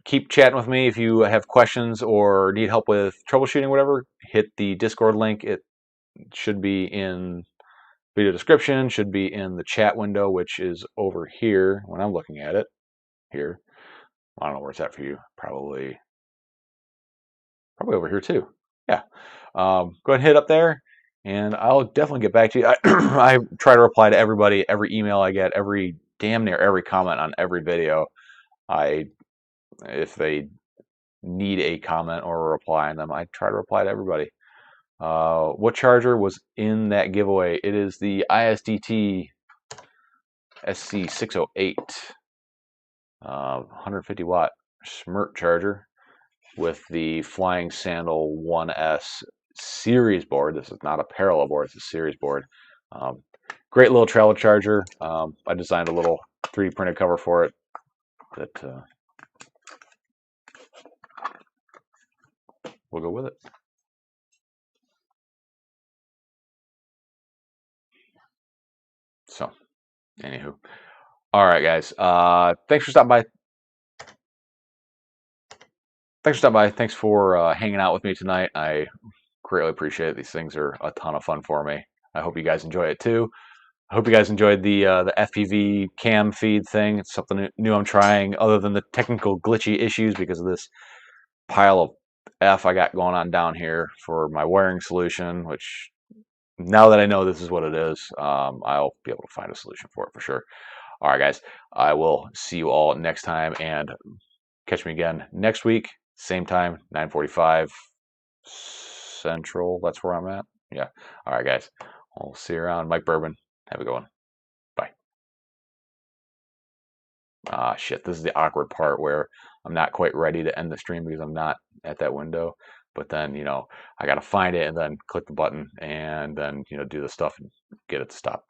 keep chatting with me, if you have questions or need help with troubleshooting, whatever, hit the Discord link. It should be in video description. Should be in the chat window, which is over here when I'm looking at it. Here. I don't know where it's at for you. Probably over here too. Yeah. Go ahead and hit up there, and I'll definitely get back to you. I try to reply to everybody, every email I get, damn near every comment on every video. If they need a comment or a reply on them, I try to reply to everybody. What charger was in that giveaway? It is the ISDT SC608, 150 watt Smirt charger with the Flying Sandal 1S series board. This is not a parallel board, it's a series board. Great little travel charger. I designed a little 3D printed cover for it that will go with it. So, anywho. All right, guys. Thanks for stopping by. thanks for stopping by. Thanks for hanging out with me tonight. I greatly appreciate it. These things are a ton of fun for me. I hope you guys enjoy it too. I hope you guys enjoyed the FPV cam feed thing. It's something new I'm trying, other than the technical glitchy issues because of this pile of F I got going on down here for my wiring solution. Which, now that I know this is what it is, I'll be able to find a solution for it for sure. All right, guys. I will see you all next time, and catch me again next week, same time, 9:45 Central. That's where I'm at. Yeah. All right, guys. I'll see you around. Mike Bourbon. Have a good one. Bye. Ah, shit. This is the awkward part where I'm not quite ready to end the stream because I'm not at that window. But then, I got to find it and then click the button and then, do the stuff and get it to stop.